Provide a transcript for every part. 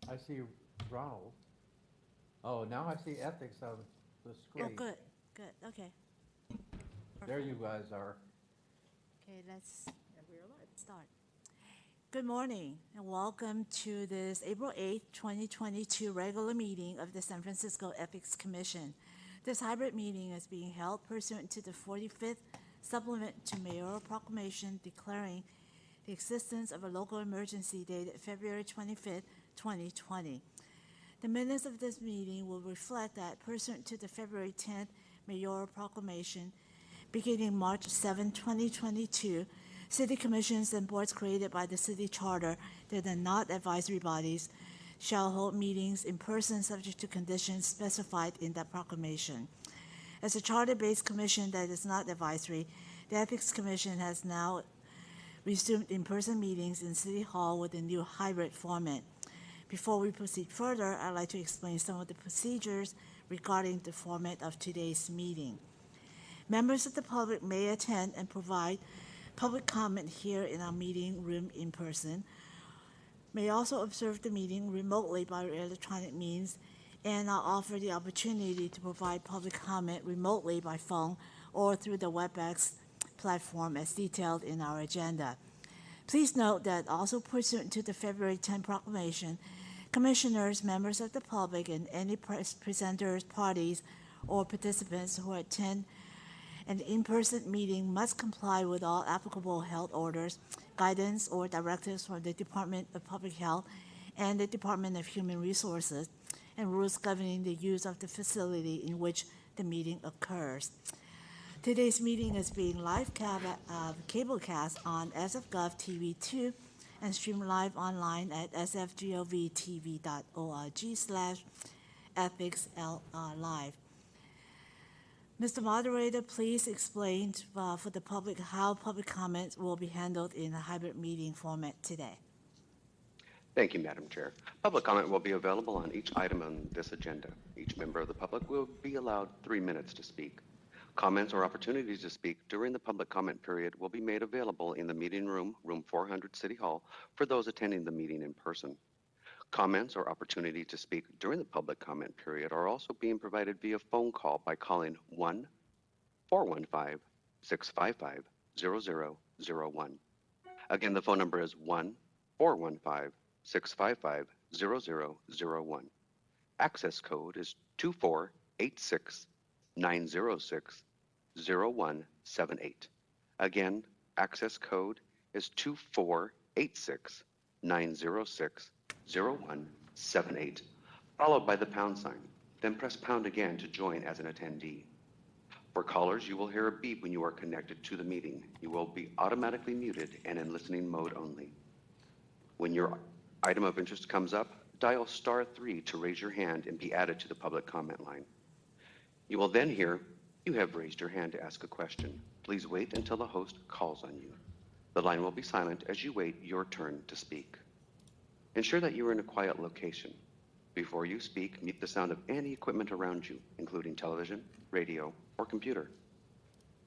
I see Ronald. Oh, now I see ethics on the Oh, screen. good, good, okay. There Perfect. you guys are. Okay, let's start. Good morning and welcome to this April 8th, 2022 regular meeting of the San Francisco Ethics Commission. This hybrid meeting is being held pursuant to the 45th supplement to mayoral proclamation declaring the existence of a local emergency dated February 25th, 2020. The minutes of this meeting will reflect that pursuant to the February 10th mayoral proclamation, beginning March 7, 2022, city commissions and boards created by the city charter that are not advisory bodies shall hold meetings in person subject to conditions specified in that proclamation. As a charter-based commission that is not advisory, the Ethics Commission has now resumed in-person meetings in City Hall with a new hybrid format. Before we proceed further, I'd like to explain some of the procedures regarding the format of today's meeting. Members of the public may attend and provide public comment here in our meeting room in person, may also observe the meeting remotely by electronic means, and are offered the opportunity to provide public comment remotely by phone or through the WebEx platform as detailed in our agenda. Please note that also pursuant to the February 10 proclamation, commissioners, members of the public, and any presenters, parties, or participants who attend an in-person meeting must comply with all applicable health orders, guidance, or directives from the Department of Public Health and the Department of Human Resources, and rules governing the use of the facility in which the meeting occurs. Today's meeting is being live cablecast on SFGov TV2 and streamed live online at sfgovtv.org/ethicslive. Mr. Moderator, please explain for the public how public comments will be handled in a hybrid meeting format today. Thank you, Madam Chair. Public comment will be available on each item on this agenda. Each member of the public will be allowed 3 minutes to speak. Comments or opportunities to speak during the public comment period will be made available in the meeting room, room 400 City Hall, for those attending the meeting in person. Comments or opportunity to speak during the public comment period are also being provided via phone call by calling 1-415-655-0001. Again, the phone number is 1-415-655-0001. Access code is 2486906-0178. Again, access code is 2486906-0178, followed by the pound sign. Then press pound again to join as an attendee. For callers, you will hear a beep when you are connected to the meeting. You will be automatically muted and in listening mode only. When your item of interest comes up, dial *3 to raise your hand and be added to the public comment line. You will then hear, "You have raised your hand to ask a question. Please wait until the host calls on you." The line will be silent as you wait your turn to speak. Ensure that you are in a quiet location. Before you speak, mute the sound of any equipment around you, including television, radio, or computer.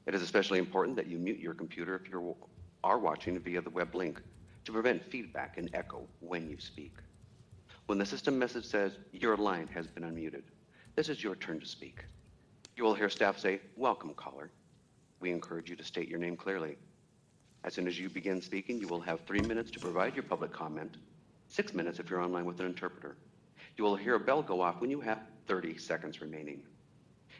It is especially important that you mute your computer if you are watching via the web link to prevent feedback and echo when you speak. When the system message says, "Your line has been unmuted," this is your turn to speak. You will hear staff say, "Welcome, caller." We encourage you to state your name clearly. As soon as you begin speaking, you will have 3 minutes to provide your public comment, 6 minutes if you're online with an interpreter. You will hear a bell go off when you have 30 seconds remaining.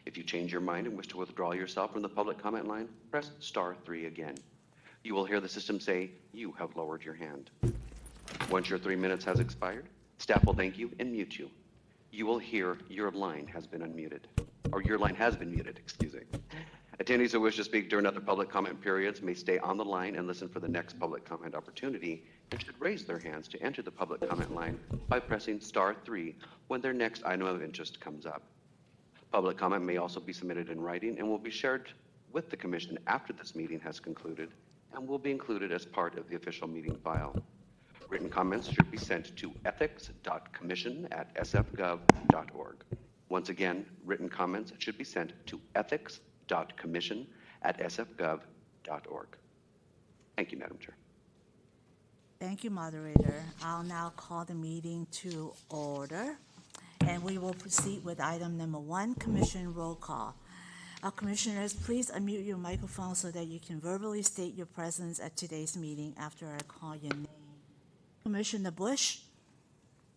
If you change your mind and wish to withdraw yourself from the public comment line, press *3 again. You will hear the system say, "You have lowered your hand." Once your 3 minutes has expired, staff will thank you and mute you. You will hear, "Your line has been unmuted," or "Your line has been muted," excuse me. Attendees who wish to speak during other public comment periods may stay on the line and listen for the next public comment opportunity and should raise their hands to enter the public comment line by pressing *3 when their next item of interest comes up. Public comment may also be submitted in writing and will be shared with the Commission after this meeting has concluded and will be included as part of the official meeting file. Written comments should be sent to ethics.commission@sfgov.org. Once again, written comments should be sent to ethics.commission@sfgov.org. Thank you, Madam Chair. Thank you, moderator. I'll now call the meeting to order, and we will proceed with item number 1, commission roll call. Commissioners, please unmute your microphone so that you can verbally state your presence at today's meeting after I call your name. Commissioner Bush,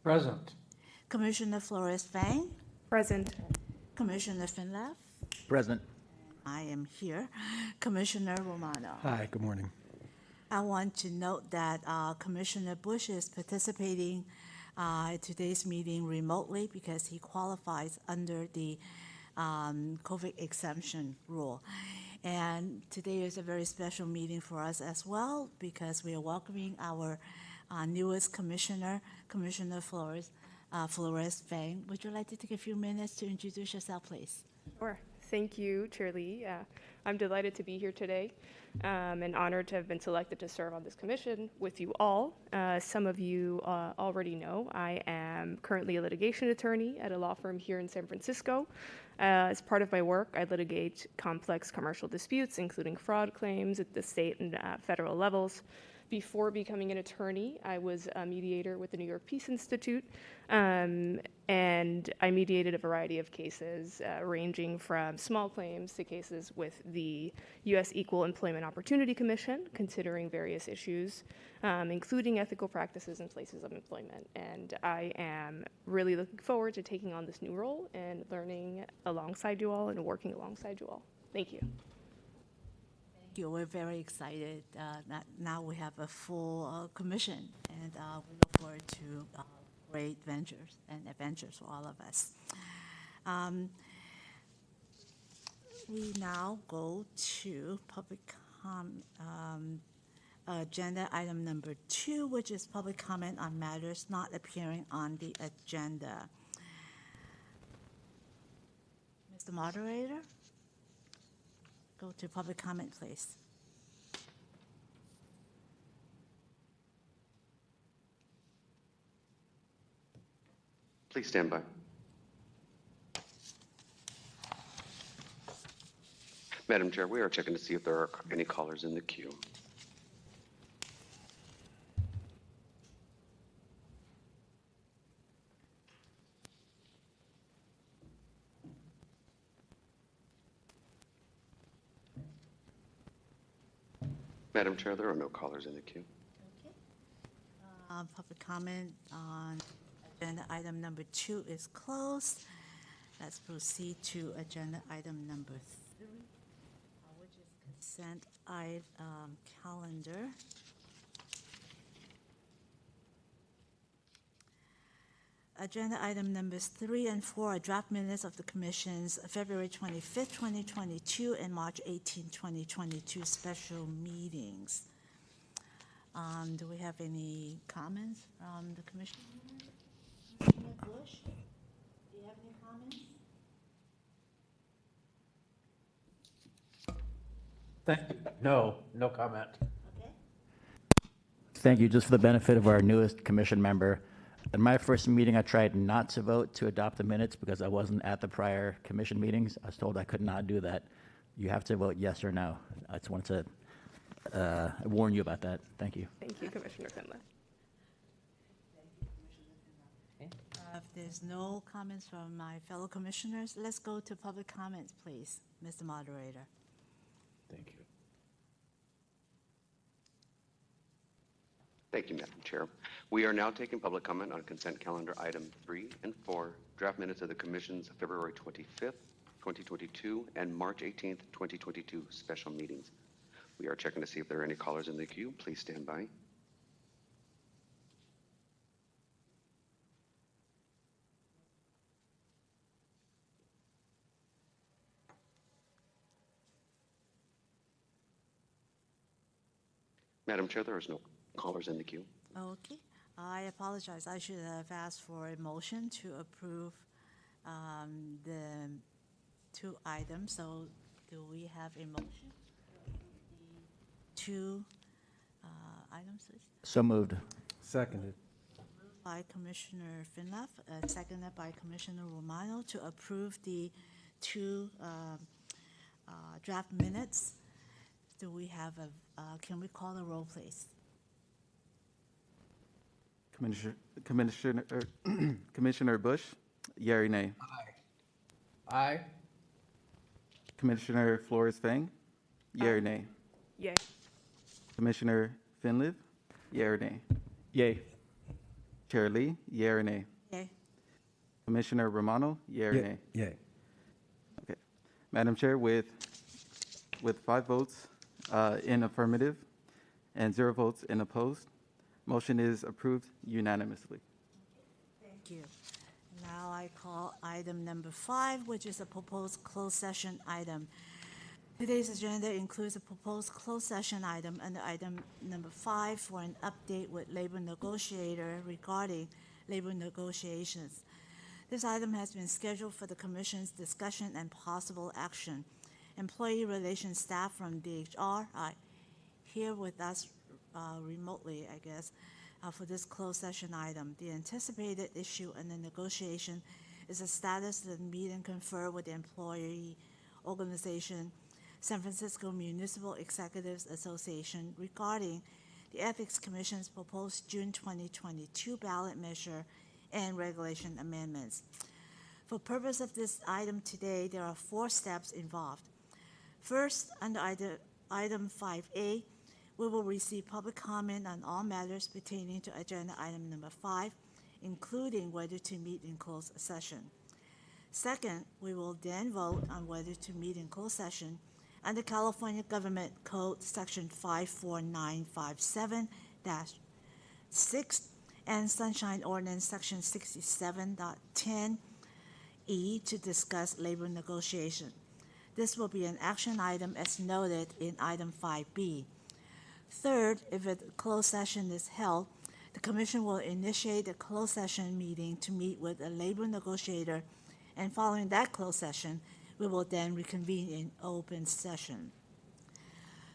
Present. Commissioner Flores-Fang, Present. Commissioner Finlaf, Present. I am here, Commissioner Romano. Hi, good morning. I want to note that Commissioner Bush is participating at today's meeting remotely because he qualifies under the COVID exemption rule. And today is a very special meeting for us as well because we are welcoming our newest commissioner, Commissioner Flores-Fang. Would you like to take a few minutes to introduce yourself, please? Sure. Thank you, Chair Lee. I'm delighted to be here today and honored to have been selected to serve on this commission with you all. Some of you already know I am currently a litigation attorney at a law firm here in San Francisco. As part of my work, I litigate complex commercial disputes, including fraud claims at the state and federal levels. Before becoming an attorney, I was a mediator with the New York Peace Institute, and I mediated a variety of cases ranging from small claims to cases with the U.S. Equal Employment Opportunity Commission, considering various issues, including ethical practices in places of employment. And I am really looking forward to taking on this new role and learning alongside you all and working alongside you all. Thank you. Thank you. We're very excited that now we have a full commission, and we look forward to great ventures and adventures for all of us. We now go to public agenda item number 2, which is public comment on matters not appearing on the agenda. Mr. Moderator? Go to public comment, please. Please stand by. Madam Chair, we are checking to see if there are any callers in the queue. Madam Chair, there are no callers in the queue. Okay. Public comment on agenda item number 2 is closed. Let's proceed to agenda item number 3, which is consent calendar. Agenda item numbers 3 and 4 are draft minutes of the Commission's February 25th, 2022 and March 18th, 2022 special meetings. Do we have any comments from the Commission? Commissioner Bush, do you have any comments? Thank you. No comment. Okay. Thank you. Just for the benefit of our newest commission member, in my first meeting, I tried not to vote to adopt the minutes because I wasn't at the prior commission meetings. I was told I could not do that. You have to vote yes or no. I just wanted to warn you about that. Thank you. Thank you, Commissioner Finlay. If there's no comments from my fellow commissioners, let's go to public comments, please, Mr. Moderator. Thank you. Thank you, Madam Chair. We are now taking public comment on consent calendar item 3 and 4, draft minutes of the Commission's February 25th, 2022 and March 18th, 2022 special meetings. We are checking to see if there are any callers in the queue. Please stand by. Madam Chair, there is no callers in the queue. Okay, I apologize. I should have asked for a motion to approve the 2 items. So do we have a motion to approve the 2 items, please? So moved. Seconded. Moved by Commissioner Finlaf, seconded by Commissioner Romano to approve the 2 draft minutes. Do we have can we call the roll, please? Commissioner Bush, yea or nay? Aye. Commissioner Flores-Fang, yea or nay? Yay. Commissioner Finliv, yea or nay? Yay. Chair Lee, yea or nay? Yay. Commissioner Romano, yea or nay? Yay. Okay. Madam Chair, with 5 votes in affirmative and 0 votes in opposed, motion is approved unanimously. Thank you. Now I call item number 5, which is a proposed closed session item. Today's agenda includes a proposed closed session item under item number 5 for an update with labor negotiator regarding labor negotiations. This item has been scheduled for the Commission's discussion and possible action. Employee relations staff from DHR are here with us remotely, I guess, for this closed session item. The anticipated issue in the negotiation is the status of the meet and confer with the employee organization, San Francisco Municipal Executives Association, regarding the Ethics Commission's proposed June 2022 ballot measure and regulation amendments. For purpose of this item today, there are 4 steps involved. First, under item 5A, we will receive public comment on all matters pertaining to agenda item number 5, including whether to meet in closed session. Second, we will then vote on whether to meet in closed session under California Government Code Section 54957-6 and Sunshine Ordinance Section 67.10E to discuss labor negotiation. This will be an action item as noted in item 5B. Third, if a closed session is held, the Commission will initiate a closed session meeting to meet with a labor negotiator, and following that closed session, we will then reconvene in open session.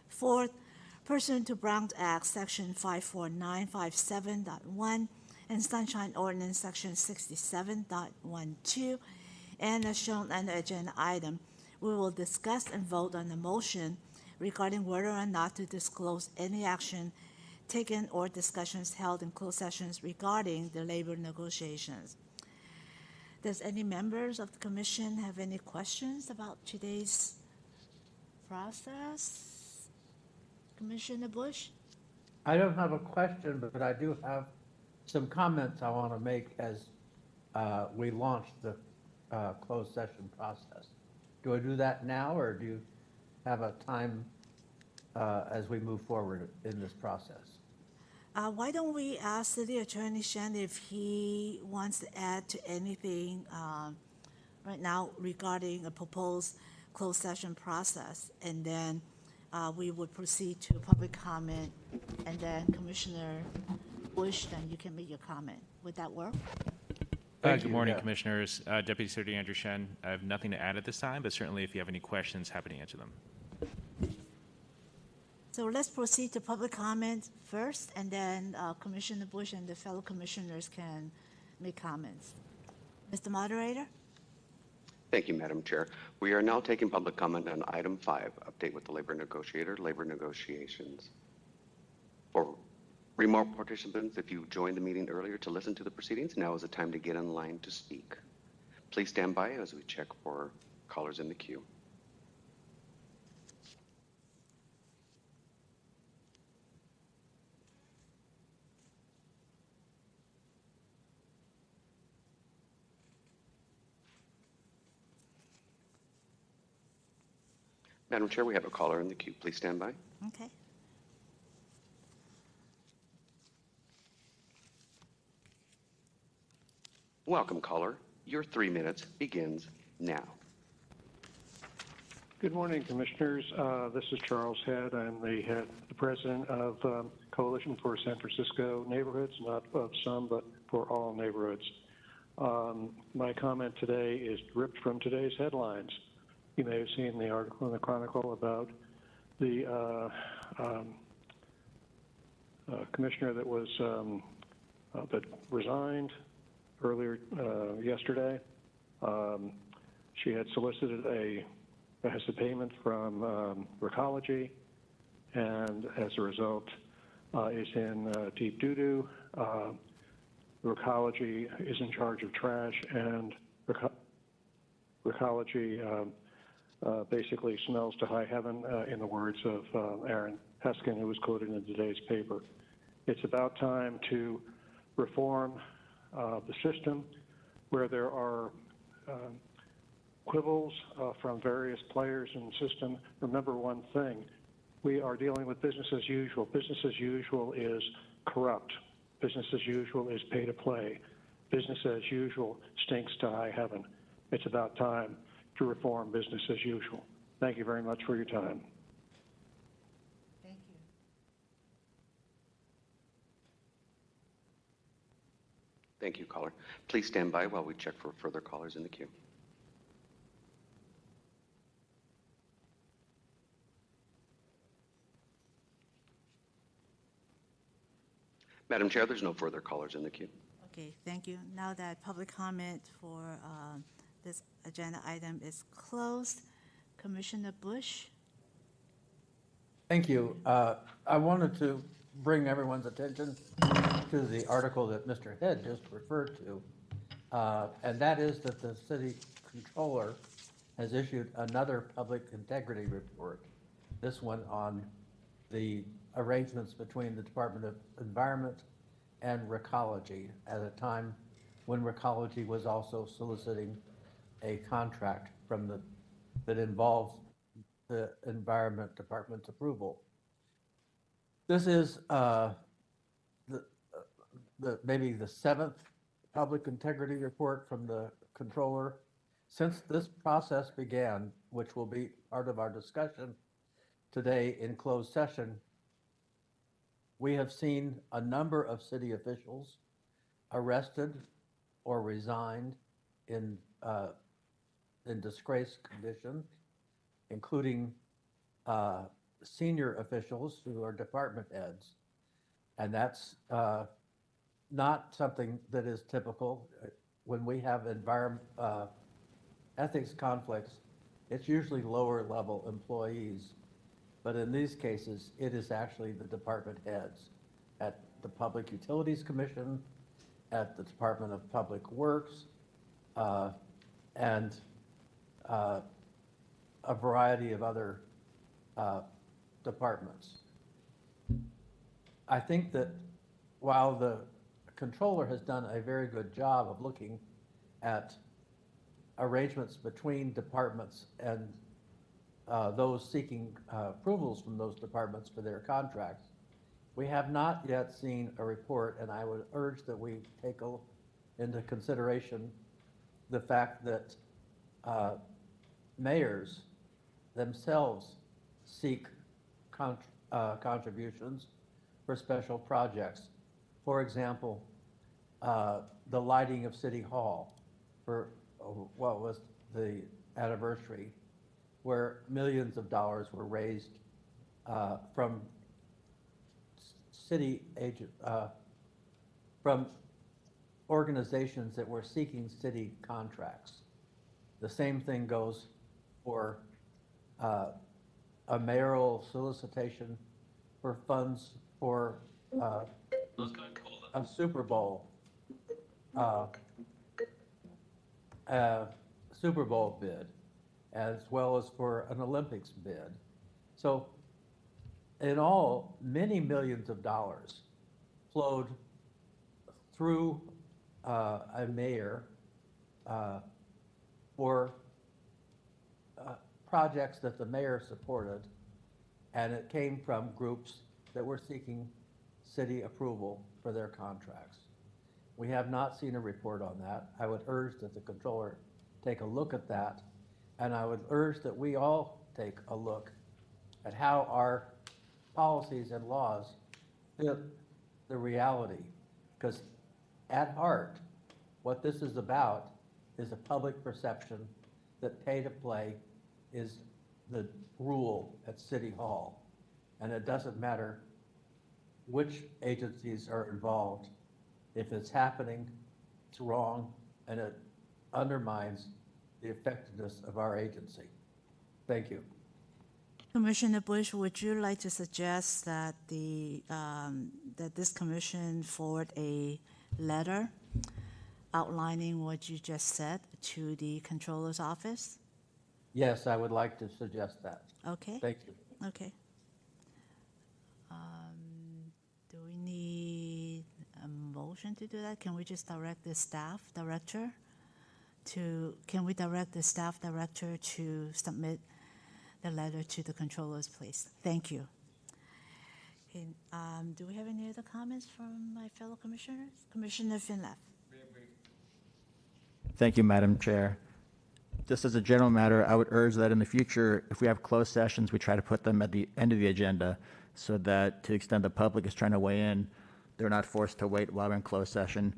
Fourth, pursuant to Brown Act Section 54957.1 and Sunshine Ordinance Section 67.12, and as shown on the agenda item, we will discuss and vote on the motion regarding whether or not to disclose any action taken or discussions held in closed sessions regarding the labor negotiations. Does any members of the Commission have any questions about today's process? Commissioner Bush? I don't have a question, but I do have some comments I want to make as we launch the closed session process. Do I do that now, or do you have a time as we move forward in this process? Why don't we ask City Attorney Shen if he wants to add to anything right now regarding a proposed closed session process, and then we would proceed to public comment, and then Commissioner Bush, then you can make your comment. Would that work? Thank Good you, morning, yeah. Commissioners. Deputy Secretary Andrew Shen. I have nothing to add at this time, but certainly if you have any questions, happy to answer them. So let's proceed to public comment first, and then Commissioner Bush and the fellow commissioners can make comments. Mr. Moderator? Thank you, Madam Chair. We are now taking public comment on item 5, update with the labor negotiator, labor negotiations. For remote participants, if you joined the meeting earlier to listen to the proceedings, now is the time to get in line to speak. Please stand by as we check for callers in the queue. Madam Chair, we have a caller in the queue. Please stand by. Okay. Welcome, caller. Your 3 minutes begins now. Good morning, Commissioners. This is Charles Head. I'm the president of Coalition for San Francisco Neighborhoods, not of some, but for all neighborhoods. My comment today is ripped from today's headlines. You may have seen the article in the Chronicle about the commissioner that was that resigned earlier yesterday. She had solicited a payment from Recology, and as a result is in deep doo-doo. Recology is in charge of trash, and Recology basically smells to high heaven, in the words of Aaron Heskin, who was quoted in today's paper. It's about time to reform the system where there are quibbles from various players in the system. Remember one thing, we are dealing with business as usual. Business as usual is corrupt. Business as usual is pay to play. Business as usual stinks to high heaven. It's about time to reform business as usual. Thank you very much for your time. Thank you. Thank you, caller. Please stand by while we check for further callers in the queue. Madam Chair, there's no further callers in the queue. Okay, thank you. Now that public comment for this agenda item is closed, Commissioner Bush. Thank you. I wanted to bring everyone's attention to the article that Mr. Head just referred to, and that is that the city controller has issued another public integrity report, this one on the arrangements between the Department of Environment and Recology at a time when Recology was also soliciting a contract from that involves the Environment Department's approval. This is maybe the 7th public integrity report from the controller. Since this process began, which will be part of our discussion today in closed session, we have seen a number of city officials arrested or resigned in disgraced condition, including senior officials who are department heads. And that's not something that is typical. When we have ethics conflicts, it's usually lower level employees. But in these cases, it is actually the department heads at the Public Utilities Commission, at the Department of Public Works, and a variety of other departments. I think that while the controller has done a very good job of looking at arrangements between departments and those seeking approvals from those departments for their contracts, we have not yet seen a report, and I would urge that we take into consideration the fact that mayors themselves seek contributions for special projects. For example, the lighting of City Hall for what was the anniversary, where millions of dollars were raised from from organizations that were seeking city contracts. The same thing goes for a mayoral solicitation for funds for a Super Bowl bid, as well as for an Olympics bid. So in all, many millions of dollars flowed through a mayor for projects that the mayor supported, and it came from groups that were seeking city approval for their contracts. We have not seen a report on that. I would urge that the controller take a look at that, and I would urge that we all take a look at how our policies and laws fit the reality. Because at heart, what this is about is a public perception that pay to play is the rule at City Hall. And it doesn't matter which agencies are involved. If it's happening, it's wrong, and it undermines the effectiveness of our agency. Thank you. Commissioner Bush, would you like to suggest that that this commission forward a letter outlining what you just said to the controller's office? Yes, I would like to suggest that. Okay, Thank you. okay. Do we need a motion to do that? Can we just direct the staff director can we direct the staff director to submit the letter to the controllers, please? Thank you. Okay, do we have any other comments from my fellow commissioners? Commissioner Finlaf. Thank you, Madam Chair. Just as a general matter, I would urge that in the future, if we have closed sessions, we try to put them at the end of the agenda so that to the extent the public is trying to weigh in, they're not forced to wait while we're in closed session.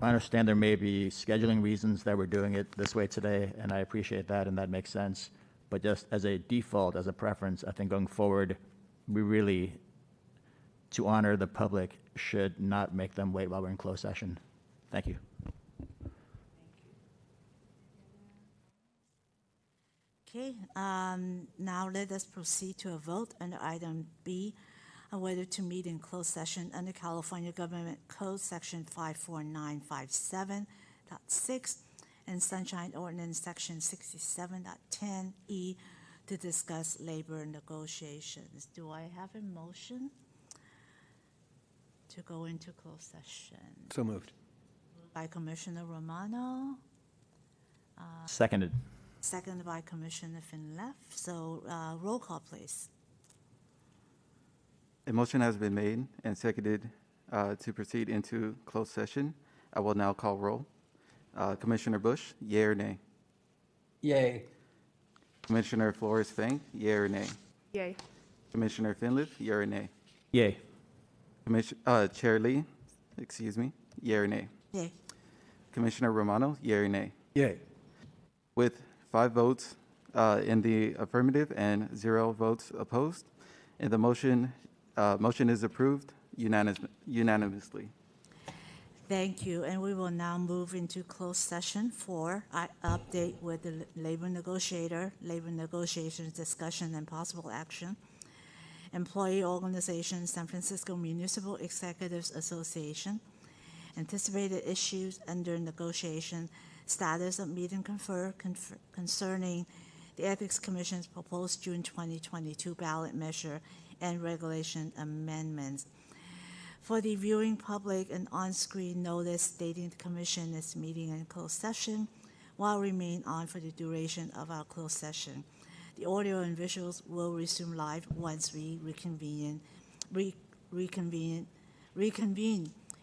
I understand there may be scheduling reasons that we're doing it this way today, and I appreciate that, and that makes sense. But just as a default, as a preference, I think going forward, we really, to honor the public, should not make them wait while we're in closed session. Thank you. Okay, now let us proceed to a vote under item B, on whether to meet in closed session under California Government Code Section 54957.6 and Sunshine Ordinance Section 67.10E to discuss labor negotiations. Do I have a motion to go into closed session? So moved. By Commissioner Romano, Seconded. seconded by Commissioner Finlef. So roll call, please. A motion has been made and seconded to proceed into closed session. I will now call roll. Commissioner Bush, yea or nay? Yay. Commissioner Flores-Fang, yea or nay? Yay. Commissioner Finliffe, yea or nay? Yay. Chair Lee, excuse me, yea or nay? Yay. Commissioner Romano, yea or nay? Yay. With 5 votes in the affirmative and 0 votes opposed, and the motion is approved unanimously. Thank you, and we will now move into closed session for update with the labor negotiator, labor negotiations discussion and possible action, employee organization, San Francisco Municipal Executives Association, anticipated issues under negotiation, status of meet and confer concerning the Ethics Commission's proposed June 2022 ballot measure and regulation amendments. For the viewing public, an on-screen notice stating the Commission is meeting in closed session will remain on for the duration of our closed session. The audio and visuals will resume live once we reconvene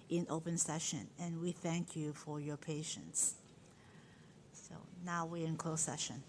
in open session, and we thank you for your patience. So now we're in closed session.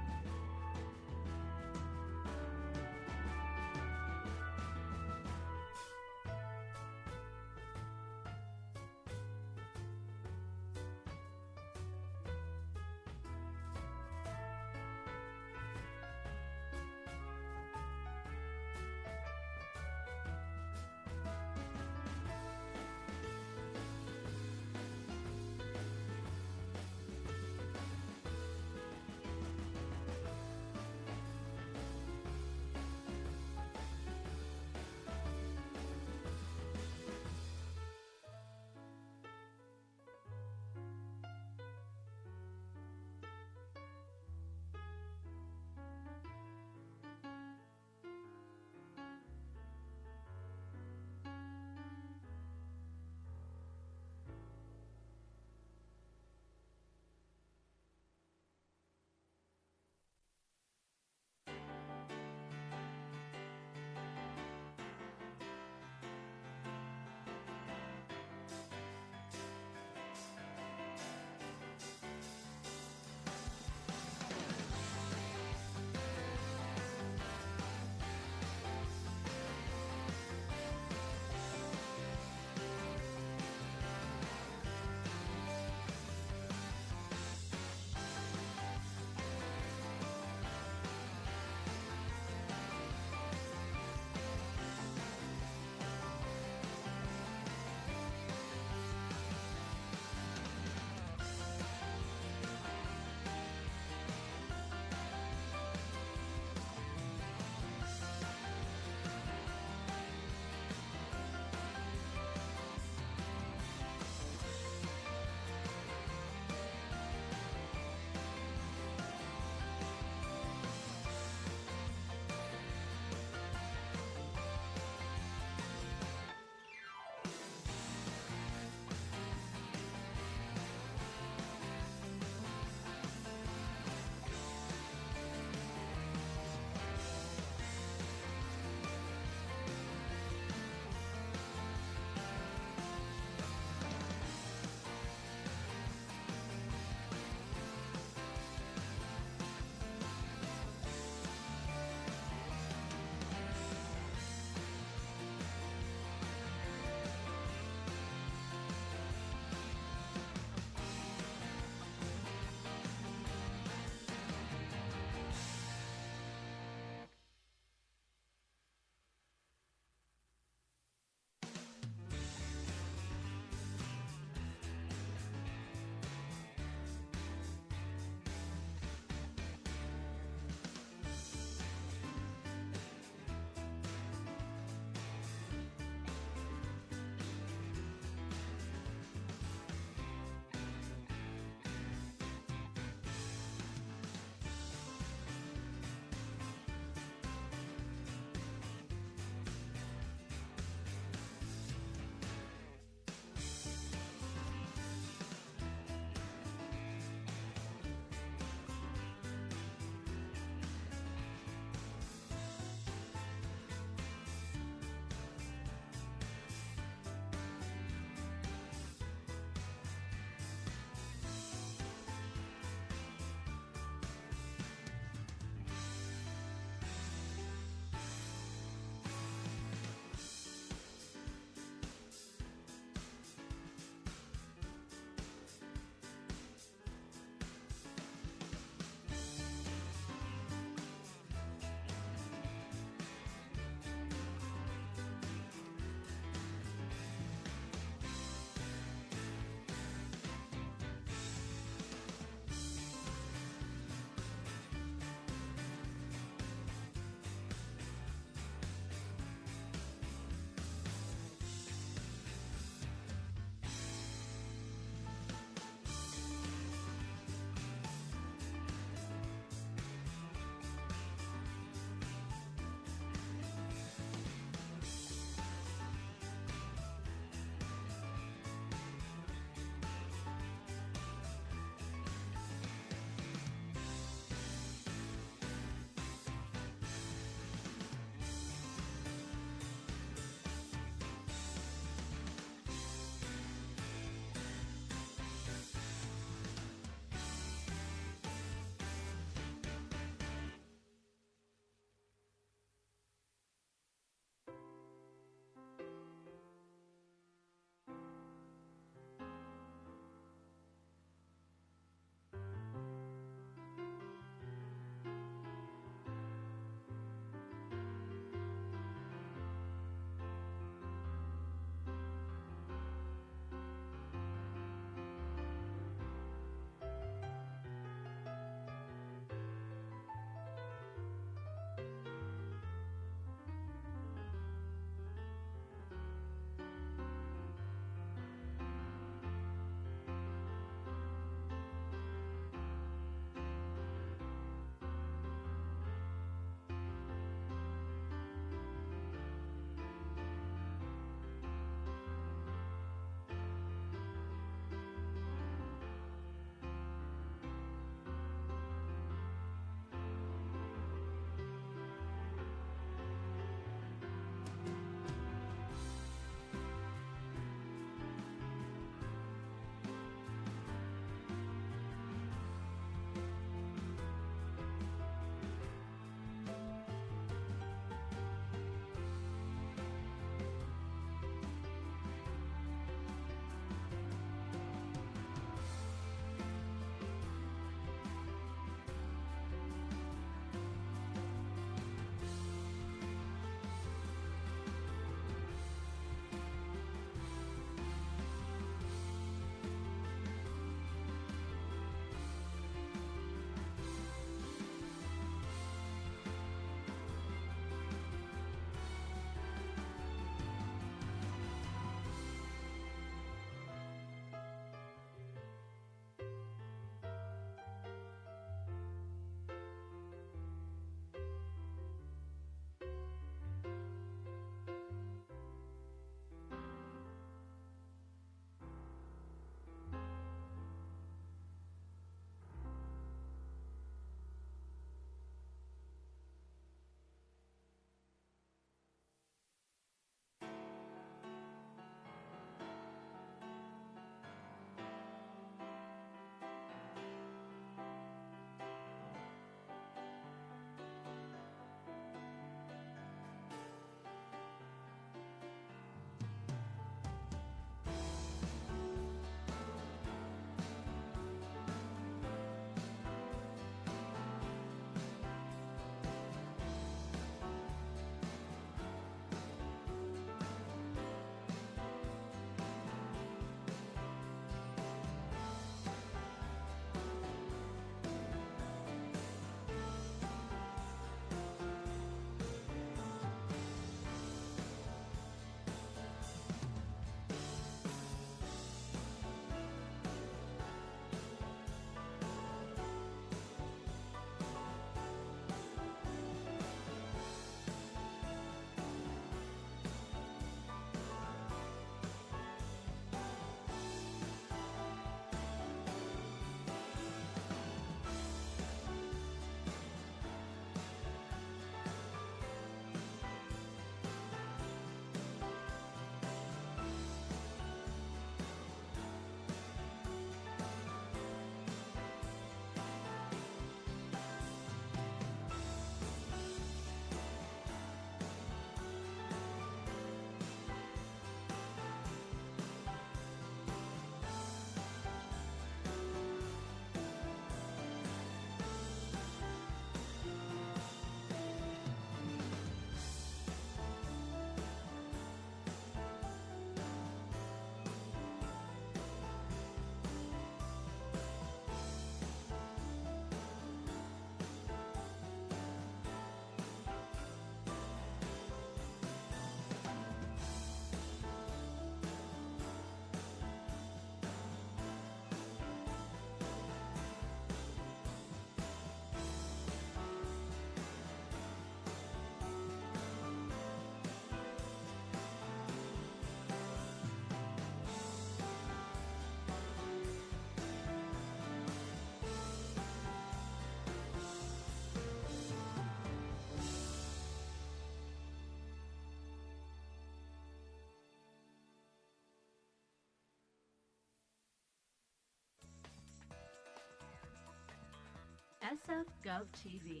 SF Gov TV,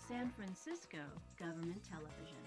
San Francisco Government Television.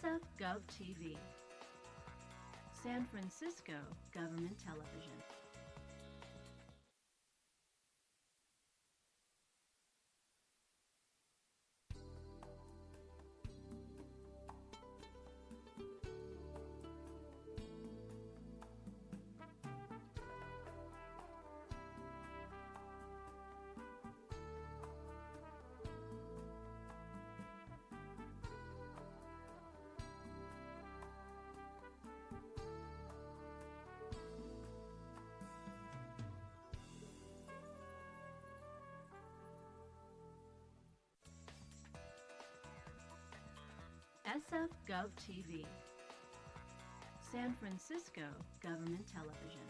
SF Gov TV, San Francisco Government Television. SF Gov TV, San Francisco Government Television.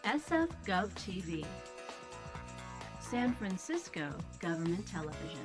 SF Gov TV, San Francisco Government Television.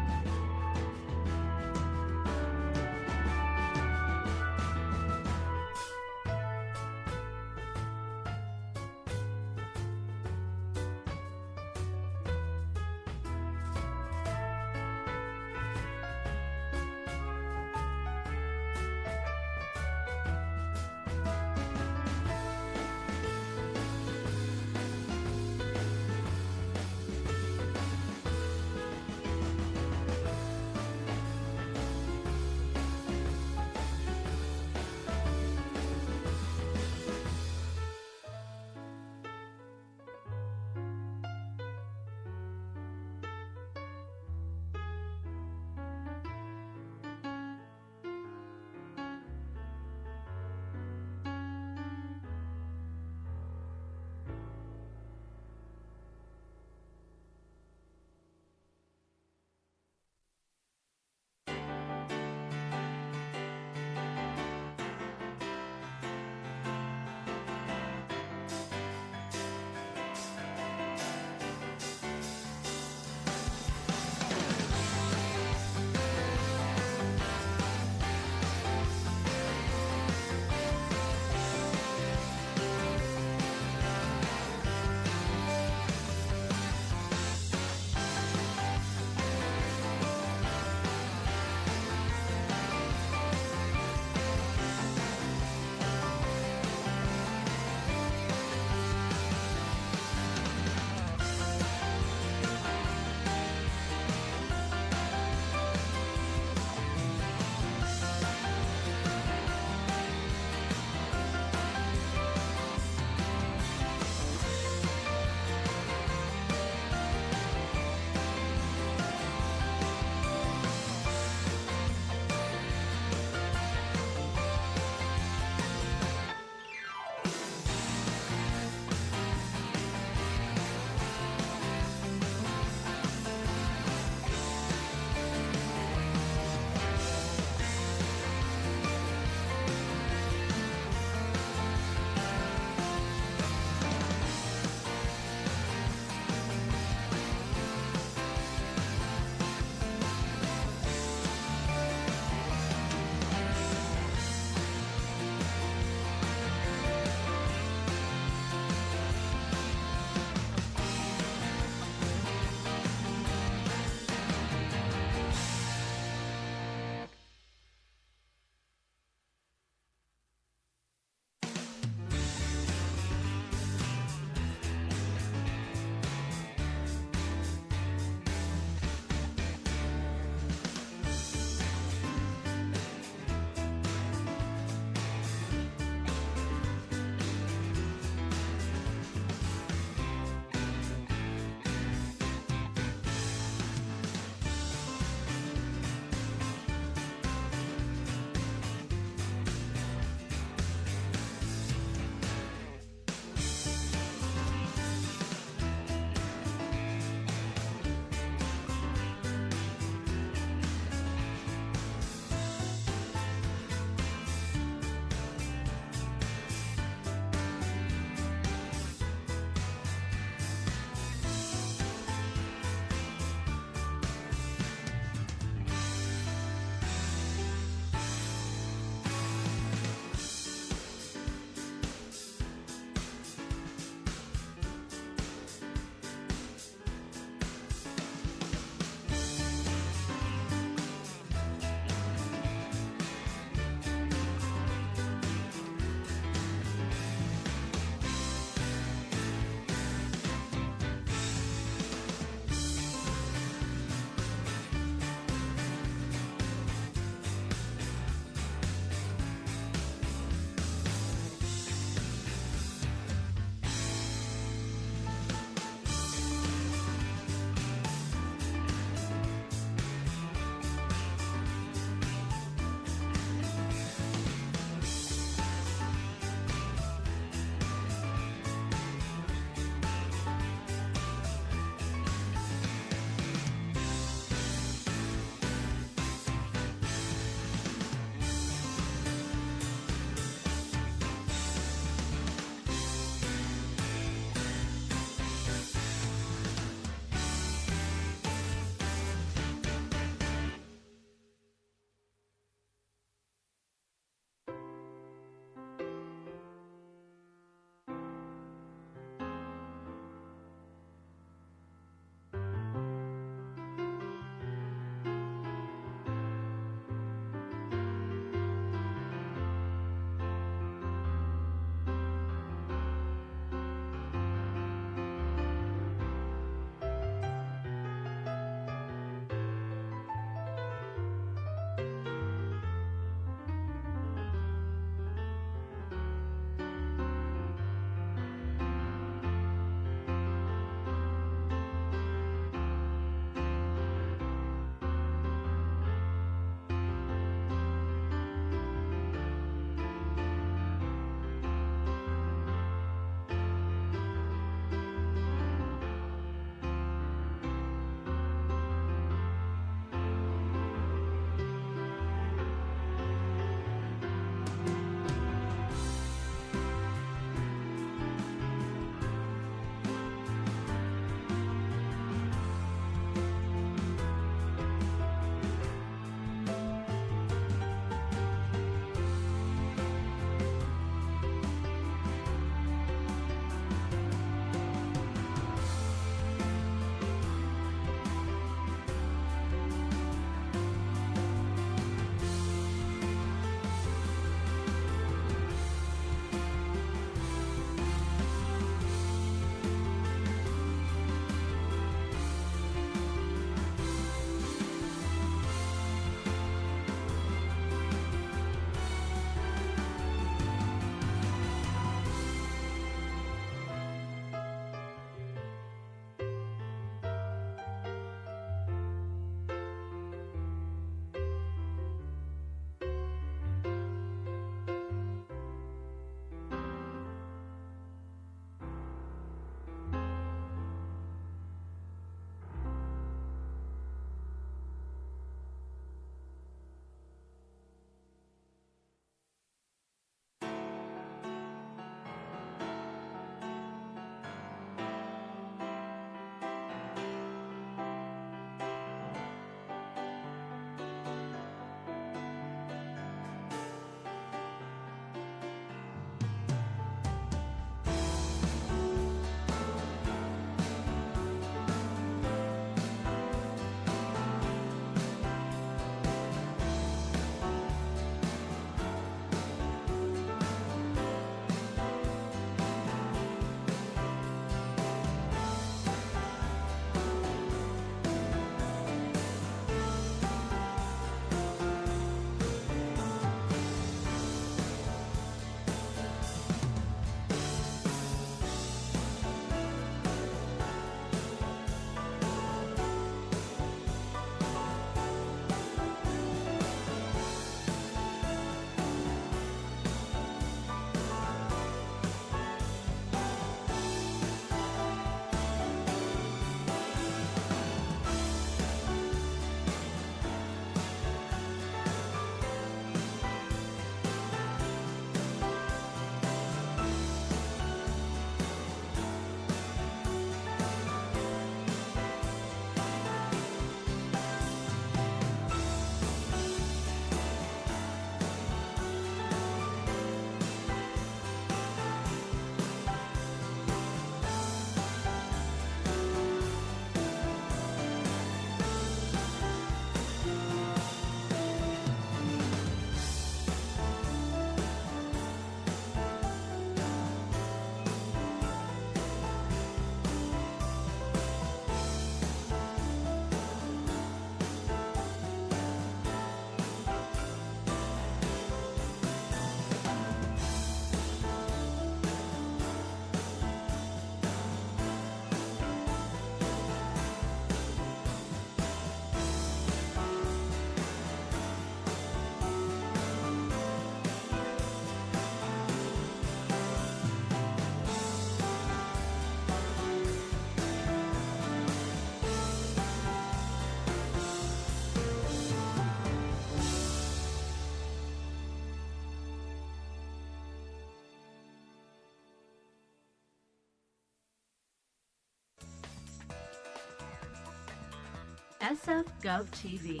SF Gov TV,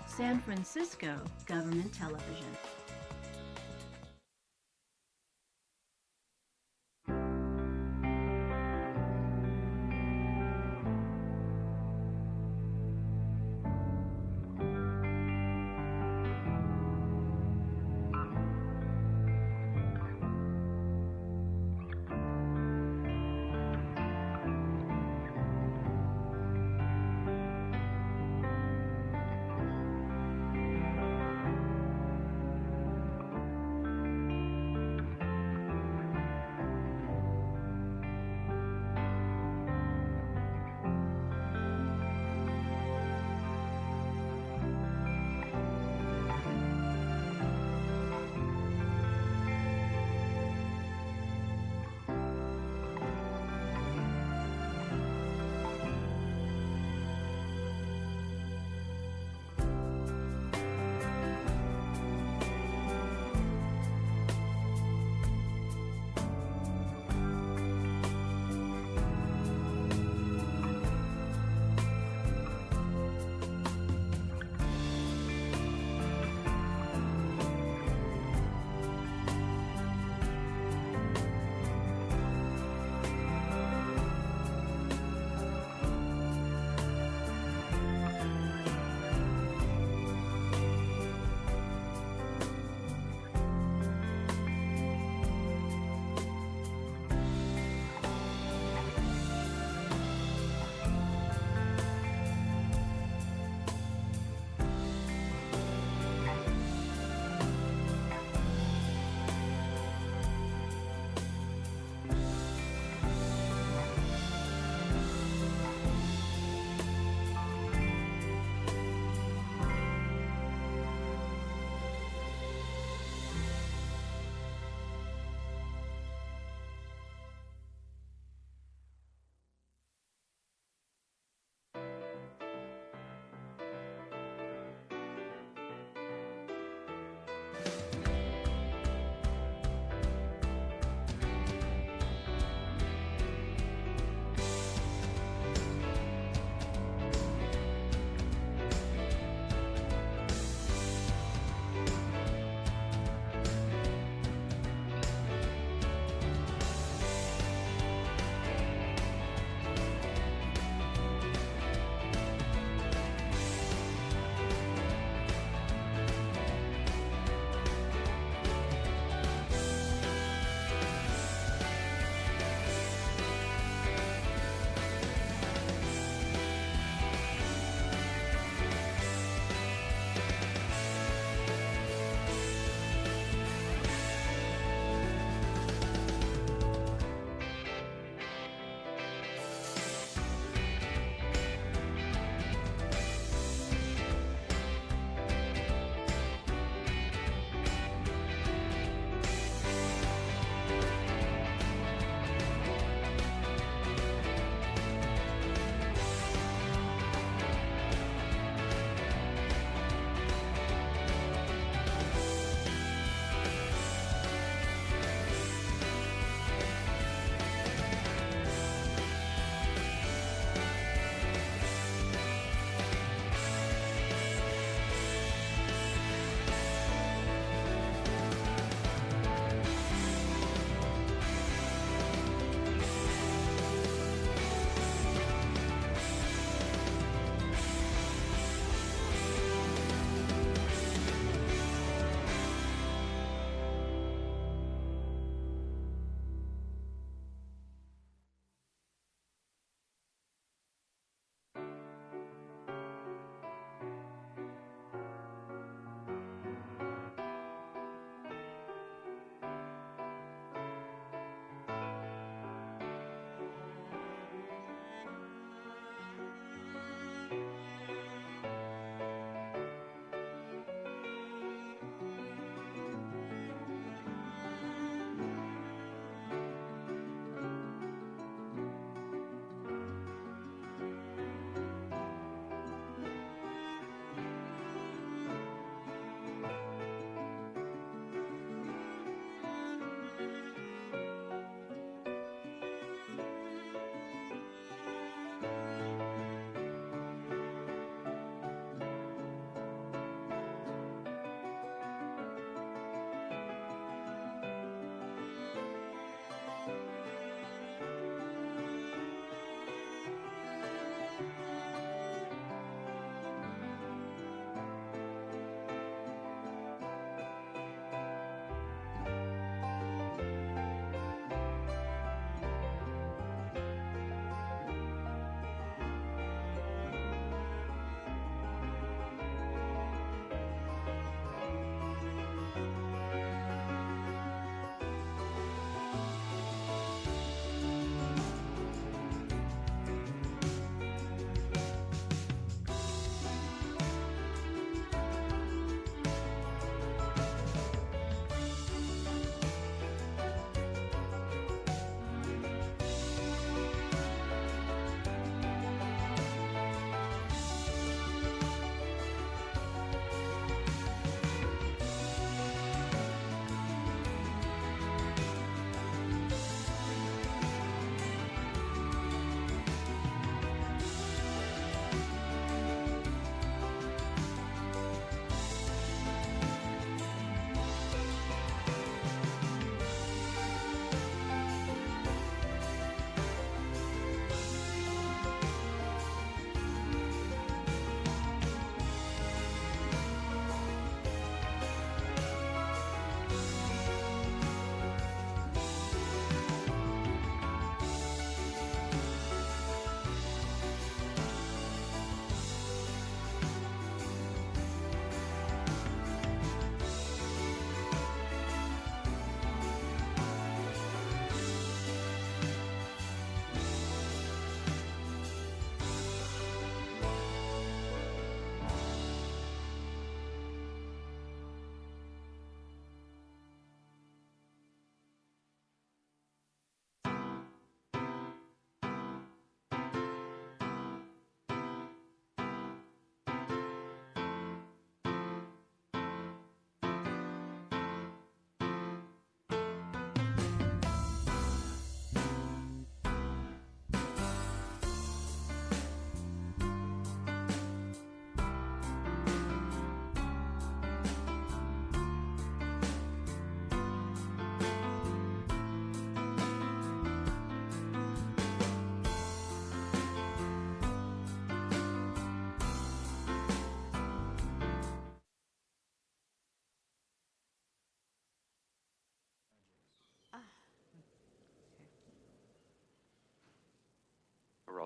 San Francisco Government Television.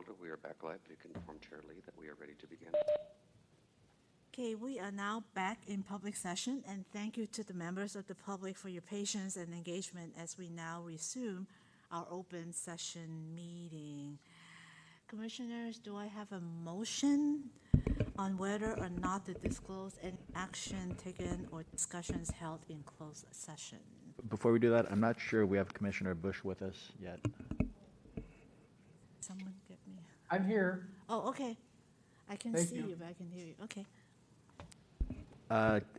Field. We are back live. You can inform Chair Lee that we are ready to begin. Okay, we are now back in public session, and thank you to the members of the public for your patience and engagement as we now resume our open session meeting. Commissioners, do I have a motion on whether or not to disclose any action taken or discussions held in closed session? Before we do that, I'm not sure we have Commissioner Bush with us yet. Someone get me. I'm here. Oh, okay. I can Thank see you. you, but I can hear you. Okay.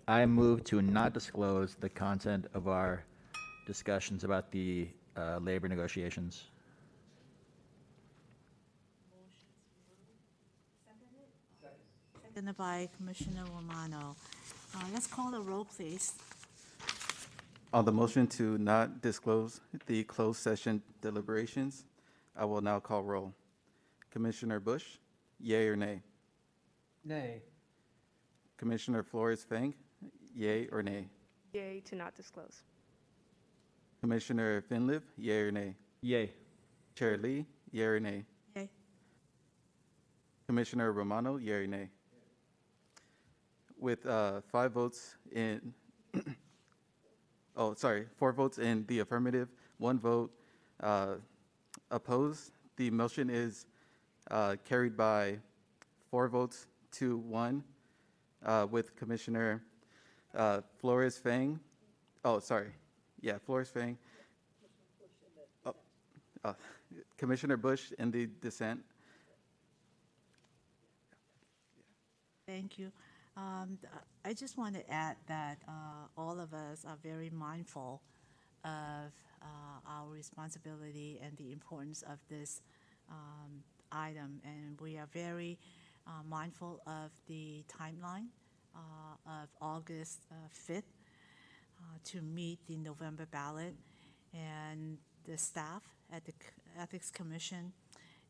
I move to not disclose the content of our discussions about the labor negotiations. Seconded by Commissioner Romano. Let's call the roll, please. On the motion to not disclose the closed session deliberations, I will now call roll. Commissioner Bush, yea or nay? Nay. Commissioner Flores-Fang, yea or nay? Yay to not disclose. Commissioner Finliv, yea or nay? Yay. Chair Lee, yea or nay? Yay. Commissioner Romano, yea or nay? With 5 votes in, 4 votes in the affirmative, 1 vote opposed, the motion is carried by 4 votes to 1, with Commissioner Flores-Fang. Flores-Fang. Commissioner Bush in the dissent. Thank you. I just want to add that all of us are very mindful of our responsibility and the importance of this item, and we are very mindful of the timeline of August 5th to meet the November ballot, and the staff at the Ethics Commission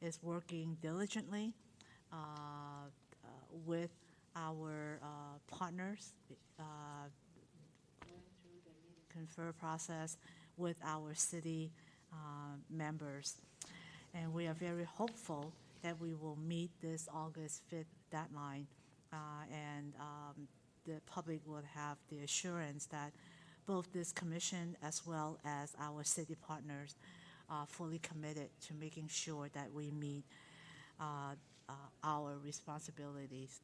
is working diligently with our partners, going through the meet and confer process with our city members. And we are very hopeful that we will meet this August 5th deadline, and the public will have the assurance that both this commission as well as our city partners are fully committed to making sure that we meet our responsibilities.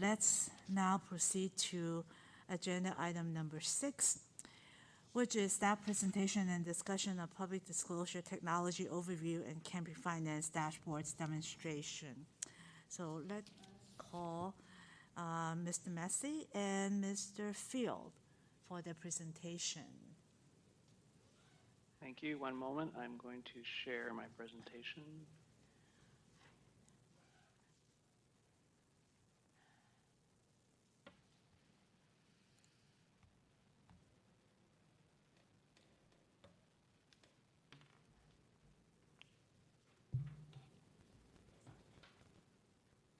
Let's now proceed to agenda item number 6, which is staff presentation and discussion of public disclosure technology overview and campaign finance dashboards demonstration. So let's call Mr. Massey and Mr. Field for the presentation. Thank you. One moment. I'm going to share my presentation.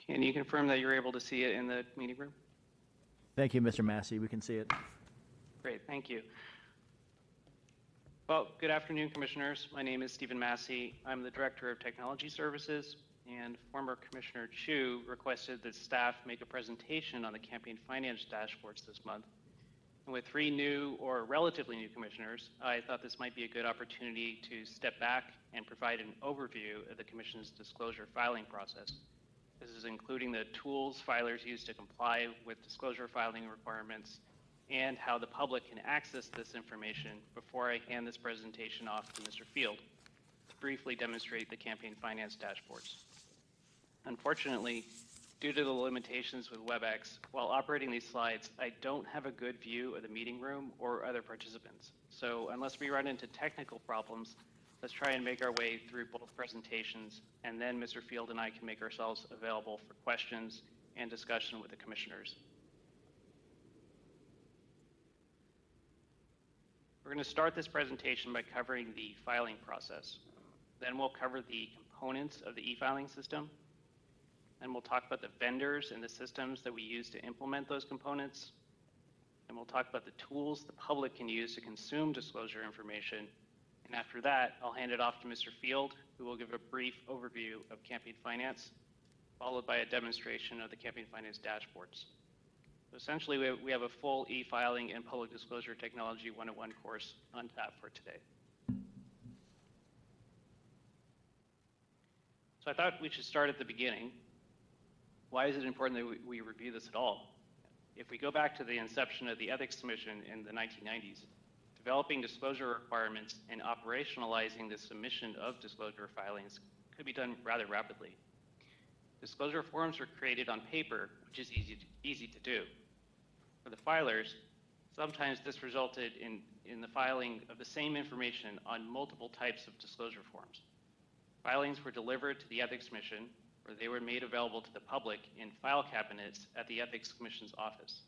Can you confirm that you're able to see it in the meeting room? Thank you, Mr. Massey. We can see it. Great, thank you. Well, good afternoon, Commissioners. My name is Stephen Massey. I'm the Director of Technology Services, and former Commissioner Chu requested that staff make a presentation on the campaign finance dashboards this month. And with 3 new or relatively new commissioners, I thought this might be a good opportunity to step back and provide an overview of the Commission's disclosure filing process. This is including the tools filers use to comply with disclosure filing requirements and how the public can access this information before I hand this presentation off to Mr. Field to briefly demonstrate the campaign finance dashboards. Unfortunately, due to the limitations with WebEx, while operating these slides, I don't have a good view of the meeting room or other participants. So unless we run into technical problems, let's try and make our way through both presentations, and then Mr. Field and I can make ourselves available for questions and discussion with the commissioners. We're going to start this presentation by covering the filing process. Then we'll cover the components of the e-filing system. And we'll talk about the vendors and the systems that we use to implement those components. And we'll talk about the tools the public can use to consume disclosure information. And after that, I'll hand it off to Mr. Field, who will give a brief overview of campaign finance, followed by a demonstration of the campaign finance dashboards. So essentially, we have a full e-filing and public disclosure technology 101 course on tap for today. So I thought we should start at the beginning. Why is it important that we review this at all? If we go back to the inception of the Ethics Commission in the 1990s, developing disclosure requirements and operationalizing the submission of disclosure filings could be done rather rapidly. Disclosure forms were created on paper, which is easy to do. For the filers, sometimes this resulted in the filing of the same information on multiple types of disclosure forms. Filings were delivered to the Ethics Commission, where they were made available to the public in file cabinets at the Ethics Commission's office.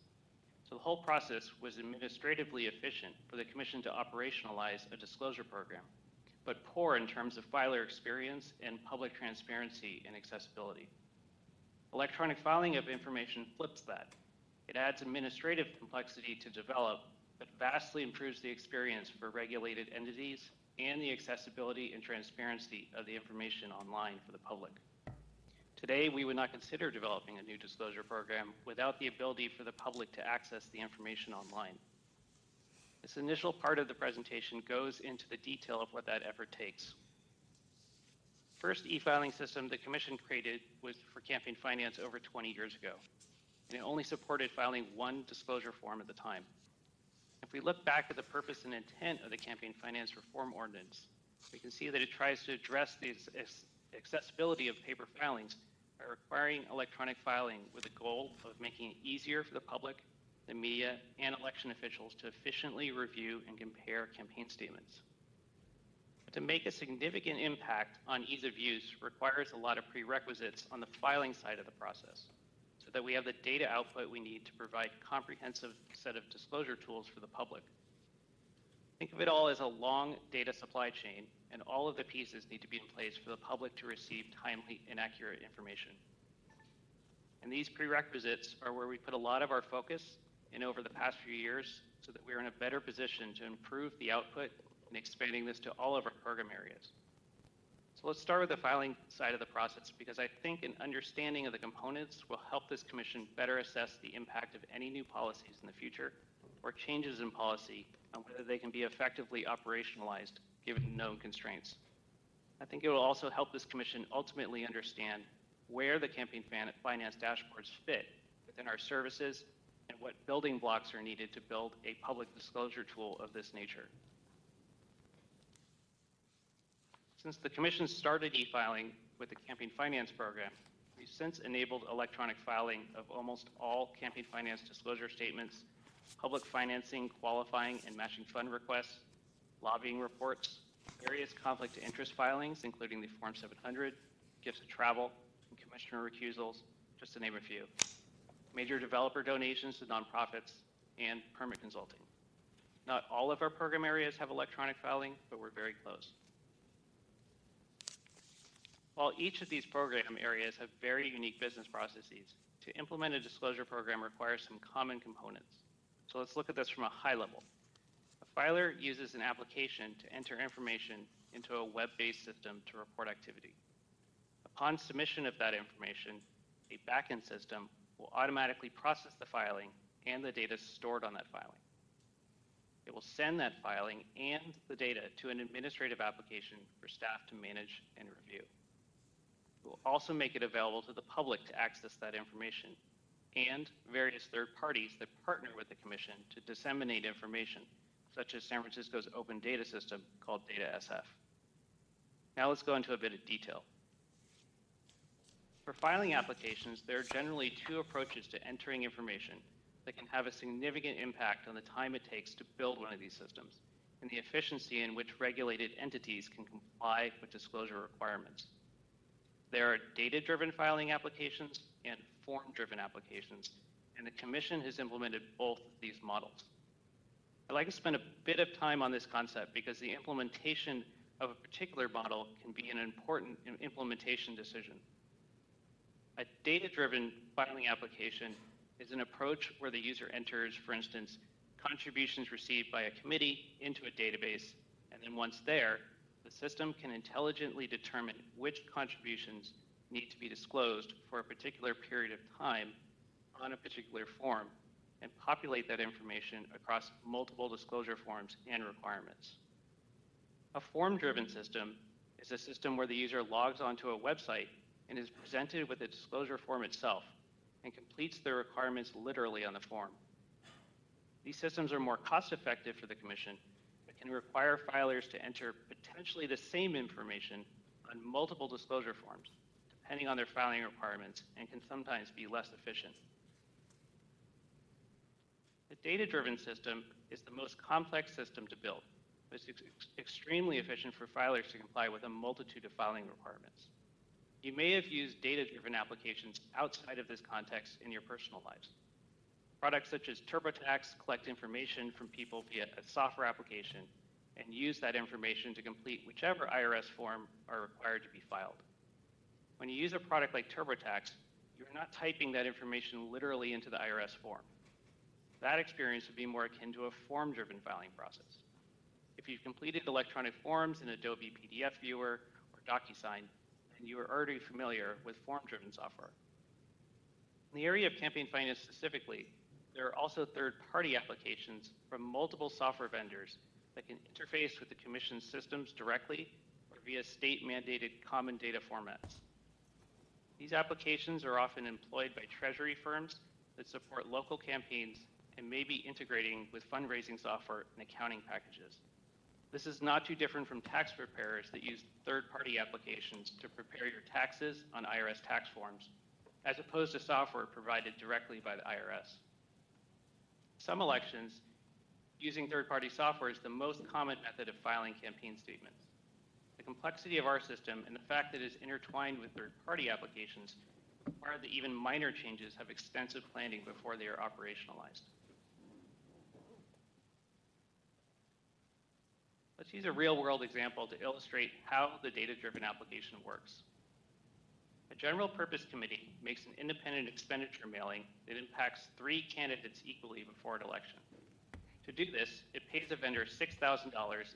So the whole process was administratively efficient for the Commission to operationalize a disclosure program, but poor in terms of filer experience and public transparency and accessibility. Electronic filing of information flips that. It adds administrative complexity to develop, but vastly improves the experience for regulated entities and the accessibility and transparency of the information online for the public. Today, we would not consider developing a new disclosure program without the ability for the public to access the information online. This initial part of the presentation goes into the detail of what that effort takes. First e-filing system the Commission created was for campaign finance over 20 years ago, and it only supported filing one disclosure form at the time. If we look back at the purpose and intent of the Campaign Finance Reform Ordinance, we can see that it tries to address the accessibility of paper filings by requiring electronic filing with the goal of making it easier for the public, the media, and election officials to efficiently review and compare campaign statements. But to make a significant impact on ease of use requires a lot of prerequisites on the filing side of the process, so that we have the data output we need to provide a comprehensive set of disclosure tools for the public. Think of it all as a long data supply chain, and all of the pieces need to be in place for the public to receive timely and accurate information. And these prerequisites are where we put a lot of our focus in over the past few years, so that we're in a better position to improve the output and expanding this to all of our program areas. So let's start with the filing side of the process, because I think an understanding of the components will help this Commission better assess the impact of any new policies in the future or changes in policy on whether they can be effectively operationalized given known constraints. I think it will also help this Commission ultimately understand where the campaign finance dashboards fit within our services and what building blocks are needed to build a public disclosure tool of this nature. Since the Commission started e-filing with the campaign finance program, we've since enabled electronic filing of almost all campaign finance disclosure statements, public financing, qualifying, and matching fund requests, lobbying reports, various conflict of interest filings, including the Form 700, gifts of travel, and commissioner recusals, just to name a few, major developer donations to nonprofits, and permit consulting. Not all of our program areas have electronic filing, but we're very close. While each of these program areas have very unique business processes, to implement a disclosure program requires some common components. So let's look at this from a high level. A filer uses an application to enter information into a web-based system to report activity. Upon submission of that information, a backend system will automatically process the filing and the data stored on that filing. It will send that filing and the data to an administrative application for staff to manage and review. It will also make it available to the public to access that information and various third parties that partner with the Commission to disseminate information, such as San Francisco's open data system called DataSF. Now let's go into a bit of detail. For filing applications, there are generally two approaches to entering information that can have a significant impact on the time it takes to build one of these systems and the efficiency in which regulated entities can comply with disclosure requirements. There are data-driven filing applications and form-driven applications, and the Commission has implemented both of these models. I'd like to spend a bit of time on this concept because the implementation of a particular model can be an important implementation decision. A data-driven filing application is an approach where the user enters, for instance, contributions received by a committee into a database And then once there, the system can intelligently determine which contributions need to be disclosed for a particular period of time on a particular form and populate that information across multiple disclosure forms and requirements. A form-driven system is a system where the user logs onto a website and is presented with a disclosure form itself and completes their requirements literally on the form. These systems are more cost-effective for the Commission, but can require filers to enter potentially the same information on multiple disclosure forms, depending on their filing requirements, and can sometimes be less efficient. The data-driven system is the most complex system to build, but it's extremely efficient for filers to comply with a multitude of filing requirements. You may have used data-driven applications outside of this context in your personal lives. Products such as TurboTax collect information from people via a software application and use that information to complete whichever IRS form are required to be filed. When you use a product like TurboTax, you're not typing that information literally into the IRS form. That experience would be more akin to a form-driven filing process. If you've completed electronic forms in Adobe PDF Viewer or DocuSign, then you are already familiar with form-driven software. In the area of campaign finance specifically, there are also third-party applications from multiple software vendors that can interface with the Commission's systems directly or via state-mandated common data formats. These applications are often employed by treasury firms that support local campaigns and may be integrating with fundraising software and accounting packages. This is not too different from tax preparers that use third-party applications to prepare your taxes on IRS tax forms, as opposed to software provided directly by the IRS. Some elections, using third-party software is the most common method of filing campaign statements. The complexity of our system and the fact that it is intertwined with third-party applications require that even minor changes have extensive planning before they are operationalized. Let's use a real-world example to illustrate how the data-driven application works. A general purpose committee makes an independent expenditure mailing that impacts 3 candidates equally before an election. To do this, it pays a vendor $6,000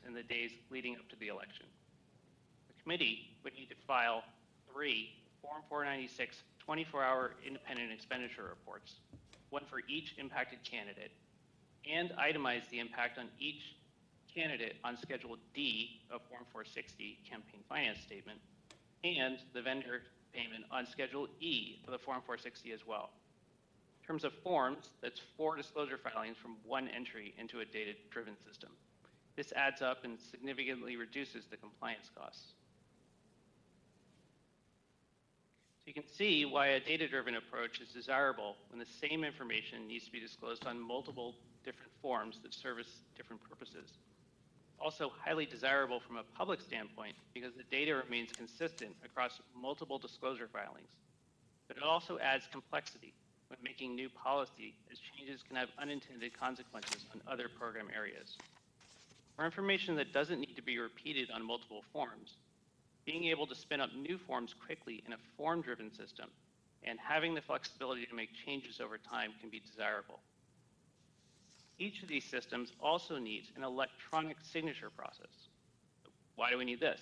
in the days leading up to the election. The committee would need to file 3 Form 496 24-hour independent expenditure reports, one for each impacted candidate, and itemize the impact on each candidate on Schedule D of Form 460 campaign finance statement, and the vendor payment on Schedule E of the Form 460 as well. In terms of forms, that's 4 disclosure filings from 1 entry into a data-driven system. This adds up and significantly reduces the compliance costs. So you can see why a data-driven approach is desirable when the same information needs to be disclosed on multiple different forms that service different purposes. Also highly desirable from a public standpoint because the data remains consistent across multiple disclosure filings. But it also adds complexity when making new policy, as changes can have unintended consequences on other program areas. For information that doesn't need to be repeated on multiple forms, being able to spin up new forms quickly in a form-driven system and having the flexibility to make changes over time can be desirable. Each of these systems also needs an electronic signature process. Why do we need this?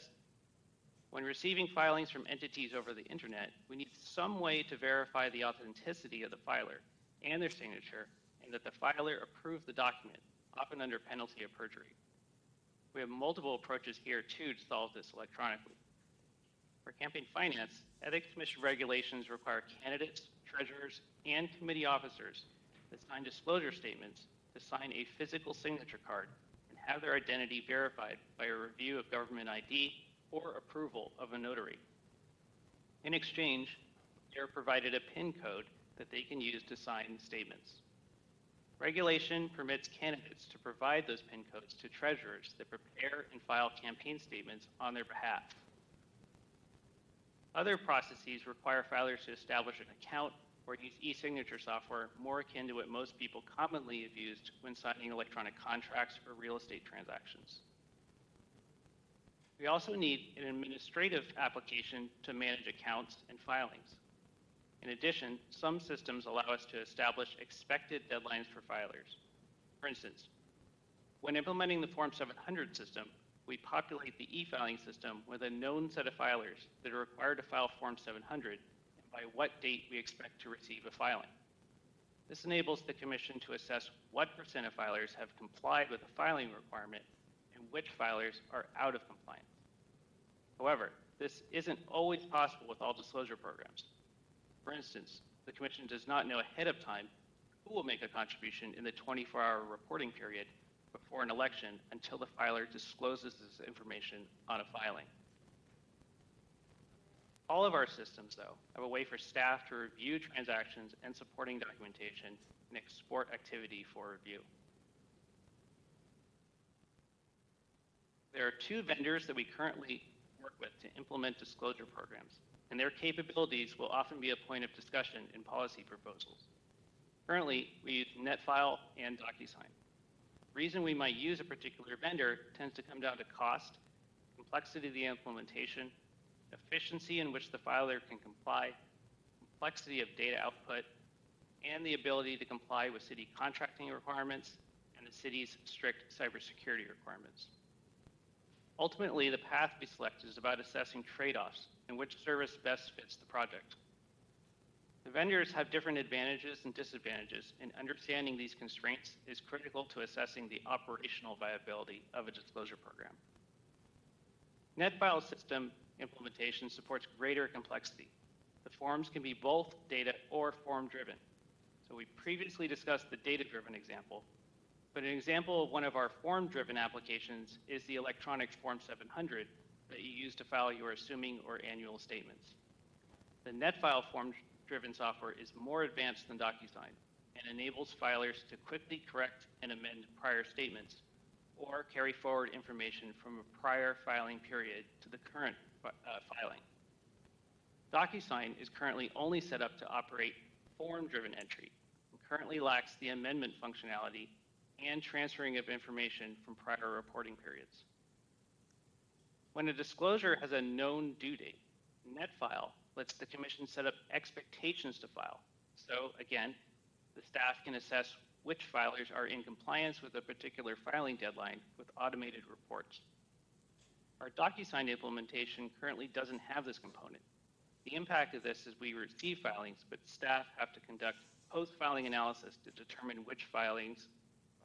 When receiving filings from entities over the internet, we need some way to verify the authenticity of the filer and their signature, and that the filer approved the document, often under penalty of perjury. We have multiple approaches here too to solve this electronically. For campaign finance, Ethics Commission regulations require candidates, treasurers, and committee officers that sign disclosure statements to sign a physical signature card and have their identity verified by a review of government ID or approval of a notary. In exchange, they are provided a PIN code that they can use to sign statements. Regulation permits candidates to provide those PIN codes to treasurers that prepare and file campaign statements on their behalf. Other processes require filers to establish an account or use e-signature software more akin to what most people commonly have used when signing electronic contracts or real estate transactions. We also need an administrative application to manage accounts and filings. In addition, some systems allow us to establish expected deadlines for filers. For instance, when implementing the Form 700 system, we populate the e-filing system with a known set of filers that are required to file Form 700 and by what date we expect to receive a filing. This enables the Commission to assess what % of filers have complied with the filing requirement and which filers are out of compliance. However, this isn't always possible with all disclosure programs. For instance, the Commission does not know ahead of time who will make a contribution in the 24-hour reporting period before an election until the filer discloses this information on a filing. All of our systems, though, have a way for staff to review transactions and supporting documentation and export activity for review. There are 2 vendors that we currently work with to implement disclosure programs, and their capabilities will often be a point of discussion in policy proposals. Currently, we use NetFile and DocuSign. The reason we might use a particular vendor tends to come down to cost, complexity of the implementation, efficiency in which the filer can comply, complexity of data output, and the ability to comply with city contracting requirements and the city's strict cybersecurity requirements. Ultimately, the path we select is about assessing trade-offs and which service best fits the project. The vendors have different advantages and disadvantages, and understanding these constraints is critical to assessing the operational viability of a disclosure program. NetFile system implementation supports greater complexity. The forms can be both data or form-driven. So we previously discussed the data-driven example, but an example of one of our form-driven applications is the electronic Form 700 that you use to file your assuming or annual statements. The NetFile form-driven software is more advanced than DocuSign and enables filers to quickly correct and amend prior statements or carry forward information from a prior filing period to the current filing. DocuSign is currently only set up to operate form-driven entry and currently lacks the amendment functionality and transferring of information from prior reporting periods. When a disclosure has a known due date, NetFile lets the Commission set up expectations to file. So again, the staff can assess which filers are in compliance with a particular filing deadline with automated reports. Our DocuSign implementation currently doesn't have this component. The impact of this is we receive filings, but staff have to conduct post-filing analysis to determine which filers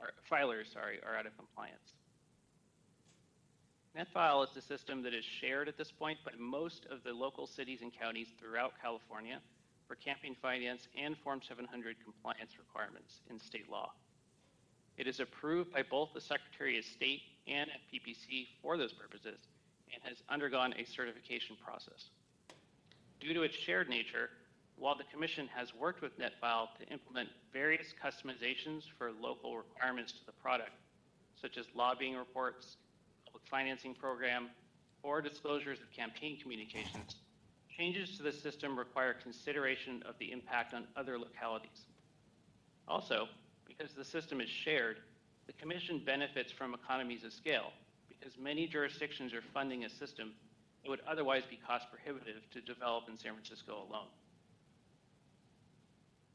are out of compliance. NetFile is the system that is shared at this point by most of the local cities and counties throughout California for campaign finance and Form 700 compliance requirements in state law. It is approved by both the Secretary of State and FPPC for those purposes and has undergone a certification process. Due to its shared nature, while the Commission has worked with NetFile to implement various customizations for local requirements to the product, such as lobbying reports, public financing program, or disclosures of campaign communications, changes to the system require consideration of the impact on other localities. Also, because the system is shared, the Commission benefits from economies of scale because many jurisdictions are funding a system that would otherwise be cost prohibitive to develop in San Francisco alone.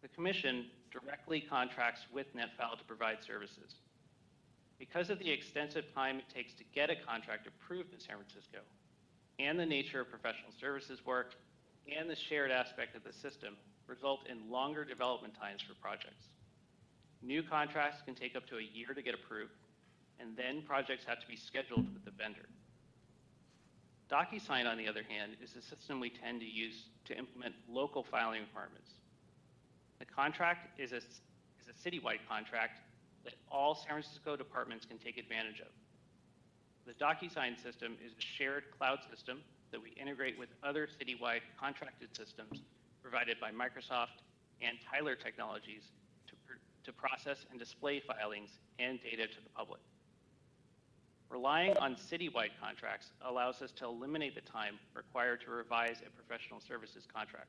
The Commission directly contracts with NetFile to provide services. Because of the extensive time it takes to get a contract approved in San Francisco, and the nature of professional services work, and the shared aspect of the system result in longer development times for projects. New contracts can take up to a year to get approved, and then projects have to be scheduled with the vendor. DocuSign, on the other hand, is a system we tend to use to implement local filing requirements. The contract is a citywide contract that all San Francisco departments can take advantage of. The DocuSign system is a shared cloud system that we integrate with other citywide contracted systems provided by Microsoft and Tyler Technologies to process and display filings and data to the public. Relying on citywide contracts allows us to eliminate the time required to revise a professional services contract.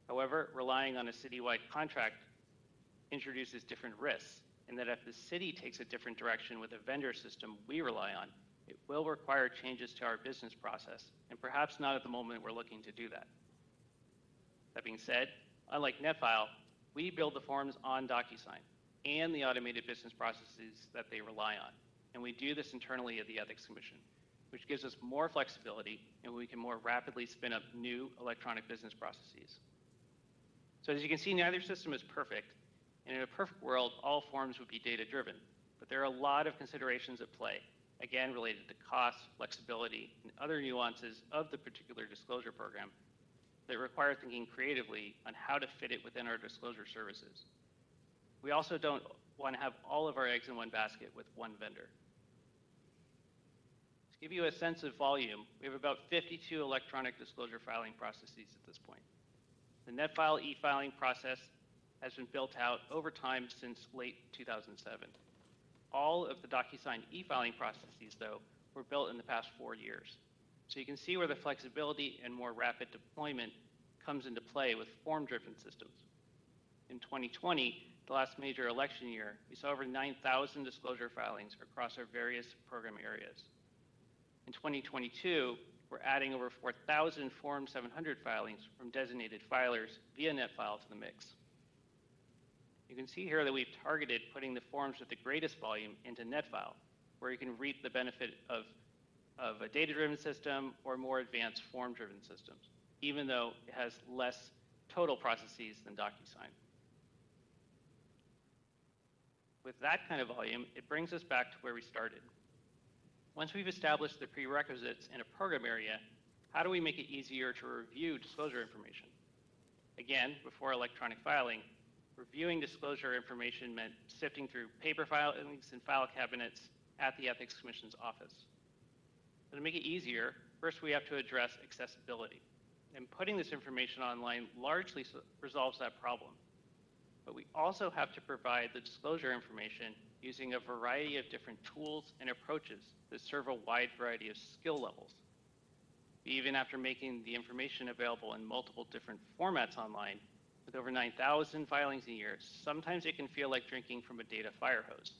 However, relying on a citywide contract introduces different risks in that if the city takes a different direction with a vendor system we rely on, it will require changes to our business process, and perhaps not at the moment we're looking to do that. That being said, unlike NetFile, we build the forms on DocuSign and the automated business processes that they rely on. and we do this internally at the Ethics Commission, which gives us more flexibility and we can more rapidly spin up new electronic business processes. So as you can see, neither system is perfect, and in a perfect world, all forms would be data-driven. But there are a lot of considerations at play, again, related to cost, flexibility, and other nuances of the particular disclosure program that require thinking creatively on how to fit it within our disclosure services. We also don't want to have all of our eggs in one basket with one vendor. To give you a sense of volume, we have about 52 electronic disclosure filing processes at this point. The NetFile e-filing process has been built out over time since late 2007. All of the DocuSign e-filing processes, though, were built in the past 4 years. So you can see where the flexibility and more rapid deployment comes into play with form-driven systems. In 2020, the last major election year, we saw over 9,000 disclosure filings across our various program areas. In 2022, we're adding over 4,000 Form 700 filings from designated filers via NetFile to the mix. You can see here that we've targeted putting the forms with the greatest volume into NetFile, where you can reap the benefit of a data-driven system or more advanced form-driven systems, even though it has less total processes than DocuSign. With that kind of volume, it brings us back to where we started. Once we've established the prerequisites in a program area, how do we make it easier to review disclosure information? Again, before electronic filing, reviewing disclosure information meant sifting through paper filings and file cabinets at the Ethics Commission's office. So to make it easier, first we have to address accessibility. And putting this information online largely resolves that problem. But we also have to provide the disclosure information using a variety of different tools and approaches that serve a wide variety of skill levels. Even after making the information available in multiple different formats online, with over 9,000 filings a year, sometimes it can feel like drinking from a data fire hose.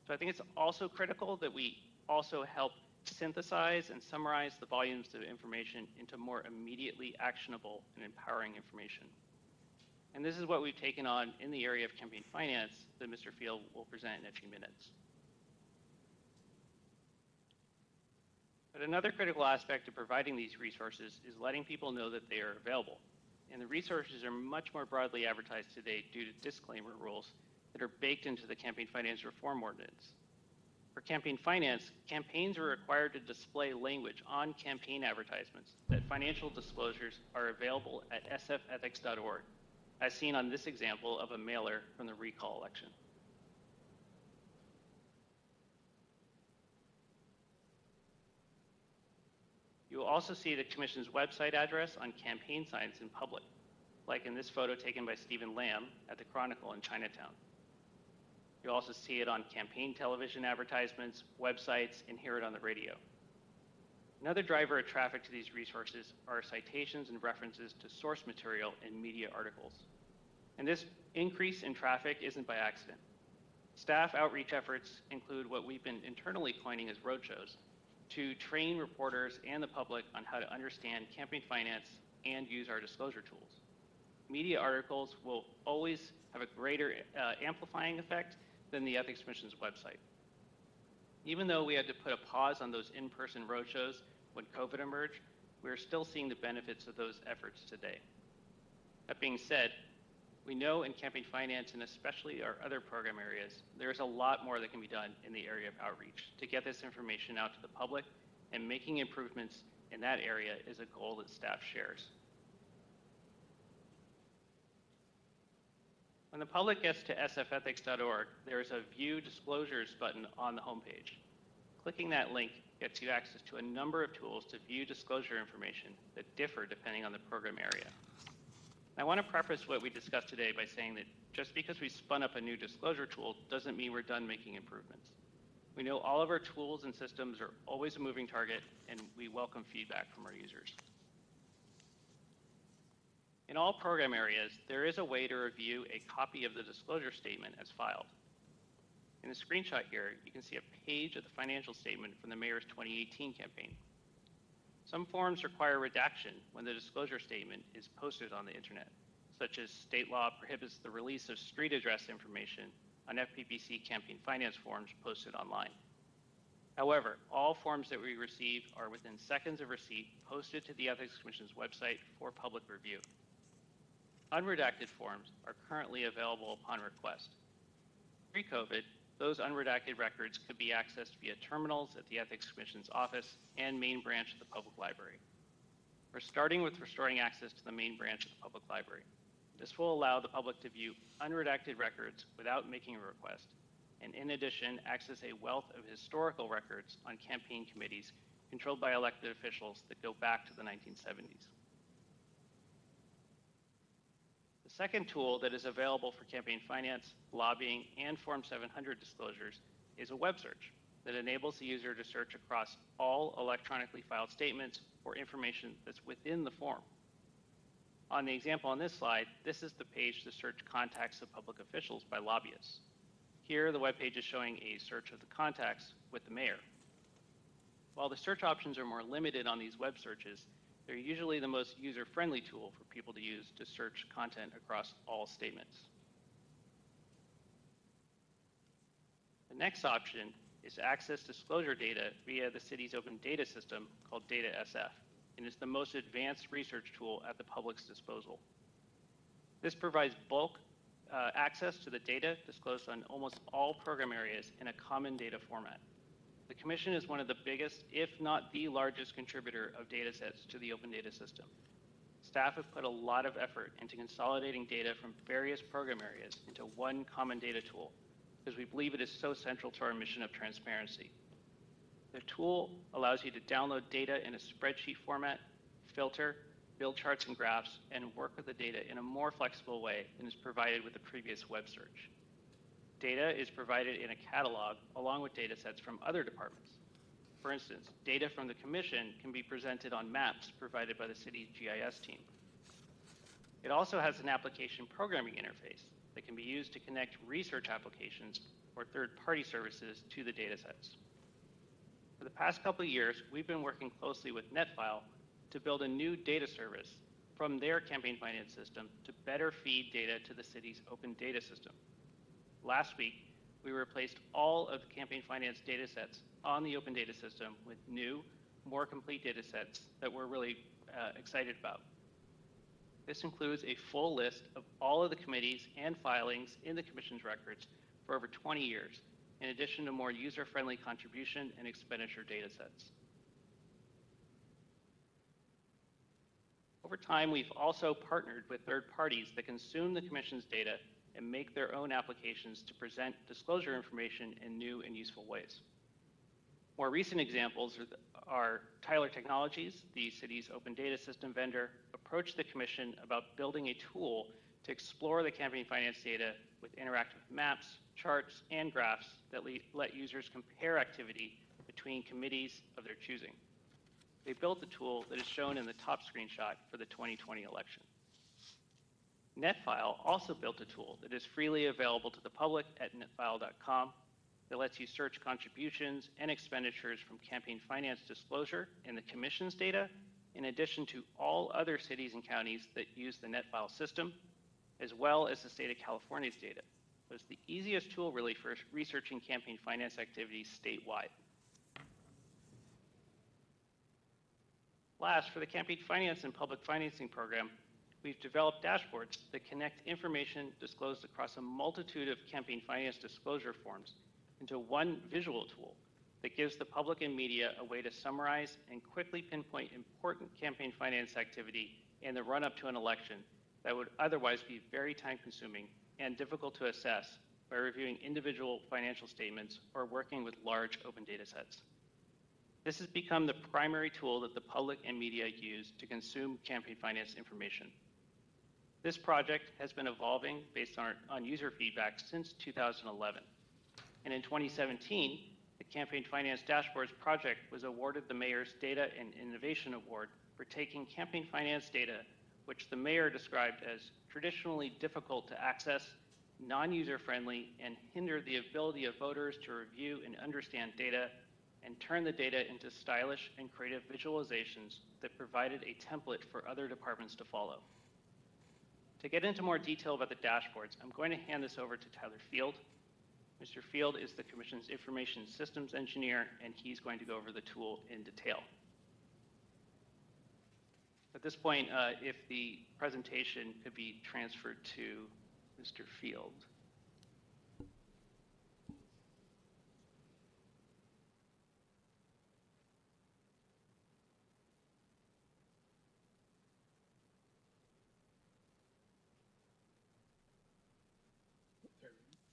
So I think it's also critical that we also help synthesize and summarize the volumes of information into more immediately actionable and empowering information. And this is what we've taken on in the area of campaign finance that Mr. Field will present in a few minutes. But another critical aspect of providing these resources is letting people know that they are available. And the resources are much more broadly advertised today due to disclaimer rules that are baked into the Campaign Finance Reform Ordinance. For campaign finance, campaigns are required to display language on campaign advertisements that financial disclosures are available at sfethics.org, as seen on this example of a mailer from the recall election. You will also see the Commission's website address on campaign signs in public, like in this photo taken by Stephen Lamb at the Chronicle in Chinatown. You'll also see it on campaign television advertisements, websites, and hear it on the radio. Another driver of traffic to these resources are citations and references to source material in media articles. And this increase in traffic isn't by accident. Staff outreach efforts include what we've been internally coining as roadshows to train reporters and the public on how to understand campaign finance and use our disclosure tools. Media articles will always have a greater amplifying effect than the Ethics Commission's website. Even though we had to put a pause on those in-person roadshows when COVID emerged, we are still seeing the benefits of those efforts today. That being said, we know in campaign finance, and especially our other program areas, there's a lot more that can be done in the area of outreach to get this information out to the public, and making improvements in that area is a goal that staff shares. When the public gets to sfethics.org, there is a View Disclosures button on the homepage. Clicking that link gets you access to a number of tools to view disclosure information that differ depending on the program area. I want to preface what we discussed today by saying that just because we spun up a new disclosure tool doesn't mean we're done making improvements. We know all of our tools and systems are always a moving target, and we welcome feedback from our users. In all program areas, there is a way to review a copy of the disclosure statement as filed. In the screenshot here, you can see a page of the financial statement from the mayor's 2018 campaign. Some forms require redaction when the disclosure statement is posted on the internet, such as state law prohibits the release of street address information on FPPC campaign finance forms posted online. However, all forms that we receive are within seconds of receipt posted to the Ethics Commission's website for public review. Unredacted forms are currently available upon request. Pre-COVID, those unredacted records could be accessed via terminals at the Ethics Commission's office and main branch of the public library. We're starting with restoring access to the main branch of the public library. This will allow the public to view unredacted records without making a request, and in addition, access a wealth of historical records on campaign committees controlled by elected officials that go back to the 1970s. The second tool that is available for campaign finance, lobbying, and Form 700 disclosures is a web search that enables the user to search across all electronically filed statements for information that's within the form. On the example on this slide, this is the page to search contacts of public officials by lobbyists. Here, the web page is showing a search of the contacts with the mayor. While the search options are more limited on these web searches, they're usually the most user-friendly tool for people to use to search content across all statements. The next option is to access disclosure data via the city's open data system called Data SF, and is the most advanced research tool at the public's disposal. This provides bulk access to the data disclosed on almost all program areas in a common data format. The Commission is one of the biggest, if not the largest, contributor of data sets to the open data system. Staff have put a lot of effort into consolidating data from various program areas into one common data tool, because we believe it is so central to our mission of transparency. The tool allows you to download data in a spreadsheet format, filter, build charts and graphs, and work with the data in a more flexible way than is provided with the previous web search. Data is provided in a catalog along with data sets from other departments. For instance, data from the Commission can be presented on maps provided by the city's GIS team. It also has an application programming interface that can be used to connect research applications or third-party services to the data sets. For the past couple of years, we've been working closely with NetFile to build a new data service from their campaign finance system to better feed data to the city's open data system. Last week, we replaced all of the campaign finance data sets on the open data system with new, more complete data sets that we're really excited about. This includes a full list of all of the committees and filings in the Commission's records for over 20 years, in addition to more user-friendly contribution and expenditure data sets. Over time, we've also partnered with third parties that consume the Commission's data and make their own applications to present disclosure information in new and useful ways. More recent examples are Tyler Technologies, the city's open data system vendor, approached the Commission about building a tool to explore the campaign finance data with interactive maps, charts, and graphs that let users compare activity between committees of their choosing. They built the tool that is shown in the top screenshot for the 2020 election. NetFile also built a tool that is freely available to the public at netfile.com that lets you search contributions and expenditures from campaign finance disclosure in the Commission's data, in addition to all other cities and counties that use the NetFile system, as well as the state of California's data. So it's the easiest tool really for researching campaign finance activities statewide. Last, for the campaign finance and public financing program, we've developed dashboards that connect information disclosed across a multitude of campaign finance disclosure forms into one visual tool that gives the public and media a way to summarize and quickly pinpoint important campaign finance activity in the run-up to an election that would otherwise be very time-consuming and difficult to assess by reviewing individual financial statements or working with large open data sets. This has become the primary tool that the public and media use to consume campaign finance information. This project has been evolving based on user feedback since 2011. And in 2017, the Campaign Finance Dashboards project was awarded the Mayor's Data and Innovation Award for taking campaign finance data, which the mayor described as traditionally difficult to access, non-user-friendly, and hinder the ability of voters to review and understand data, and turn the data into stylish and creative visualizations that provided a template for other departments to follow. To get into more detail about the dashboards, I'm going to hand this over to Tyler Field. Mr. Field is the Commission's Information Systems Engineer, and he's going to go over the tool in detail. At this point, if the presentation could be transferred to Mr. Field.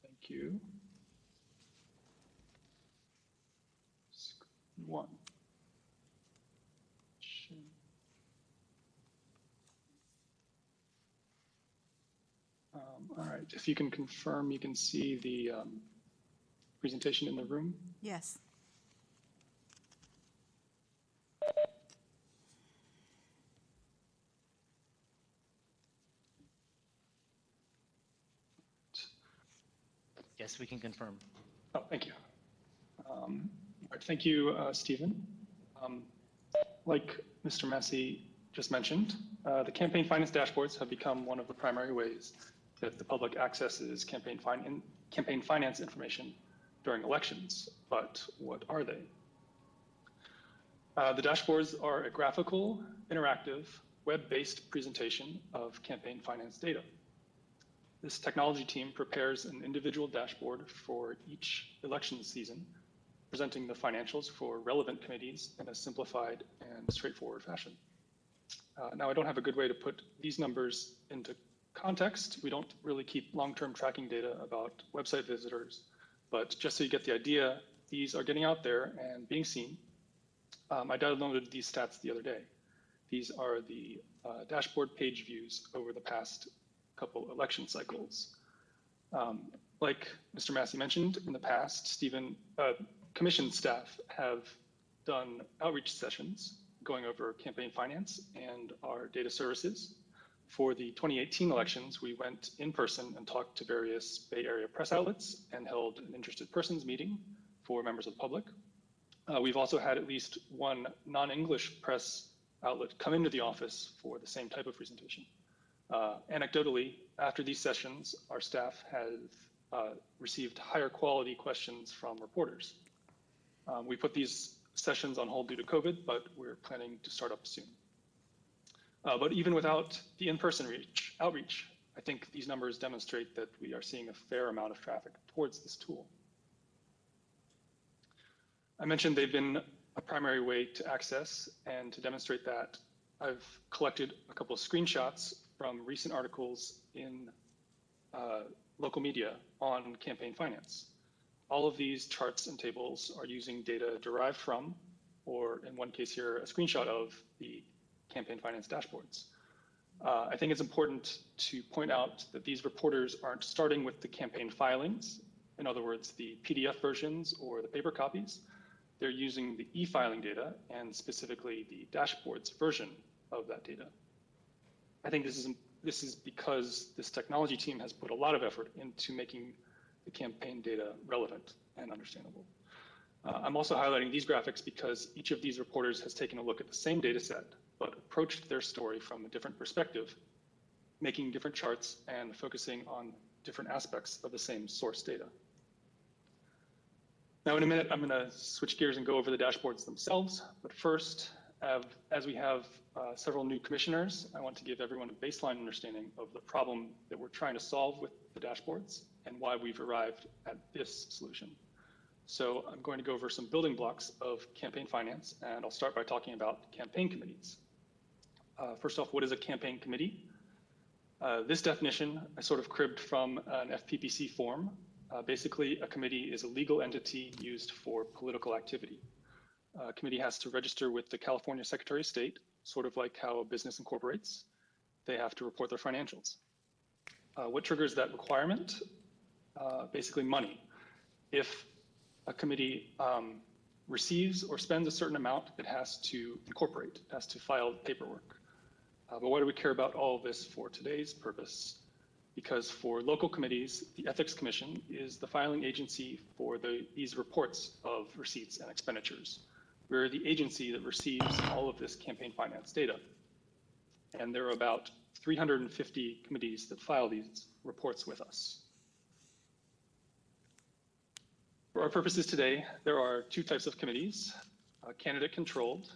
Thank you. Screen one. All right, if you can confirm, you can see the presentation in the room. Yes. Yes, we can confirm. Oh, thank you. All right, thank you, Stephen. Like Mr. Massey just mentioned, the campaign finance dashboards have become one of the primary ways that the public accesses campaign finance information during elections. But what are they? The dashboards are a graphical, interactive, web-based presentation of campaign finance data. This technology team prepares an individual dashboard for each election season, presenting the financials for relevant committees in a simplified and straightforward fashion. Now, I don't have a good way to put these numbers into context. We don't really keep long-term tracking data about website visitors, but just so you get the idea, these are getting out there and being seen. I downloaded these stats the other day. These are the dashboard page views over the past couple election cycles. Like Mr. Massey mentioned, in the past, Commission staff have done outreach sessions going over campaign finance and our data services. For the 2018 elections, we went in person and talked to various Bay Area press outlets and held an interested persons meeting for members of the public. We've also had at least one non-English press outlet come into the office for the same type of presentation. Anecdotally, after these sessions, our staff have received higher quality questions from reporters. We put these sessions on hold due to COVID, but we're planning to start up soon. But even without the in-person outreach, I think these numbers demonstrate that we are seeing a fair amount of traffic towards this tool. I mentioned they've been a primary way to access, and to demonstrate that, I've collected a couple of screenshots from recent articles in local media on campaign finance. All of these charts and tables are using data derived from, or in one case here, a screenshot of the campaign finance dashboards. I think it's important to point out that these reporters aren't starting with the campaign filings, in other words, the PDF versions or the paper copies. They're using the e-filing data and specifically the dashboards version of that data. I think this is because this technology team has put a lot of effort into making the campaign data relevant and understandable. I'm also highlighting these graphics because each of these reporters has taken a look at the same data set, but approached their story from a different perspective, making different charts and focusing on different aspects of the same source data. Now, in a minute, I'm going to switch gears and go over the dashboards themselves. But first, as we have several new commissioners, I want to give everyone a baseline understanding of the problem that we're trying to solve with the dashboards and why we've arrived at this solution. So I'm going to go over some building blocks of campaign finance, and I'll start by talking about campaign committees. First off, what is a campaign committee? This definition I sort of cribbed from an FPPC form. Basically, a committee is a legal entity used for political activity. A committee has to register with the California Secretary of State, sort of like how a business incorporates. They have to report their financials. What triggers that requirement? Basically money. If a committee receives or spends a certain amount, it has to incorporate, it has to file paperwork. But why do we care about all of this for today's purpose? Because for local committees, the Ethics Commission is the filing agency for these reports of receipts and expenditures. We're the agency that receives all of this campaign finance data. And there are about 350 committees that file these reports with us. For our purposes today, there are two types of committees. Candidate controlled.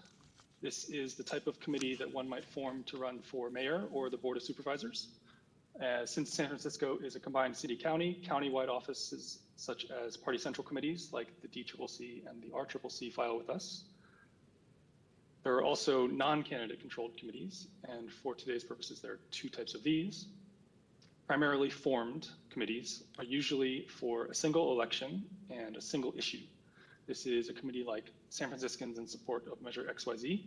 This is the type of committee that one might form to run for mayor or the board of supervisors. Since San Francisco is a combined city-county, county-wide offices such as party central committees like the DCCC and the RCCC file with us. There are also non-candidate controlled committees, and for today's purposes, there are two types of these. Primarily formed committees are usually for a single election and a single issue. This is a committee like San Franciscans in support of Measure XYZ,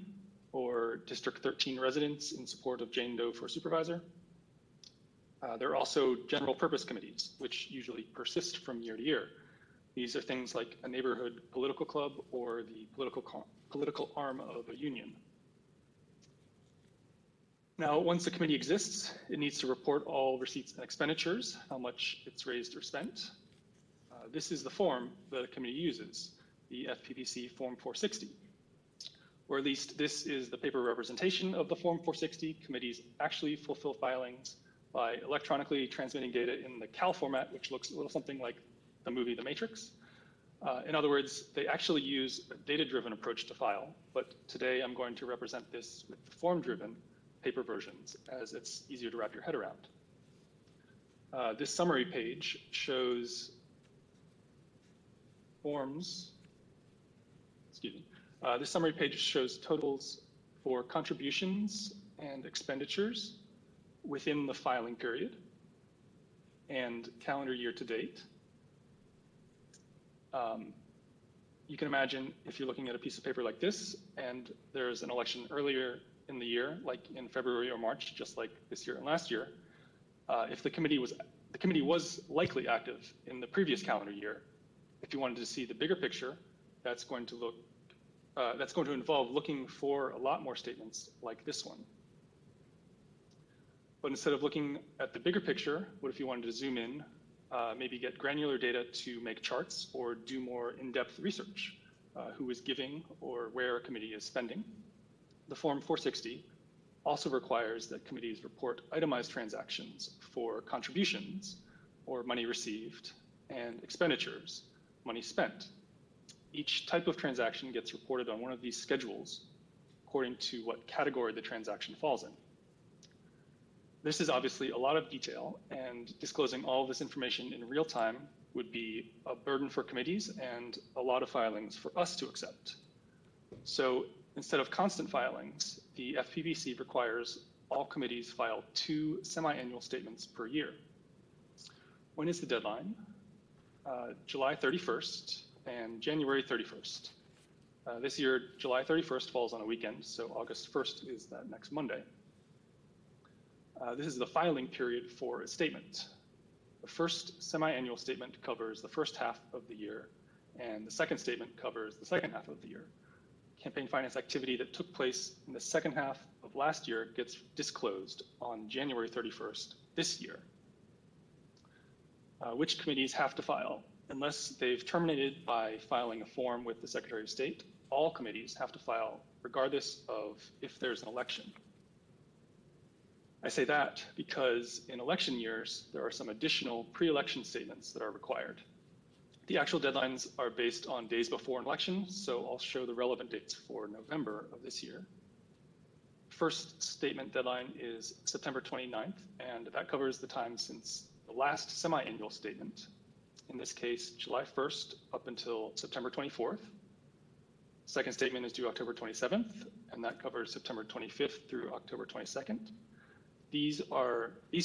or District 13 residents in support of Jane Doe for supervisor. There are also general purpose committees, which usually persist from year to year. These are things like a neighborhood political club or the political arm of a union. Now, once a committee exists, it needs to report all receipts and expenditures, how much it's raised or spent. This is the form that a committee uses, the FPPC Form 460. Or at least this is the paper representation of the Form 460. Committees actually fulfill filings by electronically transmitting data in the CAL format, which looks a little something like the movie The Matrix. In other words, they actually use a data-driven approach to file, but today I'm going to represent this with the form-driven paper versions, as it's easier to wrap your head around. This summary page shows forms, this summary page shows totals for contributions and expenditures within the filing period and calendar year to date. You can imagine if you're looking at a piece of paper like this and there's an election earlier in the year, like in February or March, just like this year and last year, if the committee was likely active in the previous calendar year, if you wanted to see the bigger picture, that's going to involve looking for a lot more statements like this one. But instead of looking at the bigger picture, what if you wanted to zoom in, maybe get granular data to make charts or do more in-depth research, who is giving or where a committee is spending? The Form 460 also requires that committees report itemized transactions for contributions or money received and expenditures, money spent. Each type of transaction gets reported on one of these schedules according to what category the transaction falls in. This is obviously a lot of detail, and disclosing all of this information in real time would be a burden for committees and a lot of filings for us to accept. So instead of constant filings, the FPPC requires all committees file 2 semi-annual statements per year. When is the deadline? July 31st and January 31st. This year, July 31st falls on a weekend, so August 1st is that next Monday. This is the filing period for a statement. The first semi-annual statement covers the first half of the year, and the second statement covers the second half of the year. Campaign finance activity that took place in the second half of last year gets disclosed on January 31st this year. Which committees have to file? Unless they've terminated by filing a form with the Secretary of State, all committees have to file regardless of if there's an election. I say that because in election years, there are some additional pre-election statements that are required. The actual deadlines are based on days before an election, so I'll show the relevant dates for November of this year. First statement deadline is September 29th, and that covers the time since the last semi-annual statement. In this case, July 1st up until September 24th. Second statement is due October 27th, and that covers September 25th through October 22nd. These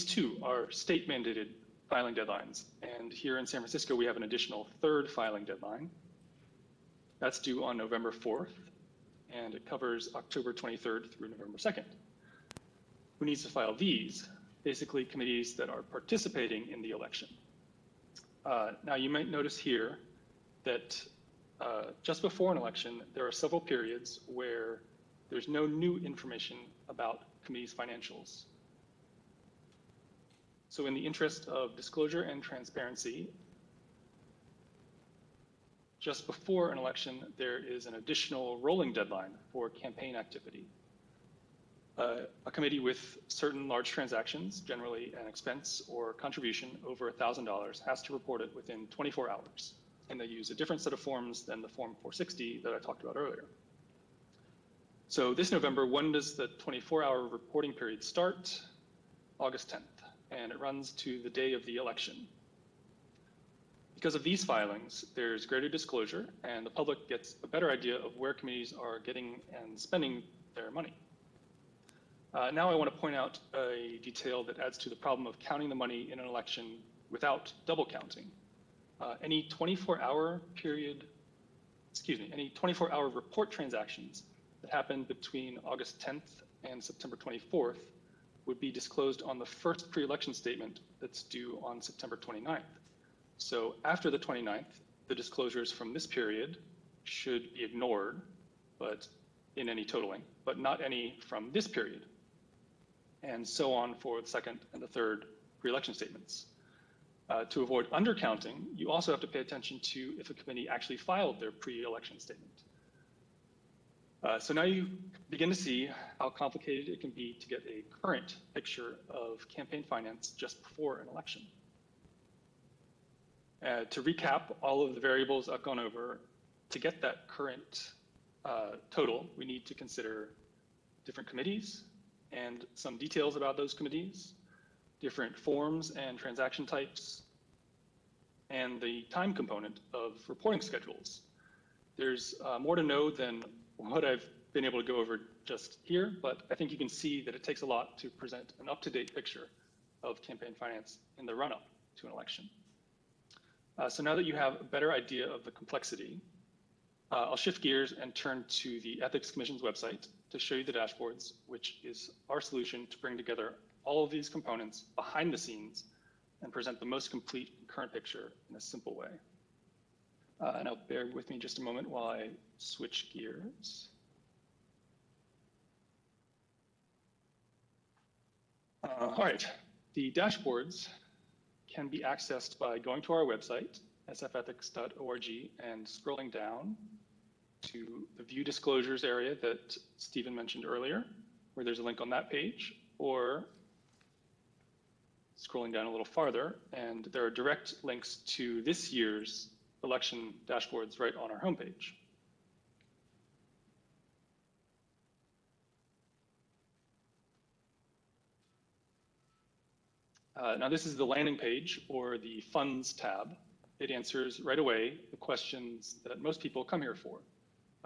two are state mandated filing deadlines. And here in San Francisco, we have an additional third filing deadline. That's due on November 4th, and it covers October 23rd through November 2nd. Who needs to file these? Basically, committees that are participating in the election. Now, you might notice here that just before an election, there are several periods where there's no new information about committees' financials. So in the interest of disclosure and transparency, just before an election, there is an additional rolling deadline for campaign activity. A committee with certain large transactions, generally an expense or contribution over $1,000, has to report it within 24 hours. and they use a different set of forms than the Form 460 that I talked about earlier. So this November, when does the 24-hour reporting period start? August 10th, and it runs to the day of the election. Because of these filings, there's greater disclosure, and the public gets a better idea of where committees are getting and spending their money. Now I want to point out a detail that adds to the problem of counting the money in an election without double counting. Any 24-hour report transactions that happen between August 10th and September 24th would be disclosed on the first pre-election statement that's due on September 29th. So after the 29th, the disclosures from this period should be ignored, but in any totaling, but not any from this period, and so on for the second and the third pre-election statements. To avoid undercounting, you also have to pay attention to if a committee actually filed their pre-election statement. So now you begin to see how complicated it can be to get a current picture of campaign finance just before an election. To recap all of the variables I've gone over, to get that current total, we need to consider different committees and some details about those committees, different forms and transaction types, and the time component of reporting schedules. There's more to know than what I've been able to go over just here, but I think you can see that it takes a lot to present an up-to-date picture of campaign finance in the run-up to an election. So now that you have a better idea of the complexity, I'll shift gears and turn to the Ethics Commission's website to show you the dashboards, which is our solution to bring together all of these components behind the scenes and present the most complete current picture in a simple way. Now bear with me just a moment while I switch gears. All right, the dashboards can be accessed by going to our website, sfethics.org, and scrolling down to the View Disclosures area that Stephen mentioned earlier, where there's a link on that page, or scrolling down a little farther, and there are direct links to this year's election dashboards right on our homepage. Now this is the landing page, or the Funds tab. It answers right away the questions that most people come here for.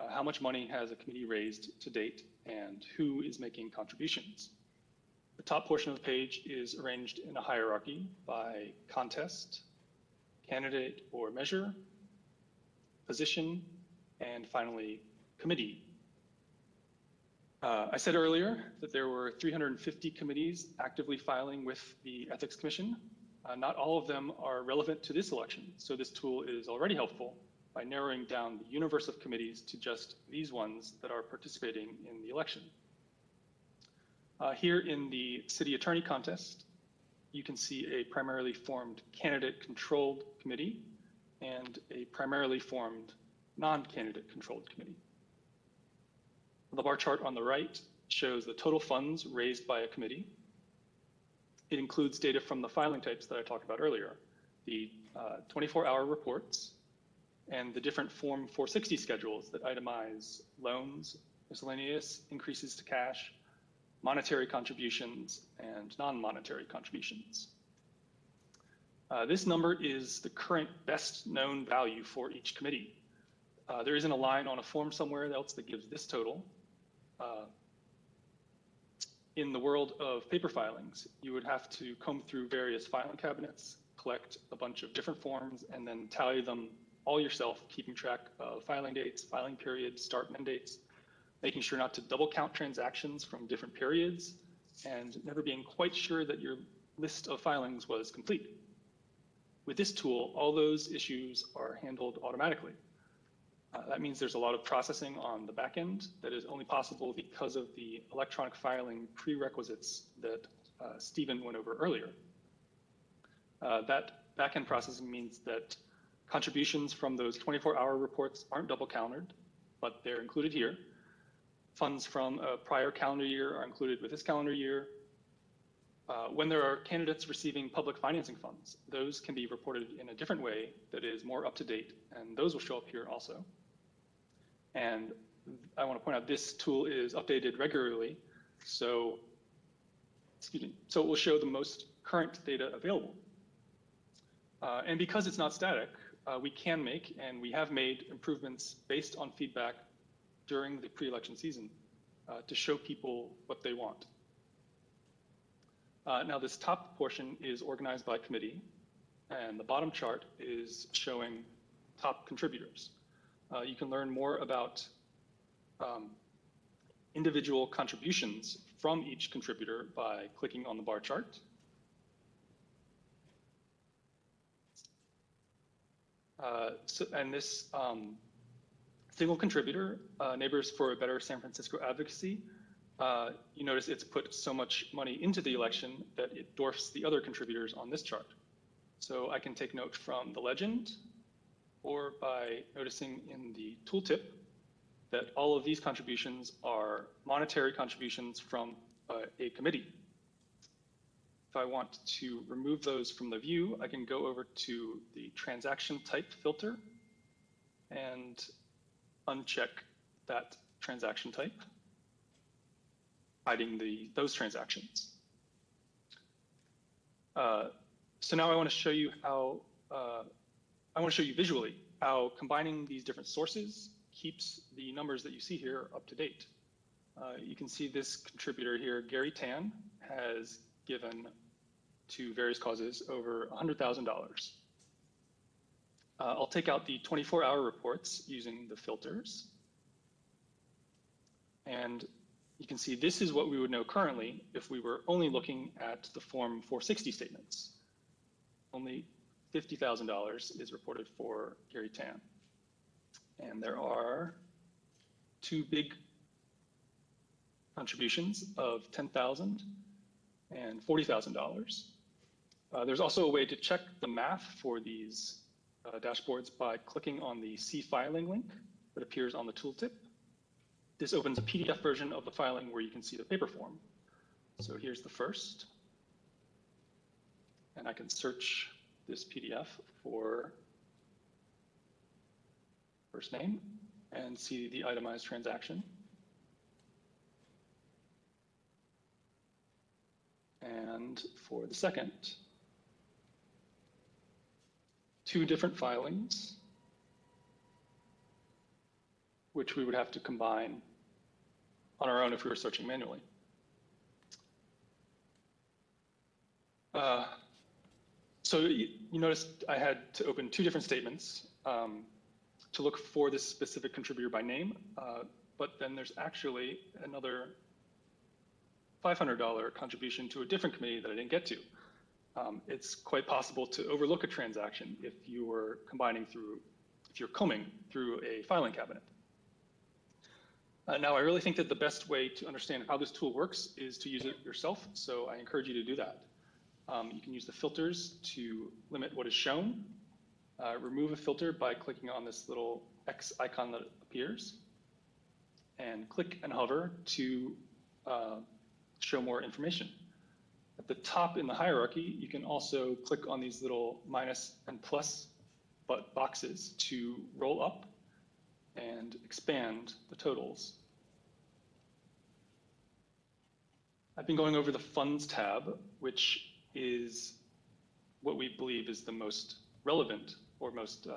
How much money has a committee raised to date, and who is making contributions? The top portion of the page is arranged in a hierarchy by contest, candidate or measure, position, and finally, committee. I said earlier that there were 350 committees actively filing with the Ethics Commission. Not all of them are relevant to this election, so this tool is already helpful by narrowing down the universe of committees to just these ones that are participating in the election. Here in the city attorney contest, you can see a primarily formed candidate-controlled committee and a primarily formed non-candidate controlled committee. The bar chart on the right shows the total funds raised by a committee. It includes data from the filing types that I talked about earlier, the 24-hour reports, and the different Form 460 schedules that itemize loans, miscellaneous increases to cash, monetary contributions, and non-monetary contributions. This number is the current best known value for each committee. There isn't a line on a form somewhere else that gives this total. In the world of paper filings, you would have to comb through various filing cabinets, collect a bunch of different forms, and then tally them all yourself, keeping track of filing dates, filing periods, start and end dates, making sure not to double count transactions from different periods, and never being quite sure that your list of filings was complete. With this tool, all those issues are handled automatically. That means there's a lot of processing on the back end that is only possible because of the electronic filing prerequisites that Stephen went over earlier. That back end processing means that contributions from those 24-hour reports aren't double counted, but they're included here. Funds from a prior calendar year are included with this calendar year. When there are candidates receiving public financing funds, those can be reported in a different way that is more up to date, and those will show up here also. And I want to point out this tool is updated regularly, so it will show the most current data available. And because it's not static, we can make, and we have made, improvements based on feedback during the pre-election season to show people what they want. Now this top portion is organized by committee, and the bottom chart is showing top contributors. You can learn more about individual contributions from each contributor by clicking on the bar chart. And this single contributor, Neighbors for a Better San Francisco Advocacy, you notice it's put so much money into the election that it dwarfs the other contributors on this chart. So I can take note from the legend, or by noticing in the tooltip that all of these contributions are monetary contributions from a committee. If I want to remove those from the view, I can go over to the transaction type filter and uncheck that transaction type, hiding those transactions. So now I want to show you how, I want to show you visually how combining these different sources keeps the numbers that you see here up to date. You can see this contributor here, Gary Tan, has given to various causes over $100,000. I'll take out the 24-hour reports using the filters. And you can see this is what we would know currently if we were only looking at the Form 460 statements. Only $50,000 is reported for Gary Tan. And there are two big contributions of $10,000 and $40,000. There's also a way to check the math for these dashboards by clicking on the C filing link that appears on the tooltip. This opens a PDF version of the filing where you can see the paper form. So here's the first. And I can search this PDF for first name and see the itemized transaction. And for the second, two different filings, which we would have to combine on our own if we were searching manually. So you noticed I had to open two different statements to look for this specific contributor by name, but then there's actually another $500 contribution to a different committee that I didn't get to. It's quite possible to overlook a transaction if you were combing through a filing cabinet. Now, I really think that the best way to understand how this tool works is to use it yourself, so I encourage you to do that. You can use the filters to limit what is shown, remove a filter by clicking on this little X icon that appears, and click and hover to show more information. At the top in the hierarchy, you can also click on these little minus and plus boxes to roll up and expand the totals. I've been going over the Funds tab, which is what we believe is the most relevant or most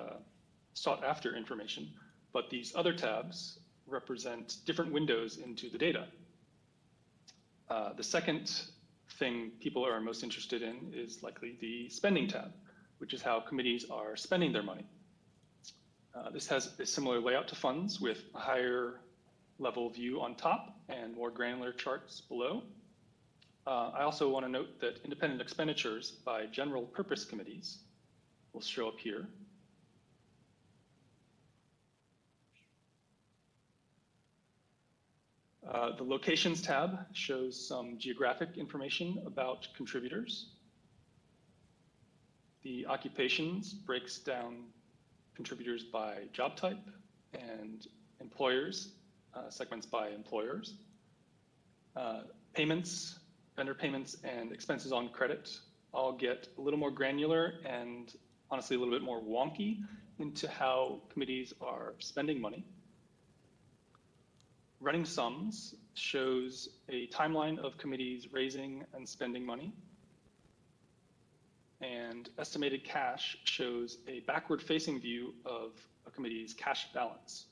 sought after information, but these other tabs represent different windows into the data. The second thing people are most interested in is likely the Spending tab, which is how committees are spending their money. This has a similar layout to Funds with a higher level view on top and more granular charts below. I also want to note that independent expenditures by general purpose committees will show up here. The Locations tab shows some geographic information about contributors. The Occupations breaks down contributors by job type, and employers segments by employers. Payments vendor payments and expenses on credit all get a little more granular and honestly a little bit more wonky into how committees are spending money. Running sums shows a timeline of committees raising and spending money. And estimated cash shows a backward-facing view of a committee's cash balance.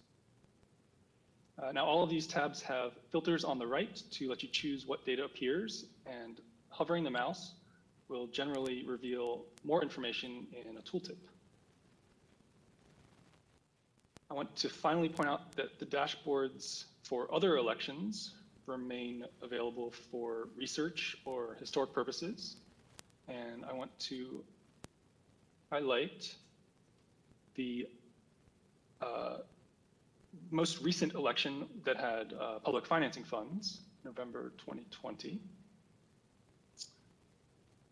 Now, all of these tabs have filters on the right to let you choose what data appears, and hovering the mouse will generally reveal more information in a tooltip. I want to finally point out that the dashboards for other elections remain available for research or historic purposes. And I want to highlight the most recent election that had public financing funds, November 2020.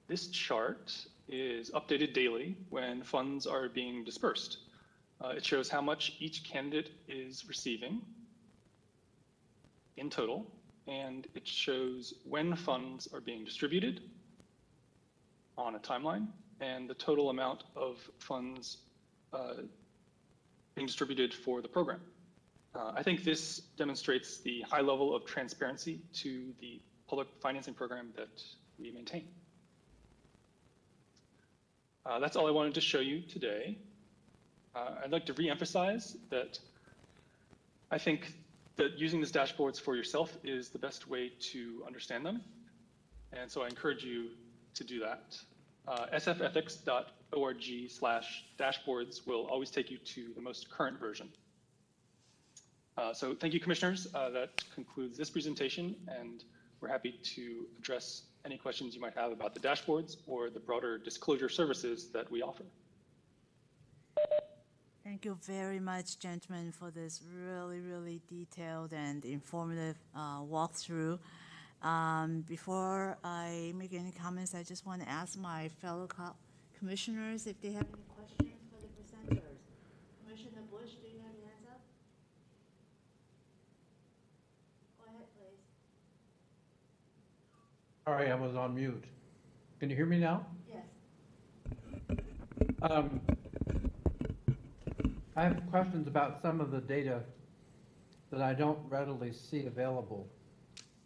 This chart is updated daily when funds are being dispersed. It shows how much each candidate is receiving in total, and it shows when funds are being distributed on a timeline, and the total amount of funds being distributed for the program. I think this demonstrates the high level of transparency to the public financing program that we maintain. That's all I wanted to show you today. I'd like to re-emphasize that I think that using these dashboards for yourself is the best way to understand them. And so I encourage you to do that. sfethics.org/dashboards will always take you to the most current version. So thank you, commissioners. That concludes this presentation, and we're happy to address any questions you might have about the dashboards or the broader disclosure services that we offer. Thank you very much, gentlemen, for this really detailed and informative walkthrough. Before I make any comments, I just want to ask my fellow commissioners if they have any questions for the presenters. Commissioner Bush, do you have your hands up? Go ahead, please. Sorry, I was on mute. Can you hear me now? Yes. I have questions about some of the data that I don't readily see available,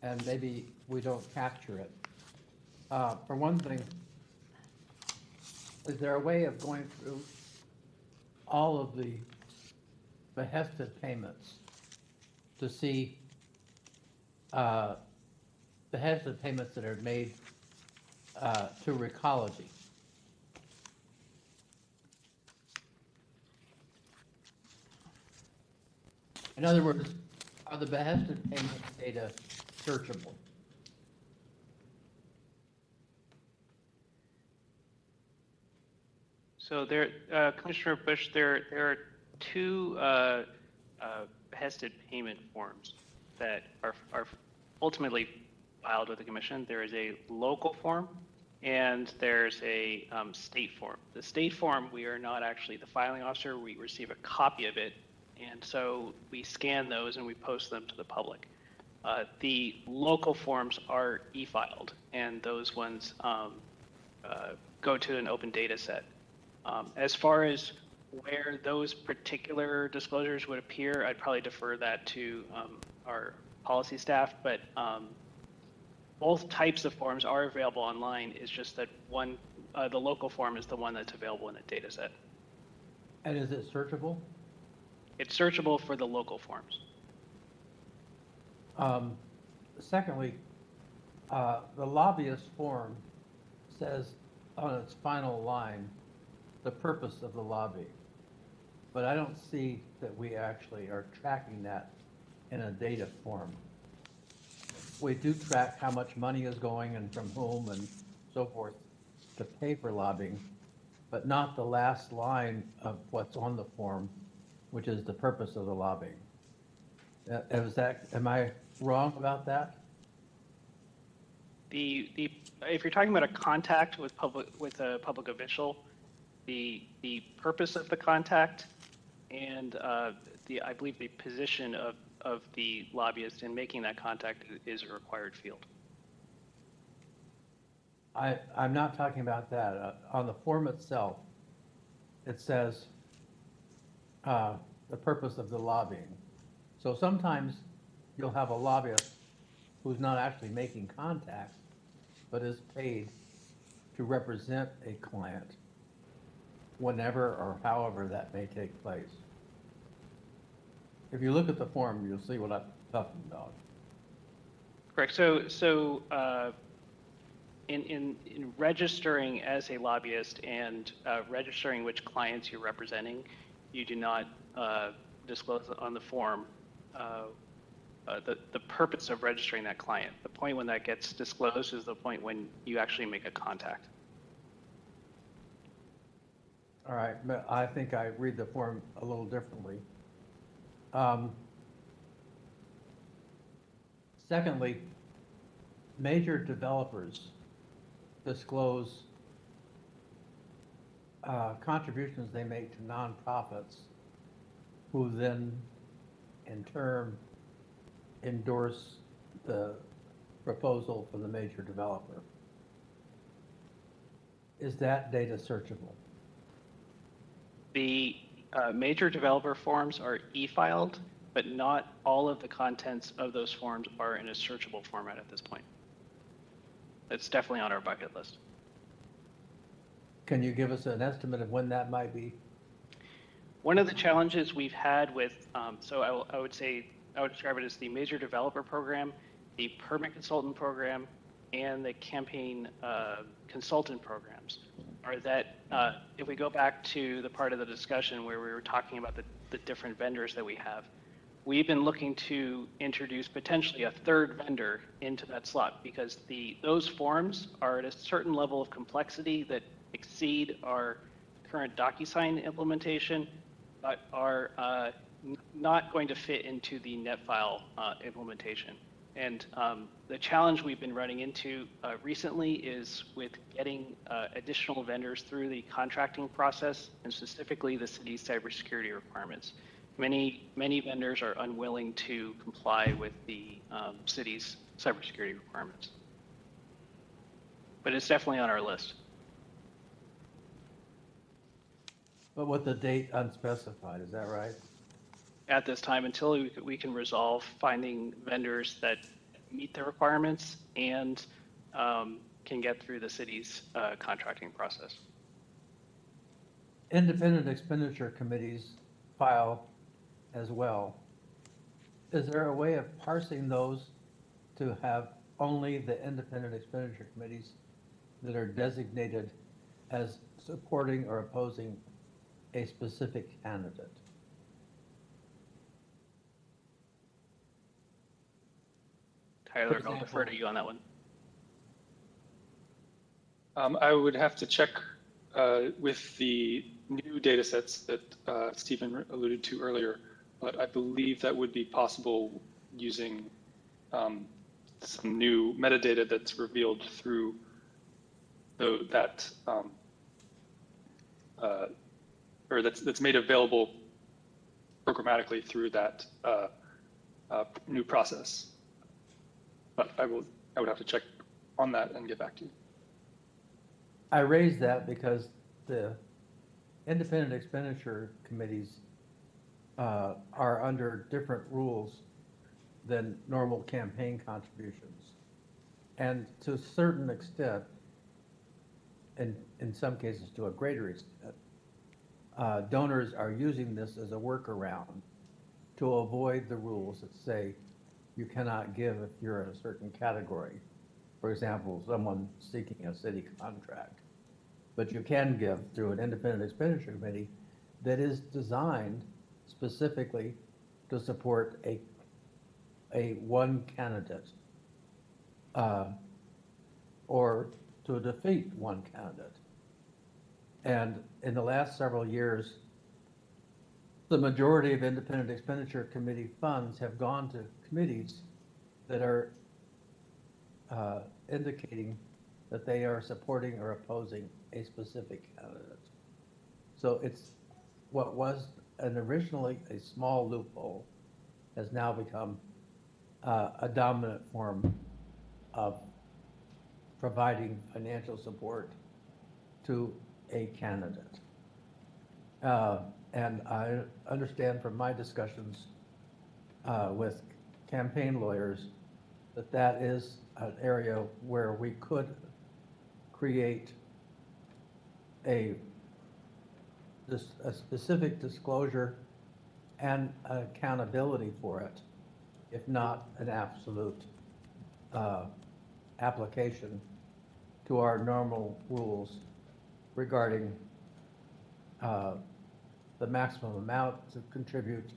and maybe we don't capture it. For one thing, is there a way of going through all of the behested payments to see behested payments that are made to Recology? In other words, are the behested payment data searchable? So there, Commissioner Bush, there are two behested payment forms that are ultimately filed with the commission. There is a local form and there's a state form. The state form, we are not actually the filing officer. We receive a copy of it, and so we scan those and we post them to the public. The local forms are e-filed, and those ones go to an open data set. As far as where those particular disclosures would appear, I'd probably defer that to our policy staff, but both types of forms are available online. It's just that one, the local form is the one that's available in a data set. And is it searchable? It's searchable for the local forms. Secondly, the lobbyist form says on its final line, the purpose of the lobby. But I don't see that we actually are tracking that in a data form. We do track how much money is going and from whom and so forth to pay for lobbying, but not the last line of what's on the form, which is the purpose of the lobbying. Am I wrong about that? If you're talking about a contact with a public official, the purpose of the contact and I believe the position of the lobbyist in making that contact is a required field. I'm not talking about that. On the form itself, it says the purpose of the lobbying. So sometimes you'll have a lobbyist who's not actually making contact, but is paid to represent a client whenever or however that may take place. If you look at the form, you'll see what I'm talking about. Correct. So in registering as a lobbyist and registering which clients you're representing, you do not disclose on the form the purpose of registering that client. The point when that gets disclosed is the point when you actually make a contact. All right, but I think I read the form a little differently. Secondly, major developers disclose contributions they make to nonprofits who then in turn endorse the proposal for the major developer. Is that data searchable? The major developer forms are e-filed, but not all of the contents of those forms are in a searchable format at this point. It's definitely on our bucket list. Can you give us an estimate of when that might be? One of the challenges we've had with, so I would describe it as the major developer program, the permit consultant program, and the campaign consultant programs are that if we go back to the part of the discussion where we were talking about the different vendors that we have, we've been looking to introduce potentially a third vendor into that slot because those forms are at a certain level of complexity that exceed our current DocuSign implementation, but are not going to fit into the NetFile implementation. And the challenge we've been running into recently is with getting additional vendors through the contracting process and specifically the city's cybersecurity requirements. Many vendors are unwilling to comply with the city's cybersecurity requirements. But it's definitely on our list. But with the date unspecified, is that right? At this time, until we can resolve finding vendors that meet the requirements and can get through the city's contracting process. Independent expenditure committees file as well. Is there a way of parsing those to have only the independent expenditure committees that are designated as supporting or opposing a specific candidate? Tyler, I'll defer to you on that one. I would have to check with the new data sets that Stephen alluded to earlier, but I believe that would be possible using some new metadata that's revealed through that, or that's made available programmatically through that new process. But I would have to check on that and get back to you. I raised that because the independent expenditure committees are under different rules than normal campaign contributions. And to a certain extent, and in some cases to a greater extent, donors are using this as a workaround to avoid the rules that say you cannot give if you're in a certain category. For example, someone seeking a city contract. But you can give through an independent expenditure committee that is designed specifically to support a one candidate or to defeat one candidate. And in the last several years, the majority of independent expenditure committee funds have gone to committees that are indicating that they are supporting or opposing a specific candidate. So it's what was originally a small loophole has now become a dominant form of providing financial support to a candidate. And I understand from my discussions with campaign lawyers that that is an area where we could create a specific disclosure and accountability for it, if not an absolute application to our normal rules regarding the maximum amount to contribute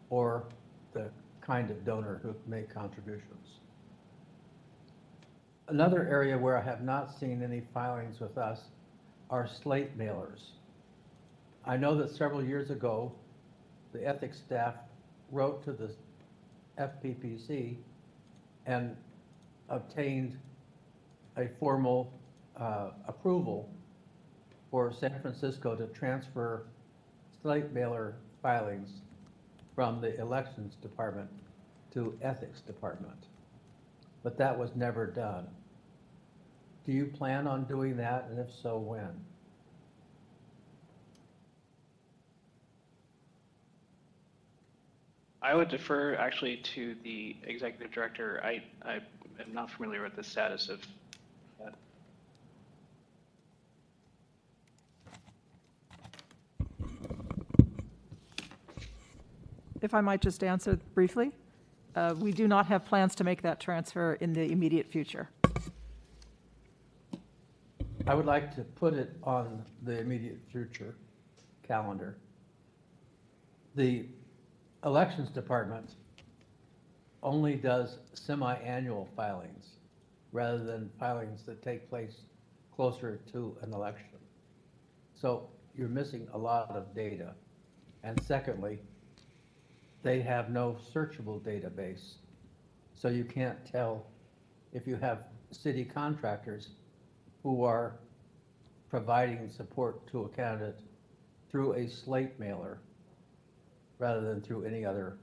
or the kind of donor who make contributions. Another area where I have not seen any filings with us are slate mailers. I know that several years ago, the ethics staff wrote to the FPPC and obtained a formal approval for San Francisco to transfer slate mailer filings from the elections department to ethics department. But that was never done. Do you plan on doing that, and if so, when? I would defer actually to the executive director. I am not familiar with the status of that. If I might just answer briefly, we do not have plans to make that transfer in the immediate future. I would like to put it on the immediate future calendar. The elections department only does semi-annual filings rather than filings that take place closer to an election. So you're missing a lot of data. And secondly, they have no searchable database. So you can't tell if you have city contractors who are providing support to a candidate through a slate mailer rather than through any other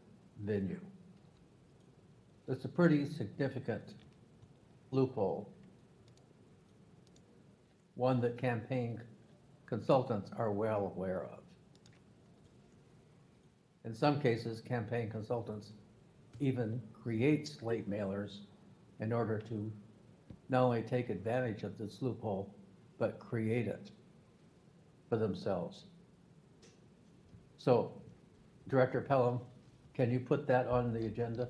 venue. It's a pretty significant loophole, one that campaign consultants are well aware of. In some cases, campaign consultants even create slate mailers in order to not only take advantage of this loophole, but create it for themselves. So, Director Pelham, can you put that on the agenda?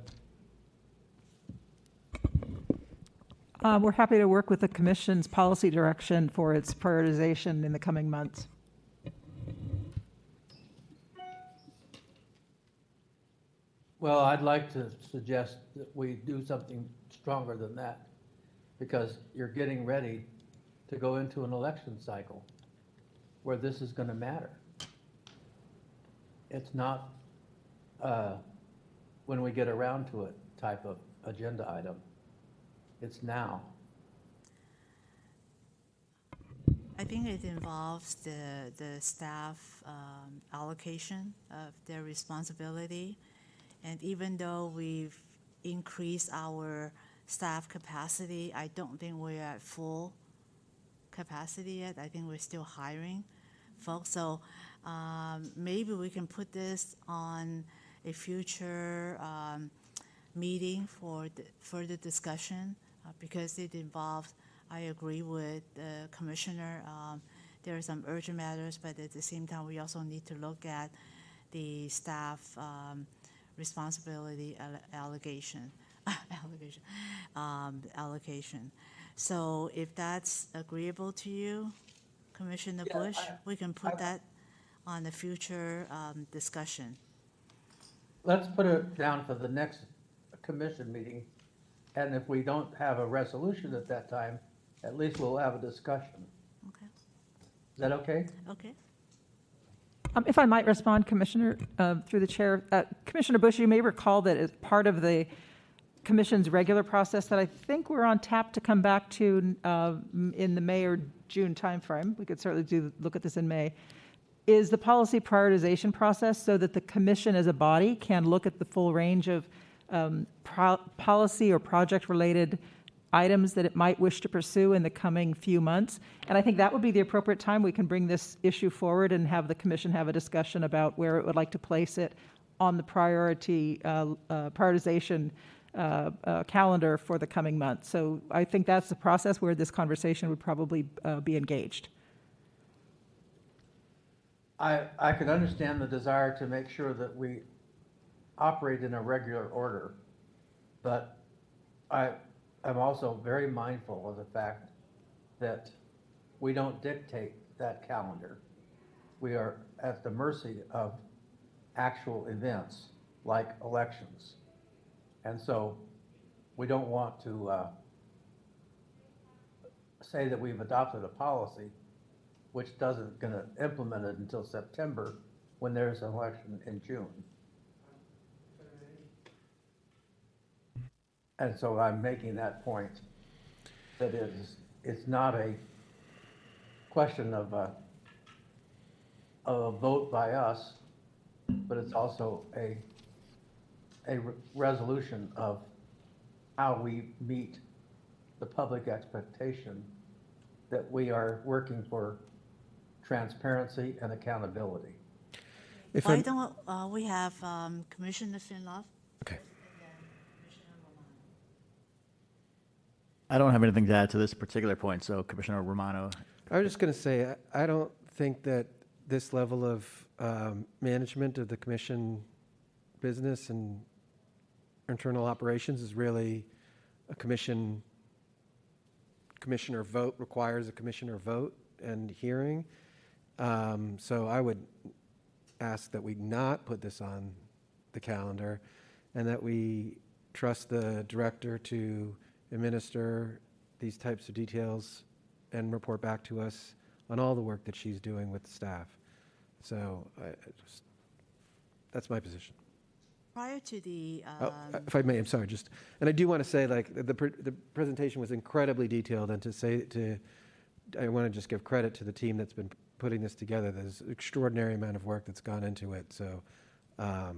We're happy to work with the Commission's policy direction for its prioritization in the coming months. Well, I'd like to suggest that we do something stronger than that, because you're getting ready to go into an election cycle where this is going to matter. It's not when we get around to it type of agenda item. It's now. I think it involves the staff allocation of their responsibility. And even though we've increased our staff capacity, I don't think we're at full capacity yet. I think we're still hiring folks. So maybe we can put this on a future meeting for further discussion because it involves, I agree with the commissioner, there are some urgent matters, but at the same time, we also need to look at the staff responsibility allocation. So if that's agreeable to you, Commissioner Bush, we can put that on the future discussion. Let's put it down for the next commission meeting, and if we don't have a resolution at that time, at least we'll have a discussion. Okay. Is that okay? Okay. If I might respond, Commissioner, through the chair, Commissioner Bush, you may recall that as part of the Commission's regular process that I think we're on tap to come back to in the May or June timeframe, we could certainly look at this in May, is the policy prioritization process so that the Commission as a body can look at the full range of policy or project-related items that it might wish to pursue in the coming few months. And I think that would be the appropriate time we can bring this issue forward and have the commission have a discussion about where it would like to place it on the prioritization calendar for the coming months. So I think that's the process where this conversation would probably be engaged. I can understand the desire to make sure that we operate in a regular order, but I'm also very mindful of the fact that we don't dictate that calendar. We are at the mercy of actual events like elections. And so we don't want to say that we've adopted a policy which doesn't going to implement it until September when there's an election in June. And so I'm making that point, that it's not a question of a vote by us, but it's also a resolution of how we meet the public expectation that we are working for transparency and accountability. Why don't we have Commissioner Finloff? Okay. I don't have anything to add to this particular point, so Commissioner Romano. I was just going to say, I don't think that this level of management of the commission business and internal operations is really a commissioner vote, requires a commissioner vote and hearing. So I would ask that we not put this on the calendar and that we trust the director to administer these types of details and report back to us on all the work that she's doing with the staff. So that's my position. Prior to the... if I may, I'm sorry, and I do want to say, like, the presentation was incredibly detailed, and I want to just give credit to the team that's been putting this together. There's an extraordinary amount of work that's gone into it, so I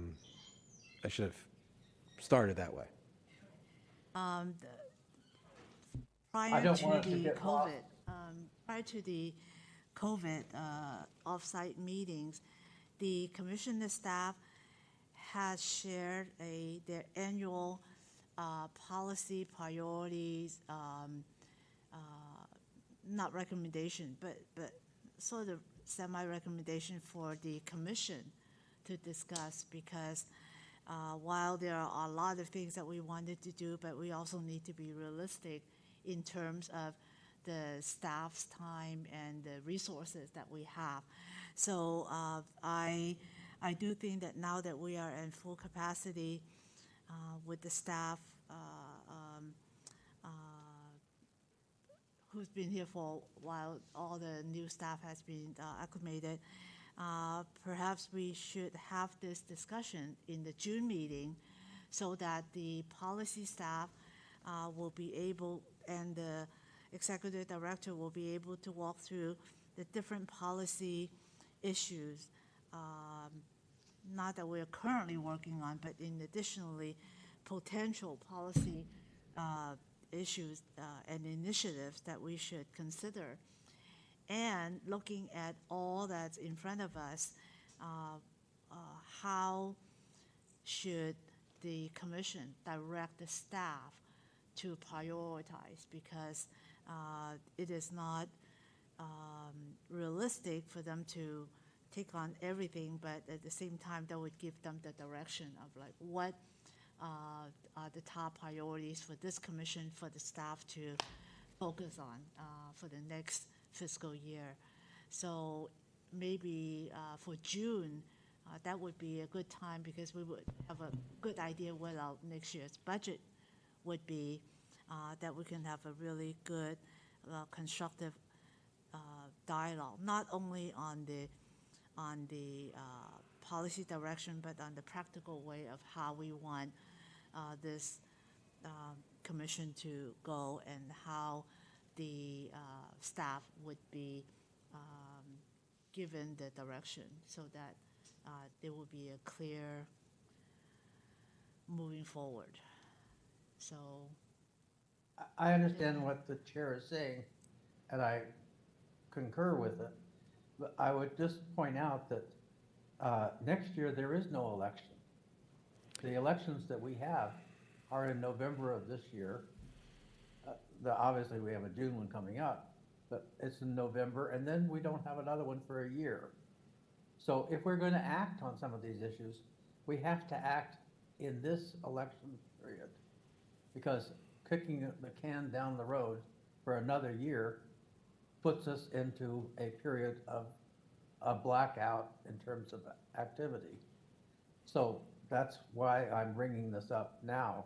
should have started that way. Prior to the COVID off-site meetings, the commissioner staff has shared their annual policy priorities, not recommendation, but sort of semi-recommendation for the commission to discuss, because while there are a lot of things that we wanted to do, but we also need to be realistic in terms of the staff's time and the resources that we have. So I do think that now that we are in full capacity with the staff who's been here for a while, all the new staff has been acclimated, perhaps we should have this discussion in the June meeting so that the policy staff will be able, and the executive director will be able to walk through the different policy issues, not that we're currently working on, but in additionally potential policy issues and initiatives that we should consider. And looking at all that's in front of us, how should the commission direct the staff to prioritize, because it is not realistic for them to take on everything, but at the same time that would give them the direction of like what are the top priorities for this commission, for the staff to focus on for the next fiscal year. So maybe for June, that would be a good time, because we would have a good idea what our next year's budget would be, that we can have a really good, constructive dialogue, not only on the policy direction, but on the practical way of how we want this commission to go, and how the staff would be given the direction, so that there will be a clear moving forward. So I understand what the chair is saying, and I concur with it. But I would just point out that next year, there is no election. The elections that we have are in November of this year. Obviously, we have a June one coming up, but it's in November, and then we don't have another one for a year. So if we're going to act on some of these issues, we have to act in this election period, because kicking the can down the road for another year puts us into a period of a blackout in terms of activity. So that's why I'm bringing this up now.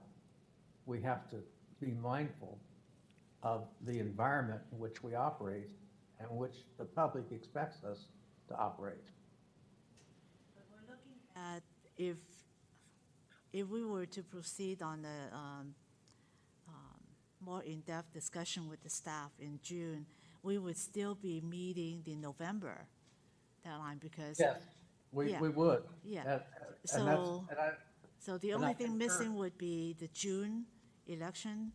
We have to be mindful of the environment in which we operate and which the public expects us to operate. But we're looking at if we were to proceed on the more in-depth discussion with the staff in June, we would still be meeting the November deadline because. Yes, we would. Yeah. So the only thing missing would be the June election.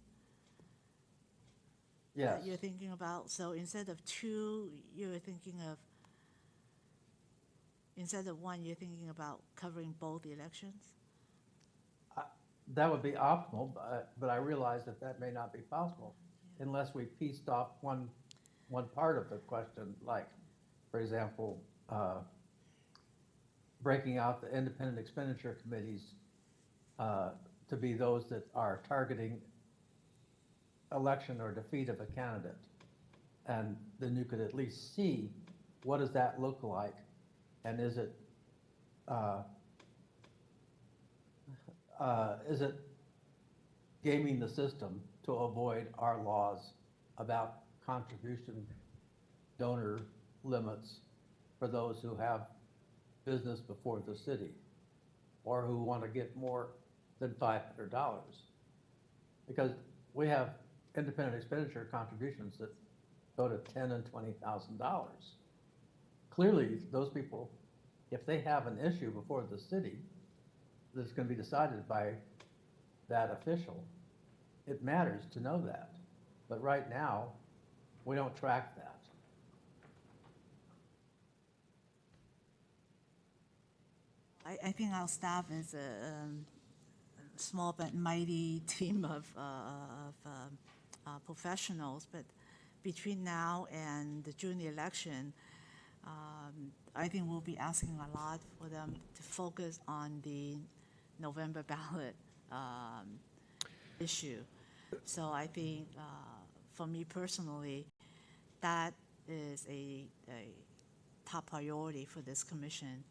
Yes. That you're thinking about. So instead of two, instead of one, you're thinking about covering both elections? That would be optimal, but I realize that may not be possible unless we pieced off one part of the question, like, for example, breaking out the independent expenditure committees to be those that are targeting election or defeat of a candidate. And then you could at least see what does that look like, and is it gaming the system to avoid our laws about contribution donor limits for those who have business before the city or who want to get more than $500? Because we have independent expenditure contributions that go to $10,000 and $20,000. Clearly, those people, if they have an issue before the city that's going to be decided by that official, it matters to know that. But right now, we don't track that. I think our staff is a small but mighty team of professionals, but between now and the June election, I think we'll be asking a lot for them to focus on the November ballot issue. So I think for me personally, that is a top priority for this commission.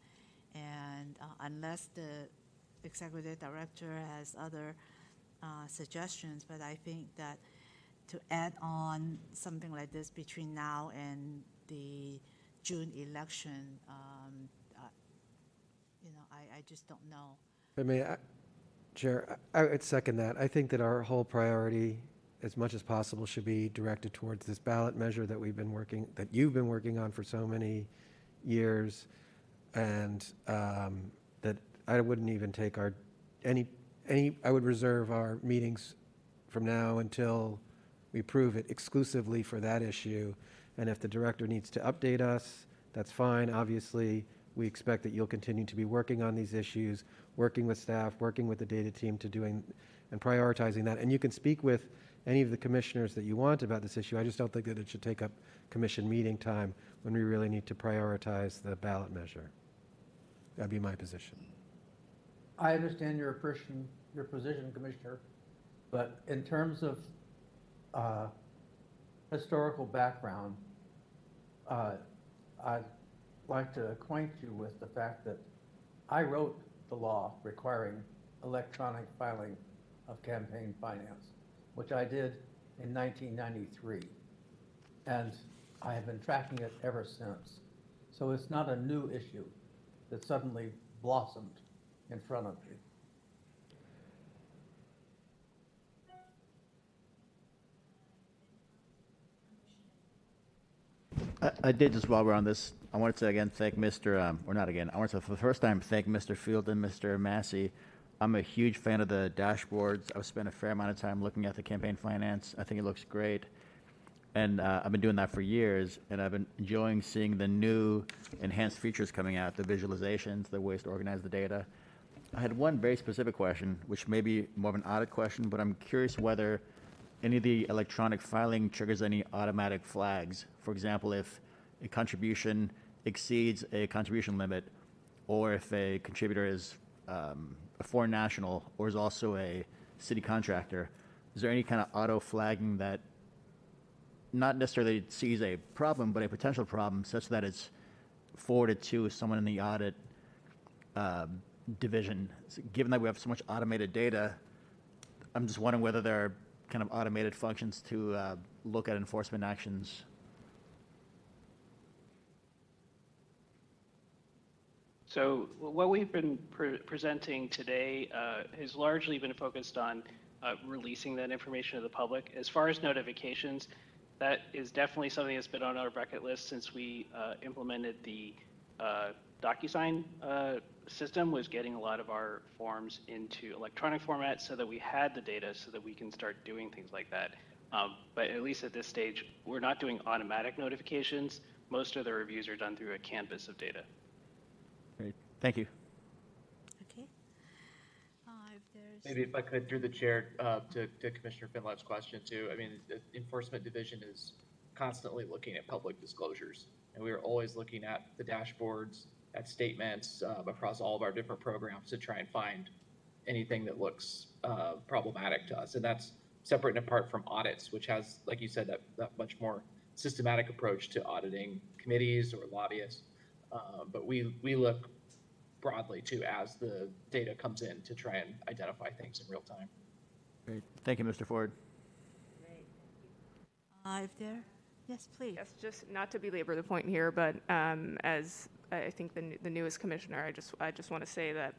And unless the executive director has other suggestions, but I think that to add on something like this between now and the June election, I just don't know. I mean, Chair, I would second that. I think that our whole priority, as much as possible, should be directed towards this ballot measure that you've been working on for so many years, and that I wouldn't even take I would reserve our meetings from now until we prove it exclusively for that issue. And if the director needs to update us, that's fine. Obviously, we expect that you'll continue to be working on these issues, working with staff, working with the data team to doing and prioritizing that. And you can speak with any of the commissioners that you want about this issue. I just don't think that it should take up commission meeting time when we really need to prioritize the ballot measure. That'd be my position. I understand your position, Commissioner, but in terms of historical background, I'd like to acquaint you with the fact that I wrote the law requiring electronic filing of campaign finance, which I did in 1993. And I have been tracking it ever since. So it's not a new issue that suddenly blossomed in front of me. I did, just while we're on this, I wanted to again thank Mr. Or not again, I wanted to for the first time thank Mr. Field and Mr. Massey I'm a huge fan of the dashboards. I've spent a fair amount of time looking at the campaign finance. I think it looks great. And I've been doing that for years, and I've been enjoying seeing the new enhanced features coming out, the visualizations, the ways to organize the data. I had one very specific question, which may be more of an audit question, but I'm curious whether any of the electronic filing triggers any automatic flags. For example, if a contribution exceeds a contribution limit, or if a contributor is a foreign national or is also a city contractor, is there any kind of auto flagging that not necessarily sees a problem, but a potential problem such that it's forwarded to someone in the audit division? So given that we have so much automated data, I'm just wondering whether there are kind of automated functions to look at enforcement actions. So what we've been presenting today has largely been focused on releasing that information to the public. As far as notifications, that is definitely something that's been on our bucket list since we implemented the DocuSign system, was getting a lot of our forms into electronic format so that we had the data so that we can start doing things like that. But at least at this stage, we're not doing automatic notifications. Most of the reviews are done through a canvas of data. Great. Thank you. Okay. If there's Maybe if I could, through the chair, to Commissioner Finlat's question too. I mean, the Enforcement Division is constantly looking at public disclosures, and we are always looking at the dashboards, at statements across all of our different programs to try and find anything that looks problematic to us. And that's separate and apart from audits, which has, like you said, that much more systematic approach to auditing committees or lobbyists. But we look broadly too as the data comes in to try and identify things in real time. Great. Thank you, Mr. Ford. if there, yes, please. Yes, just not to belabor the point here, but as I think the newest commissioner, I just want to say that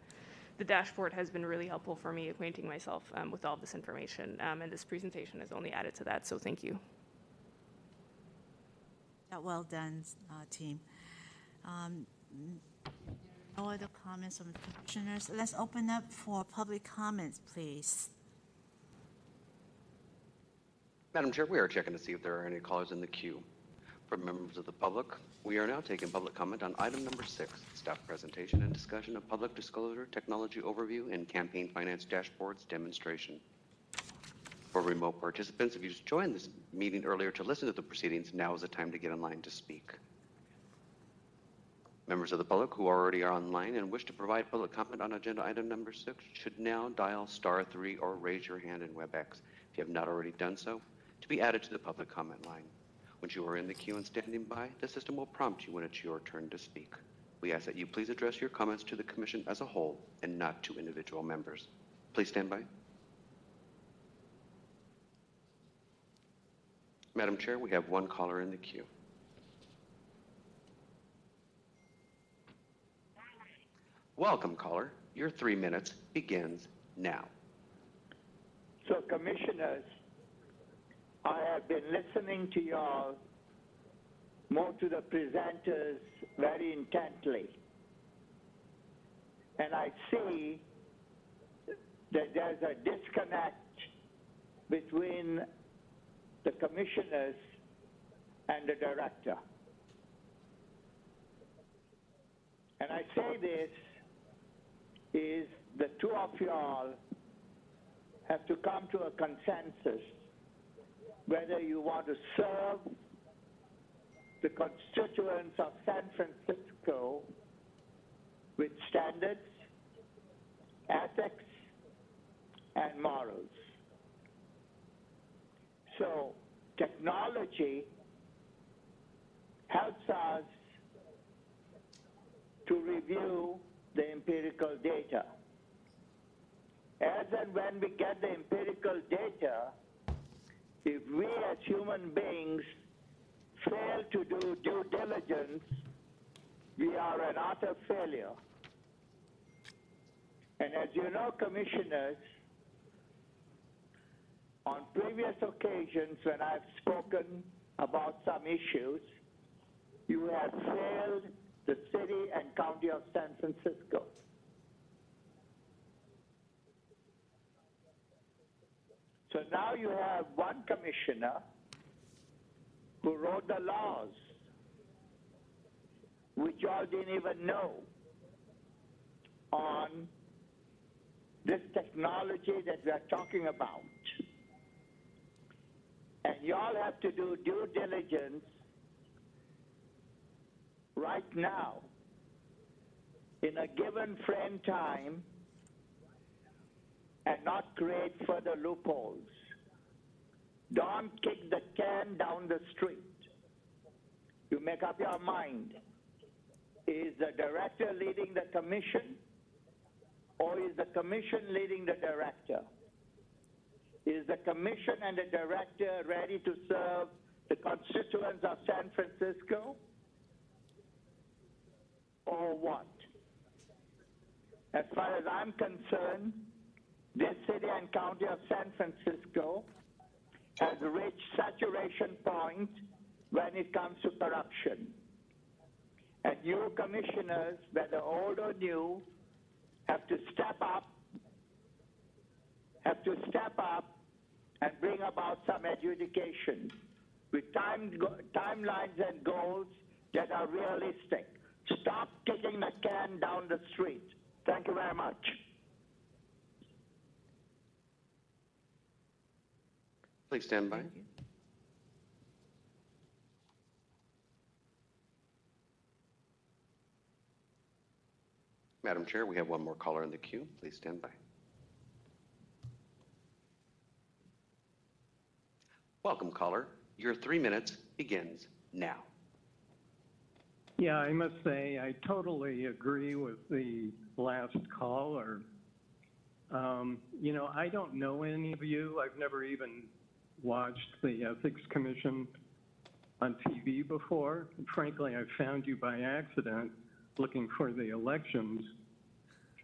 the dashboard has been really helpful for me acquainting myself with all this information, and this presentation has only added to that, so thank you. Well done, team. No other comments from the commissioners. Let's open up for public comments, please. Madam Chair, we are checking to see if there are any callers in the queue. For members of the public, we are now taking public comment on item number 6, staff presentation and discussion of public disclosure, technology overview, and campaign finance dashboards demonstration. For remote participants, if you just joined this meeting earlier to listen to the proceedings, now is the time to get in line to speak. Members of the public who already are online and wish to provide public comment on agenda item number 6 should now dial *3 or raise your hand in WebEx if you have not already done so to be added to the public comment line. Once you are in the queue and standing by, the system will prompt you when it's your turn to speak. We ask that you please address your comments to the Commission as a whole and not to individual members. Please stand by. Madam Chair, we have one caller in the queue. Welcome, caller. Your 3 minutes begins now. So, Commissioners, I have been listening to y'all, more to the presenters, very intently. And I see that there's a disconnect between the commissioners and the director. And I say this is the two of y'all have to come to a consensus whether you want to serve the constituents of San Francisco with standards, ethics, and morals. So technology helps us to review the empirical data. As and when we get the empirical data, if we as human beings fail to do due diligence, we are an utter failure. And as you know, Commissioners, on previous occasions when I've spoken about some issues, you have failed the city and county of San Francisco. So now you have one commissioner who wrote the laws, which y'all didn't even know, on this technology that we are talking about. And y'all have to do due diligence right now in a given frame time and not create further loopholes. Don't kick the can down the street. You make up your mind. Is the director leading the commission, or is the commission leading the director? Is the commission and the director ready to serve the constituents of San Francisco, or what? As far as I'm concerned, this city and county of San Francisco has reached saturation point when it comes to corruption. And you commissioners, whether old or new, have to step up and bring about some adjudication with timelines and goals that are realistic. Stop kicking the can down the street. Thank you very much. Please stand by. Madam Chair, we have one more caller in the queue. Please stand by. Welcome, caller. Your 3 minutes begins now. Yeah, I must say I totally agree with the last caller. You know, I don't know any of you. I've never even watched the Ethics Commission on TV before. And frankly, I found you by accident looking for the Elections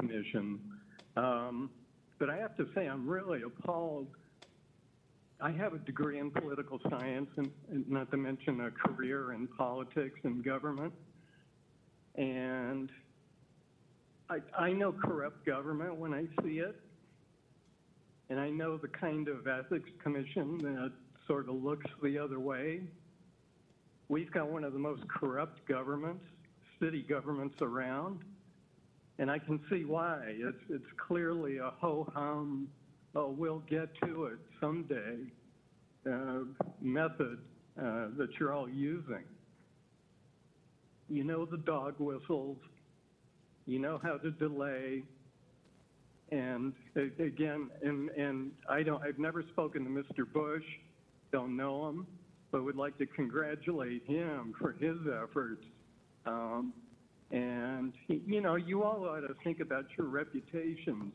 Commission. But I have to say, I'm really appalled. I have a degree in political science, and not to mention a career in politics and government. And I know corrupt government when I see it. And I know the kind of ethics commission that sort of looks the other way. We've got one of the most corrupt governments, city governments around. And I can see why. It's clearly a ho-hum, oh, we'll get to it someday method that you're all using. You know the dog whistles. You know how to delay. And again, I've never spoken to Mr. Bush, don't know him, but would like to congratulate him for his efforts. And, you know, you all ought to think about your reputations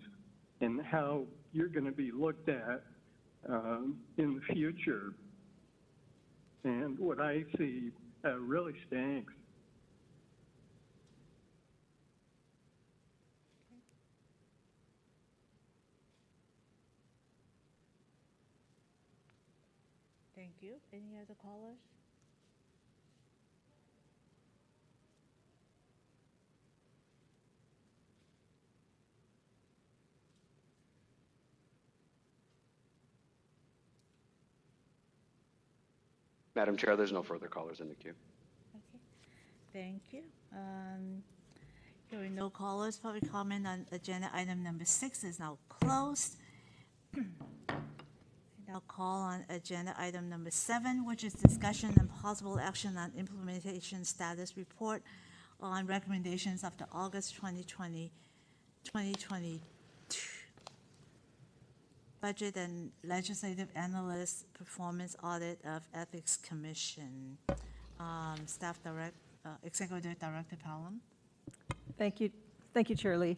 and how you're going to be looked at in the future. And what I see really stinks. Thank you. Any other callers? Madam Chair, there's no further callers in the queue. Okay. Thank you. Hearing no callers, public comment on agenda item number 6 is now closed. I'll call on agenda item number 7, which is discussion and possible action on implementation status report on recommendations of the August 2022 Budget and Legislative Analyst Performance Audit of Ethics Commission. Executive Director Pelham. Thank you. Thank you, Chair Lee.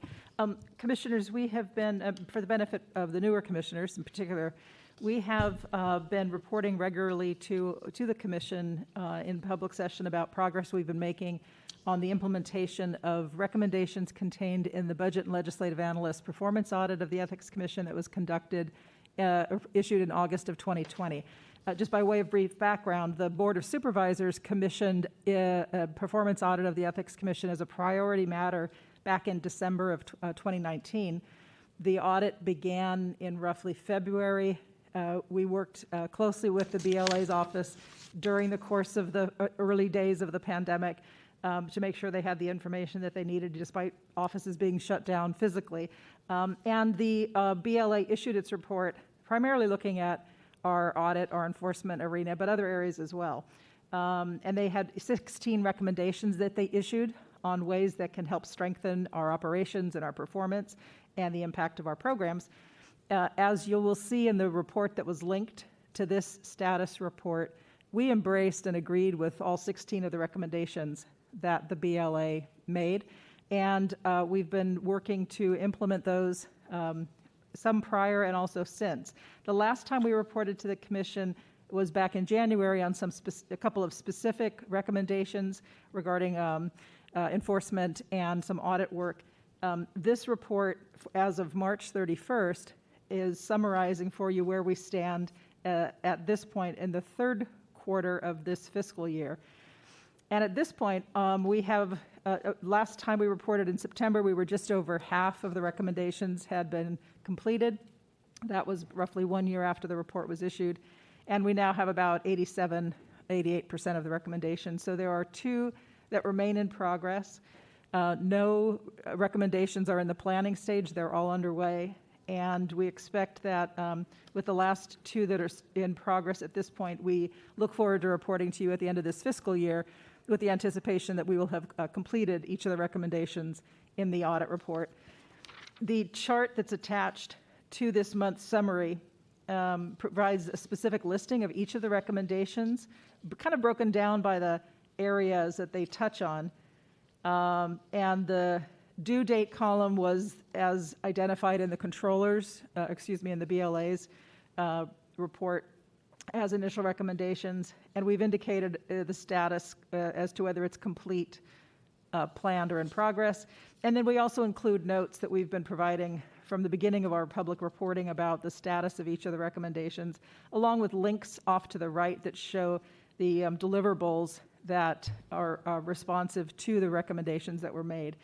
Commissioners, we have been, for the benefit of the newer commissioners in particular, we have been reporting regularly to the Commission in public session about progress we've been making on the implementation of recommendations contained in the Budget and Legislative Analyst Performance Audit of the Ethics Commission that was conducted, issued in August of 2020. Just by way of brief background, the Board of Supervisors commissioned a performance audit of the Ethics Commission as a priority matter back in December of 2019. The audit began in roughly February We worked closely with the BLA's office during the course of the early days of the pandemic to make sure they had the information that they needed despite offices being shut down physically. And the BLA issued its report primarily looking at our audit, our enforcement arena, but other areas as well. And they had 16 recommendations that they issued on ways that can help strengthen our operations and our performance and the impact of our programs. As you will see in the report that was linked to this status report, we embraced and agreed with all 16 of the recommendations that the BLA made, and we've been working to implement those, some prior and also since. The last time we reported to the Commission was back in January on a couple of specific recommendations regarding enforcement and some audit work. This report, as of March 31st, is summarizing for you where we stand at this point in the third quarter of this fiscal year. And at this point, we have, last time we reported in September, we were just over half of the recommendations had been completed. That was roughly 1 year after the report was issued. And we now have about 87, 88% of the recommendations. So there are 2 that remain in progress. No recommendations are in the planning stage. They're all underway. And we expect that with the last 2 that are in progress at this point, we look forward to reporting to you at the end of this fiscal year with the anticipation that we will have completed each of the recommendations in the audit report. The chart that's attached to this month's summary provides a specific listing of each of the recommendations, kind of broken down by the areas that they touch on. And the due date column was as identified in the controllers, in the BLA's report as initial recommendations, and we've indicated the status as to whether it's complete, planned, or in progress. And then we also include notes that we've been providing from the beginning of our public reporting about the status of each of the recommendations, along with links off to the right that show the deliverables that are responsive to the recommendations that were made.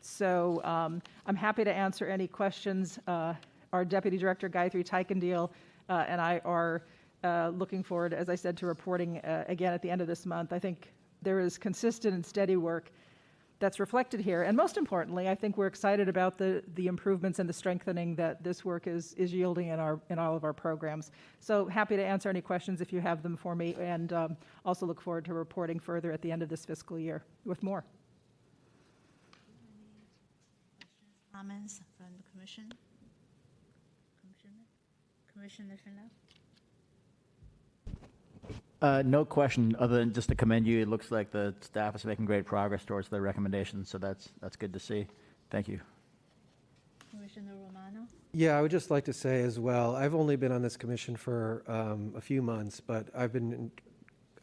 So I'm happy to answer any questions. Our Deputy Director, Gayatri Taikandil, and I are looking forward, as I said, to reporting again at the end of this month. I think there is consistent and steady work that's reflected here. And most importantly, I think we're excited about the improvements and the strengthening that this work is yielding in all of our programs. So happy to answer any questions if you have them for me, and also look forward to reporting further at the end of this fiscal year with more. Comments from the Commission? Commissioner Finlay? No question, other than just to commend you. It looks like the staff is making great progress towards their recommendations, so that's good to see. Thank you. Commissioner Romano? Yeah, I would just like to say as well, I've only been on this commission for a few months, but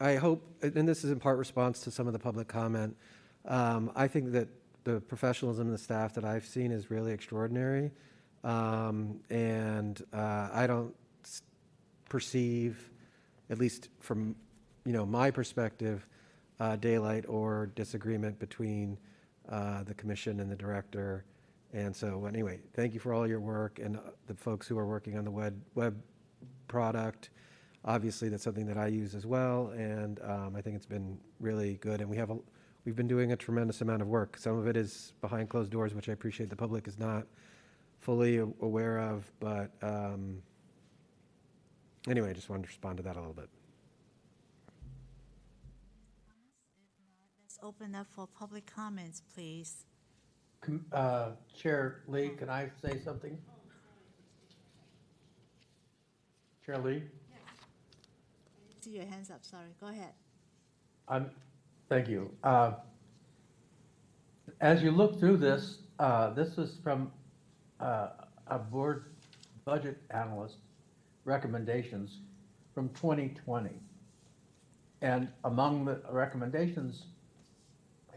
I hope, and this is in part response to some of the public comment, I think that the professionalism of the staff that I've seen is really extraordinary, and I don't perceive, at least from my perspective, daylight or disagreement between the commission and the director. And so anyway, thank you for all your work, and the folks who are working on the web product. Obviously, that's something that I use as well, and I think it's been really good. And we've been doing a tremendous amount of work. Some of it is behind closed doors, which I appreciate the public is not fully aware of, but anyway, I just wanted to respond to that a little bit. Let's open up for public comments, please. Chair Lee, can I say something? Chair Lee? I see your hands up, sorry. Go ahead. Thank you. As you look through this, this is from a board budget analyst recommendations from 2020. And among the recommendations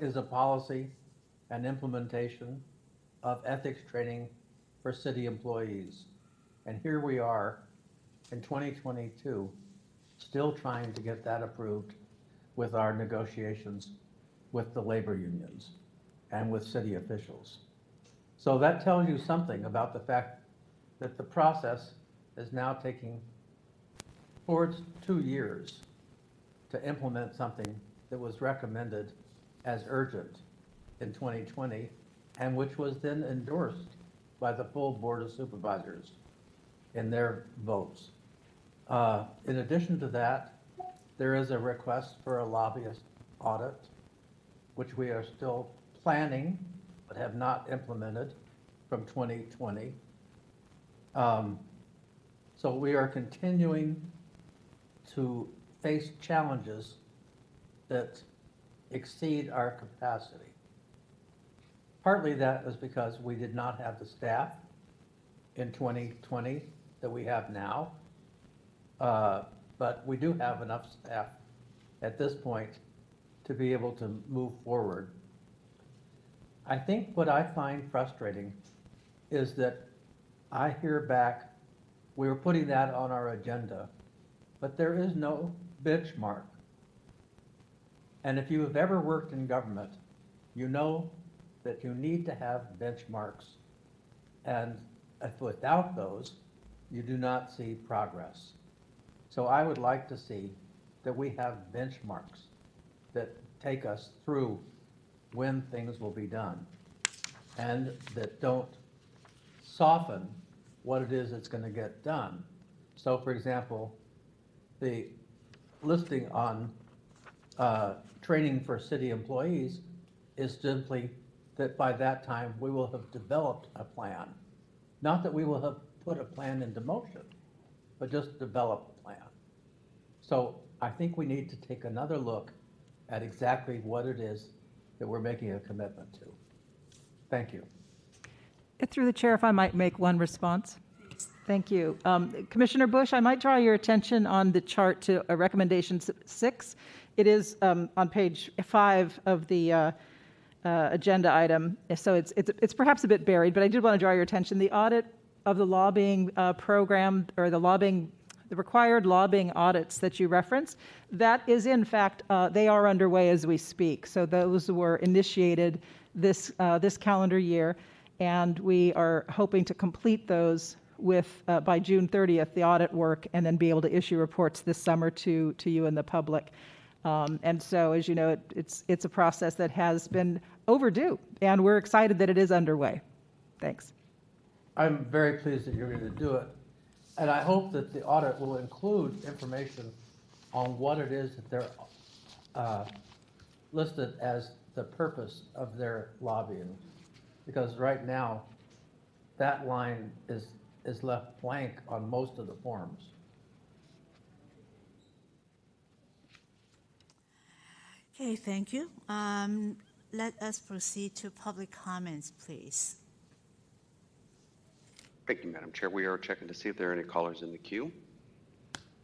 is a policy and implementation of ethics training for city employees. And here we are in 2022, still trying to get that approved with our negotiations with the labor unions and with city officials. So that tells you something about the fact that the process is now taking towards 2 years to implement something that was recommended as urgent in 2020 and which was then endorsed by the full Board of Supervisors in their votes. In addition to that, there is a request for a lobbyist audit, which we are still planning but have not implemented from 2020. So we are continuing to face challenges that exceed our capacity. Partly that is because we did not have the staff in 2020 that we have now. But we do have enough staff at this point to be able to move forward. I think what I find frustrating is that I hear back, we were putting that on our agenda, but there is no benchmark. And if you have ever worked in government, you know that you need to have benchmarks. And if without those, you do not see progress. So I would like to see that we have benchmarks that take us through when things will be done and that don't soften what it is that's going to get done. So for example, the listing on training for city employees is simply that by that time we will have developed a plan. Not that we will have put a plan into motion, but just develop a plan. So I think we need to take another look at exactly what it is that we're making a commitment to. Thank you. Through the chair, if I might make one response. Thank you. Commissioner Bush, I might draw your attention on the chart to recommendation 6. It is on page 5 of the agenda item, so it's perhaps a bit buried, but I did want to draw your attention. The audit of the lobbying program, or the required lobbying audits that you referenced, that is in fact, they are underway as we speak. So those were initiated this calendar year, and we are hoping to complete those with by June 30th, the audit work, and then be able to issue reports this summer to you and the public. And so, as you know, it's a process that has been overdue, and we're excited that it is underway. Thanks. I'm very pleased that you're going to do it. And I hope that the audit will include information on what it is that they're listed as the purpose of their lobbying. Because right now, that line is left blank on most of the forms. Okay, thank you. Let us proceed to public comments, please. Thank you, Madam Chair. We are checking to see if there are any callers in the queue.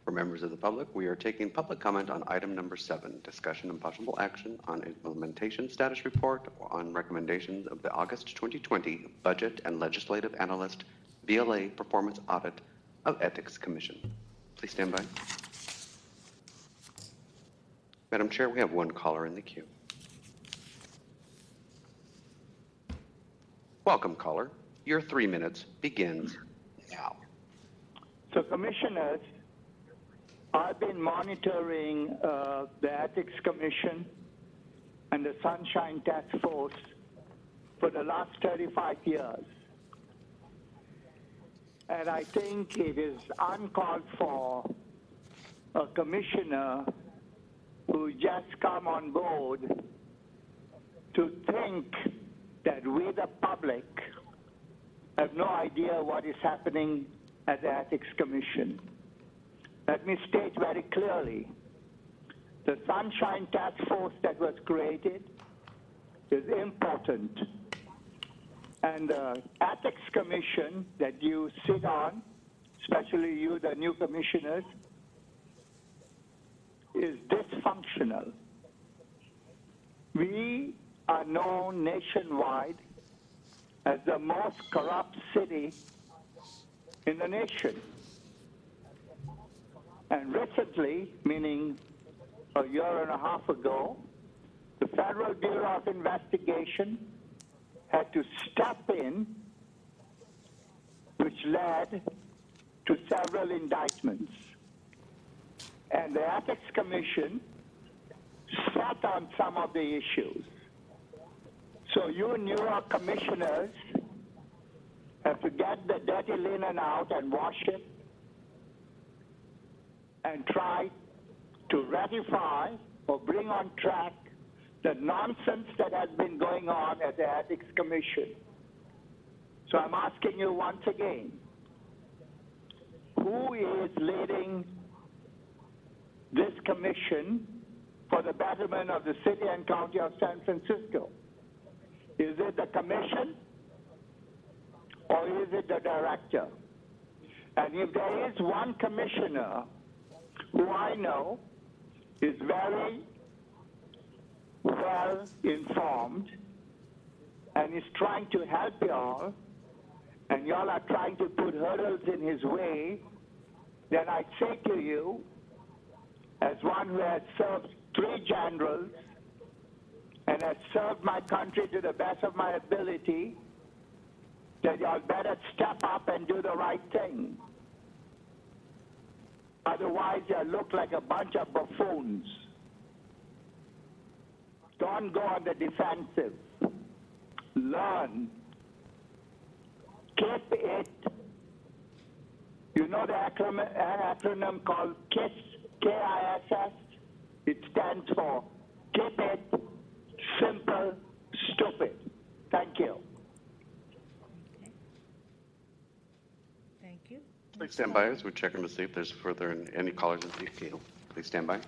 For members of the public, we are taking public comment on item number 7, discussion and possible action on implementation status report on recommendations of the August 2020 Budget and Legislative Analyst VLA Performance Audit of Ethics Commission. Please stand by. Madam Chair, we have one caller in the queue. Welcome, caller. Your 3 minutes begins now. So, Commissioners, I've been monitoring the Ethics Commission and the Sunshine Task Force for the last 35 years. And I think it is uncalled for a commissioner who just come on board to think that we, the public, have no idea what is happening at the Ethics Commission. Let me state very clearly, the Sunshine Task Force that was created is important. And the Ethics Commission that you sit on, especially you, the new commissioners, is dysfunctional. We are known nationwide as the most corrupt city in the nation. And recently, meaning a year and a half ago, the Federal Bureau of Investigation had to step in, which led to several indictments. And the Ethics Commission sat on some of the issues. So you newer commissioners have to get the dirty linen out and wash it and try to ratify or bring on track the nonsense that has been going on at the Ethics Commission. So I'm asking you once again, who is leading this commission for the betterment of the city and county of San Francisco? Is it the commission or is it the director? And if there is one commissioner who I know is very well informed and is trying to help y'all, and y'all are trying to put hurdles in his way, then I say to you, as one who has served 3 generals and has served my country to the best of my ability, that y'all better step up and do the right thing. Otherwise, you look like a bunch of buffoons. Don't go on the defensive. Learn. Keep it. You know the acronym called KISS, K-I-S-S? It stands for Keep It Simple, Stupid. Thank you. Okay. Thank you. Please stand by as we check in to see if there's any callers in the queue. Please stand by.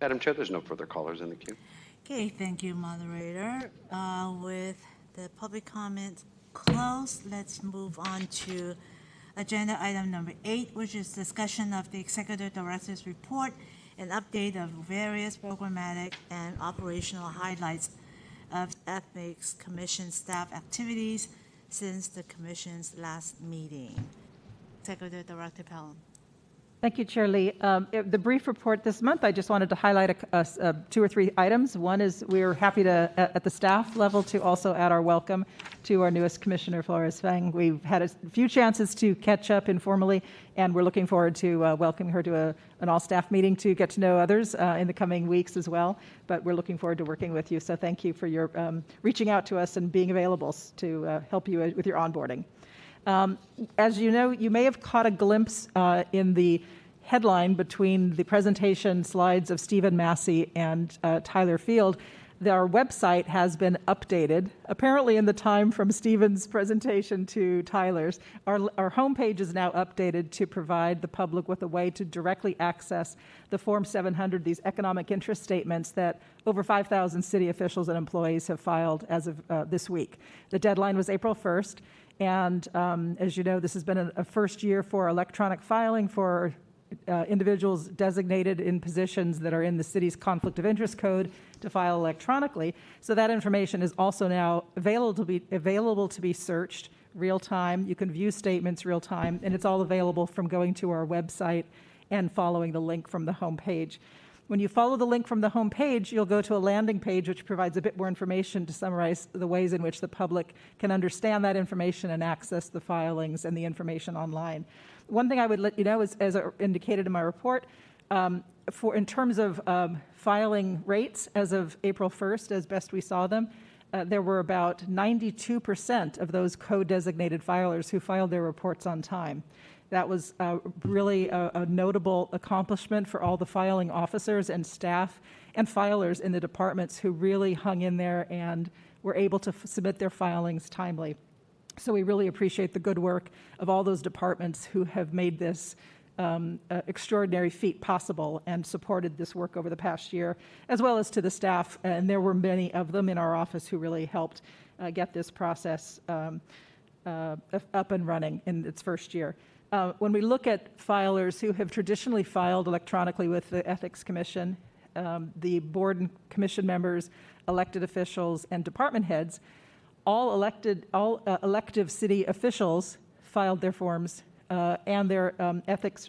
Madam Chair, there's no further callers in the queue. Okay, thank you, moderator. With the public comment closed, let's move on to agenda item number 8, which is discussion of the Executive Director's report and update of various programmatic and operational highlights of Ethics Commission staff activities since the Commission's last meeting. Executive Director Pelham. Thank you, Chair Lee. The brief report this month, I just wanted to highlight 2 or 3 items. One is we're happy to, at the staff level, to also add our welcome to our newest Commissioner, Flores Fang. We've had a few chances to catch up informally, and we're looking forward to welcoming her to an all-staff meeting to get to know others in the coming weeks as well. But we're looking forward to working with you. So thank you for your reaching out to us and being available to help you with your onboarding. As you know, you may have caught a glimpse in the headline between the presentation slides of Stephen Massey and Tyler Field. Our website has been updated, apparently in the time from Stephen's presentation to Tyler's. Our homepage is now updated to provide the public with a way to directly access the Form 700, these economic interest statements that over 5,000 city officials and employees have filed as of this week. The deadline was April 1st. And as you know, this has been a first year for electronic filing for individuals designated in positions that are in the city's conflict of interest code to file electronically. So that information is also now available to be searched real time. You can view statements real time, and it's all available from going to our website and following the link from the home page. When you follow the link from the home page, you'll go to a landing page which provides a bit more information to summarize the ways in which the public can understand that information and access the filings and the information online. One thing I would let you know is, as indicated in my report, in terms of filing rates as of April 1st, as best we saw them, there were about 92% of those code-designated filers who filed their reports on time. That was really a notable accomplishment for all the filing officers and staff and filers in the departments who really hung in there and were able to submit their filings timely. So we really appreciate the good work of all those departments who have made this extraordinary feat possible and supported this work over the past year, as well as to the staff. And there were many of them in our office who really helped get this process up and running in its first year. When we look at filers who have traditionally filed electronically with the Ethics Commission, the board and commission members, elected officials, and department heads, all elective city officials filed their forms and their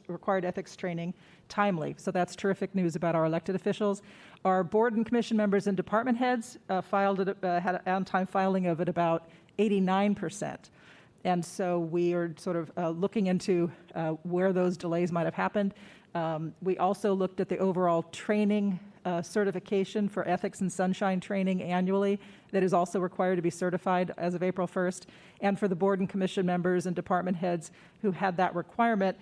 required ethics training timely. So that's terrific news about our elected officials. Our board and commission members and department heads had an on-time filing of at about 89%. And so we are sort of looking into where those delays might have happened. We also looked at the overall training certification for ethics and sunshine training annually that is also required to be certified as of April 1st. And for the board and commission members and department heads who had that requirement,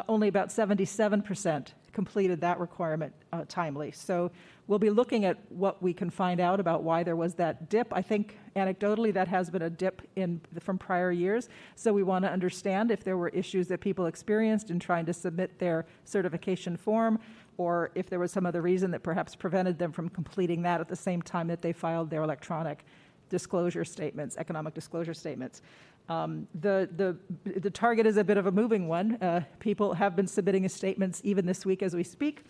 only about 77% completed that requirement timely. So we'll be looking at what we can find out about why there was that dip. I think anecdotally that has been a dip from prior years. So we want to understand if there were issues that people experienced in trying to submit their certification form, or if there was some other reason that perhaps prevented them from completing that at the same time that they filed their electronic disclosure statements, economic disclosure statements. The target is a bit of a moving one. People have been submitting statements even this week as we speak.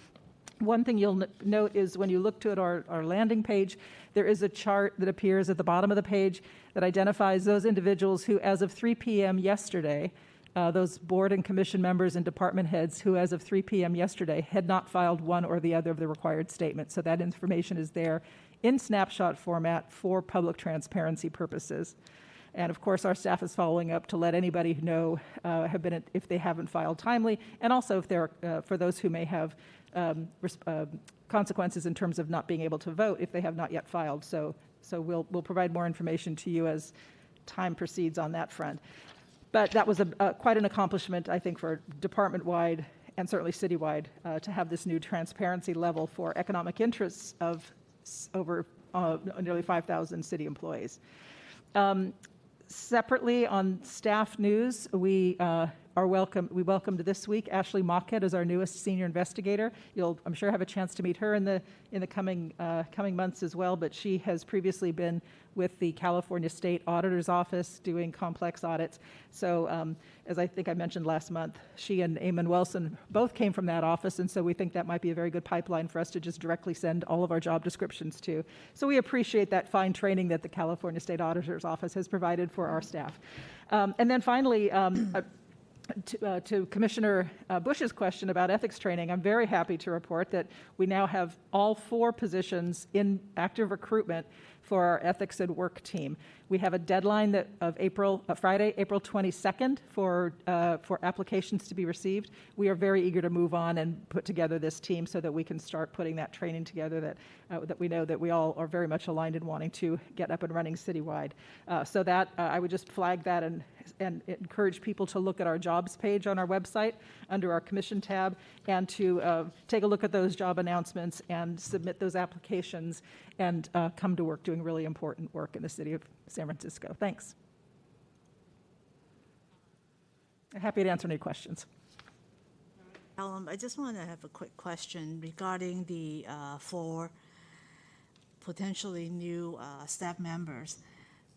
One thing you'll note is when you look to our landing page, there is a chart that appears at the bottom of the page that identifies those individuals who, as of 3 p.m. yesterday, those board and commission members and department heads who, as of 3 p.m. yesterday, had not filed one or the other of the required statements. So that information is there in snapshot format for public transparency purposes. And of course, our staff is following up to let anybody know if they haven't filed timely, and also if there are, for those who may have consequences in terms of not being able to vote if they have not yet filed. So we'll provide more information to you as time proceeds on that front. But that was quite an accomplishment, I think, for department-wide and certainly citywide to have this new transparency level for economic interests of over nearly 5,000 city employees. Separately, on staff news, we welcomed this week Ashley Mockhead as our newest senior investigator. You'll, I'm sure, have a chance to meet her in the coming months as well. But she has previously been with the California State Auditor's Office doing complex audits. So, as I think I mentioned last month, she and Eamon Wilson both came from that office, and so we think that might be a very good pipeline for us to just directly send all of our job descriptions to. So we appreciate that fine training that the California State Auditor's Office has provided for our staff. And then finally, to Commissioner Bush's question about ethics training, I'm very happy to report that we now have all 4 positions in active recruitment for our ethics and work team. We have a deadline of Friday, April 22nd for applications to be received. We are very eager to move on and put together this team so that we can start putting that training together that we know that we all are very much aligned in wanting to get up and running citywide. So that I would just flag that and encourage people to look at our jobs page on our website under our commission tab and to take a look at those job announcements and submit those applications and come to work doing really important work in the city of San Francisco. Thanks. I'm happy to answer any questions. I just want to have a quick question regarding the 4 potentially new staff members.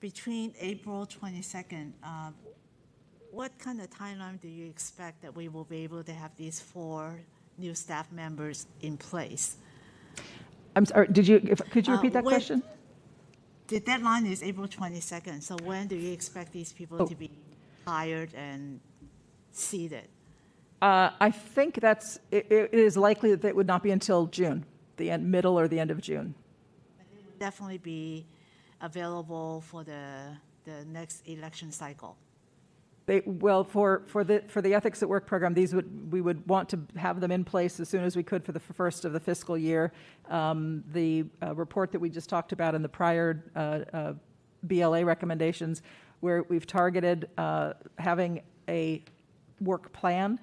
Between April 22nd, what kind of timeline do you expect that we will be able to have these 4 new staff members in place? I'm sorry, could you repeat that question? The deadline is April 22nd, so when do you expect these people to be hired and seated? I think it is likely that it would not be until June, middle or the end of June. But it would definitely be available for the next election cycle. For the Ethics at Work program, we would want to have them in place as soon as we could for the first of the fiscal year. The report that we just talked about in the prior BLA recommendations, where we've targeted having a work plan,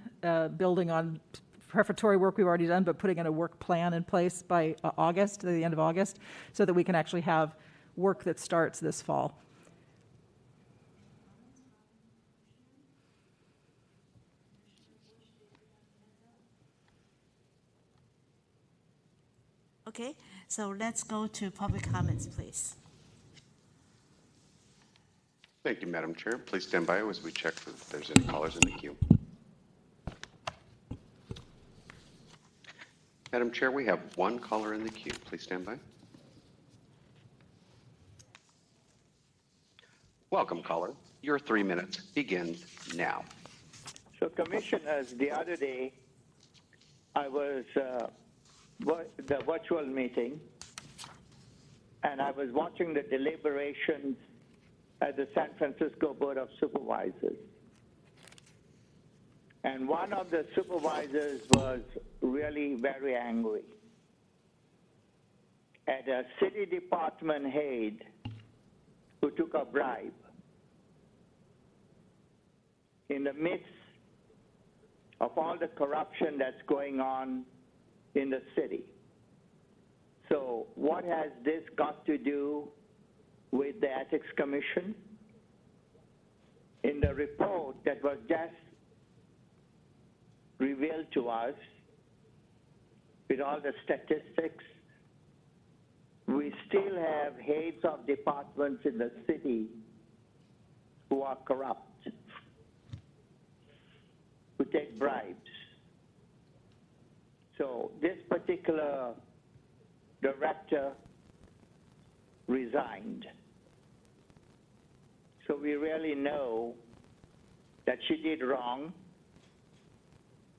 building on preparatory work we've already done, but putting in a work plan in place by the end of August, so that we can actually have work that starts this fall. Okay, so let's go to public comments, please. Thank you, Madam Chair. Please stand by as we check if there's any callers in the queue. Madam Chair, we have 1 caller in the queue. Please stand by. Welcome, caller. Your 3 minutes begins now. So, Commissioners, the other day, I was the virtual meeting, and I was watching the deliberations at the San Francisco Board of Supervisors. And one of the supervisors was really very angry at a city department head who took a bribe in the midst of all the corruption that's going on in the city. So what has this got to do with the Ethics Commission? In the report that was just revealed to us, with all the statistics, we still have heads of departments in the city who are corrupt, who take bribes. So this particular director resigned. So we really know that she did wrong,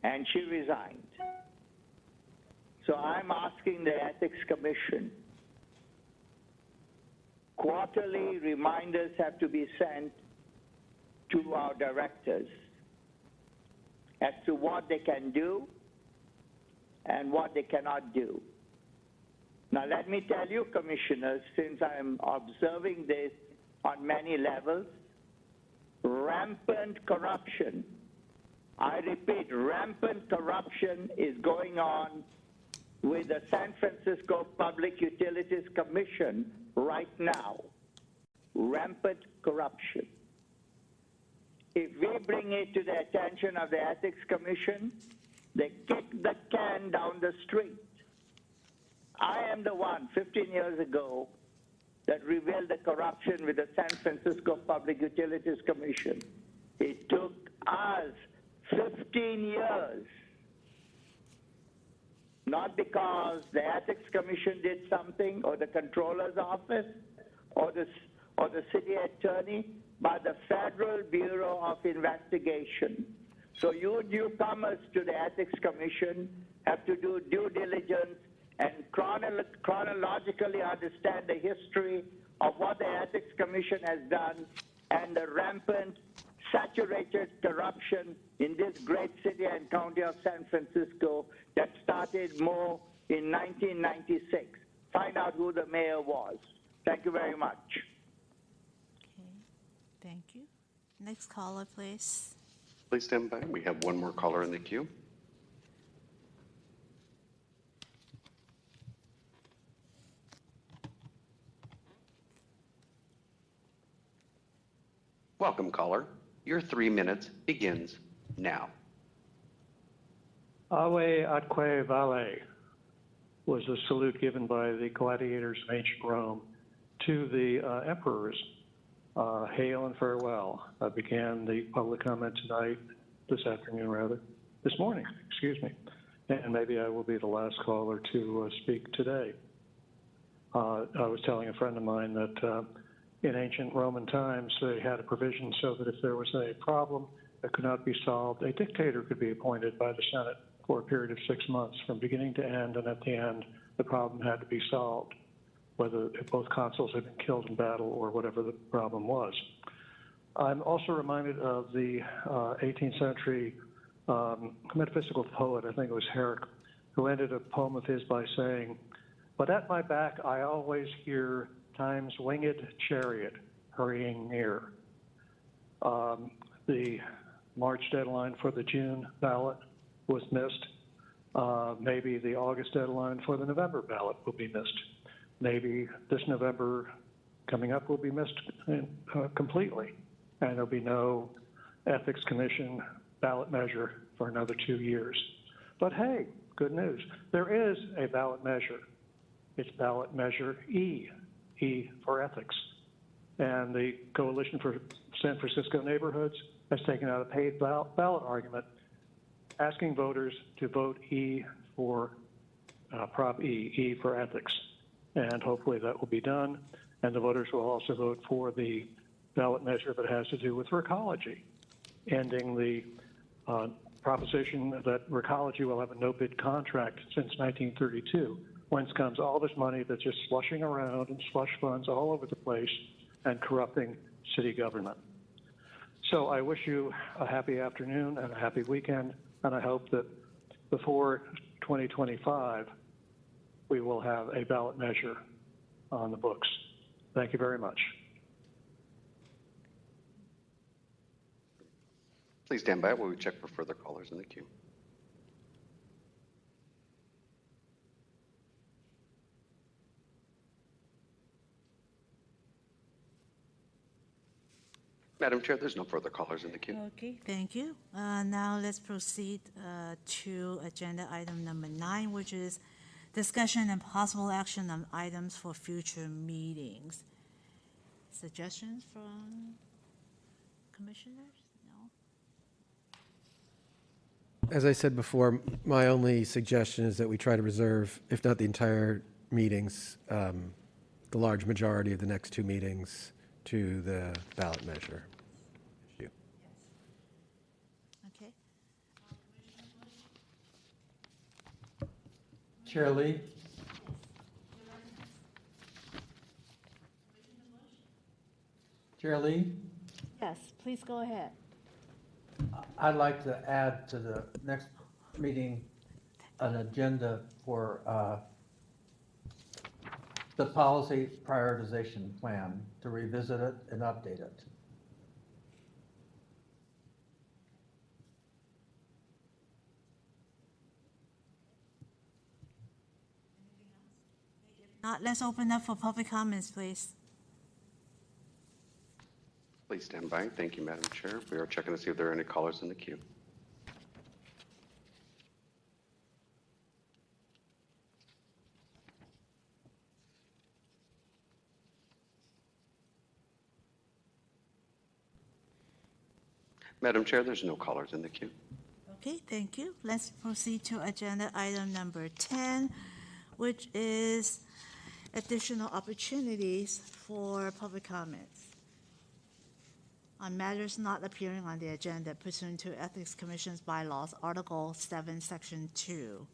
and she resigned. So I'm asking the Ethics Commission, quarterly reminders have to be sent to our directors as to what they can do and what they cannot do. Now let me tell you, Commissioners, since I'm observing this on many levels, rampant corruption, I repeat, rampant corruption is going on with the San Francisco Public Utilities Commission right now. Rampant corruption. If we bring it to the attention of the Ethics Commission, they kick the can down the street. I am the one, 15 years ago, that revealed the corruption with the San Francisco Public Utilities Commission. It took us 15 years, not because the Ethics Commission did something, or the Controller's Office, or the City Attorney, but the Federal Bureau of Investigation. So you newcomers to the Ethics Commission have to do due diligence and chronologically understand the history of what the Ethics Commission has done and the rampant, saturated corruption in this great city and county of San Francisco that started more in 1996. Find out who the mayor was. Thank you very much. Okay, thank you. Next caller, please. Please stand by. We have one more caller in the queue. Welcome, caller. Your 3 minutes begins now. Ave atque vale was the salute given by the gladiators of ancient Rome to the emperors. Hail and farewell. I began the public comment this morning, excuse me. And maybe I will be the last caller to speak today. I was telling a friend of mine that in ancient Roman times, they had a provision so that if there was a problem that could not be solved, a dictator could be appointed by the Senate for a period of 6 months from beginning to end, and at the end, the problem had to be solved, whether both consuls had been killed in battle or whatever the problem was. I'm also reminded of the 18th century metaphysical poet, I think it was Herrick, who ended a poem of his by saying, "But at my back I always hear time's winged chariot hurrying near." The March deadline for the June ballot was missed. Maybe the August deadline for the November ballot will be missed. Maybe this November coming up will be missed completely, and there'll be no Ethics Commission ballot measure for another 2 years. But hey, good news. There is a ballot measure. It's ballot measure E for ethics. And the Coalition for San Francisco Neighborhoods has taken out a paid ballot argument asking voters to vote E for Prop E for ethics. And hopefully that will be done. And the voters will also vote for the ballot measure that has to do with recology, ending the proposition that Recology will have a no-bid contract since 1932. Whence comes all this money that's just slushing around in slush funds all over the place and corrupting city government. So I wish you a happy afternoon and a happy weekend, and I hope that before 2025, we will have a ballot measure on the books. Thank you very much. Please stand by while we check for further callers in the queue. Madam Chair, there's no further callers in the queue. Okay, thank you. Now let's proceed to agenda item number 9, which is discussion and possible action on items for future meetings. Suggestions from commissioners? No? As I said before, my only suggestion is that we try to reserve, if not the entire meetings, the large majority of the next 2 meetings to the ballot measure issue. Okay. Chair Lee? Chair Lee? Yes, please go ahead. I'd like to add to the next meeting an agenda for the policy prioritization plan, to revisit it and update it. Let's open up for public comments, please. Please stand by. Thank you, Madam Chair. We are checking to see if there are any callers in the queue. Madam Chair, there's no callers in the queue. Okay, thank you. Let's proceed to agenda item number 10, which is additional opportunities for public comments on matters not appearing on the agenda pursuant to Ethics Commission's Bylaws, Article 7, Section 2.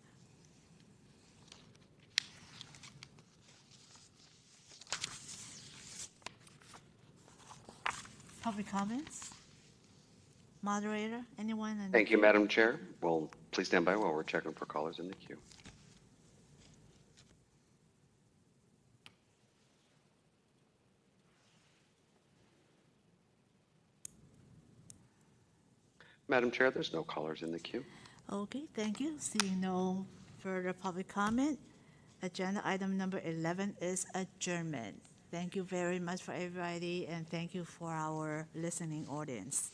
Public comments? Moderator, anyone? Thank you, Madam Chair. Well, please stand by while we're checking for callers in the queue. Madam Chair, there's no callers in the queue. Okay, thank you. Seeing no further public comment, agenda item number 11 is adjournment. Thank you very much for everybody, and thank you for our listening audience.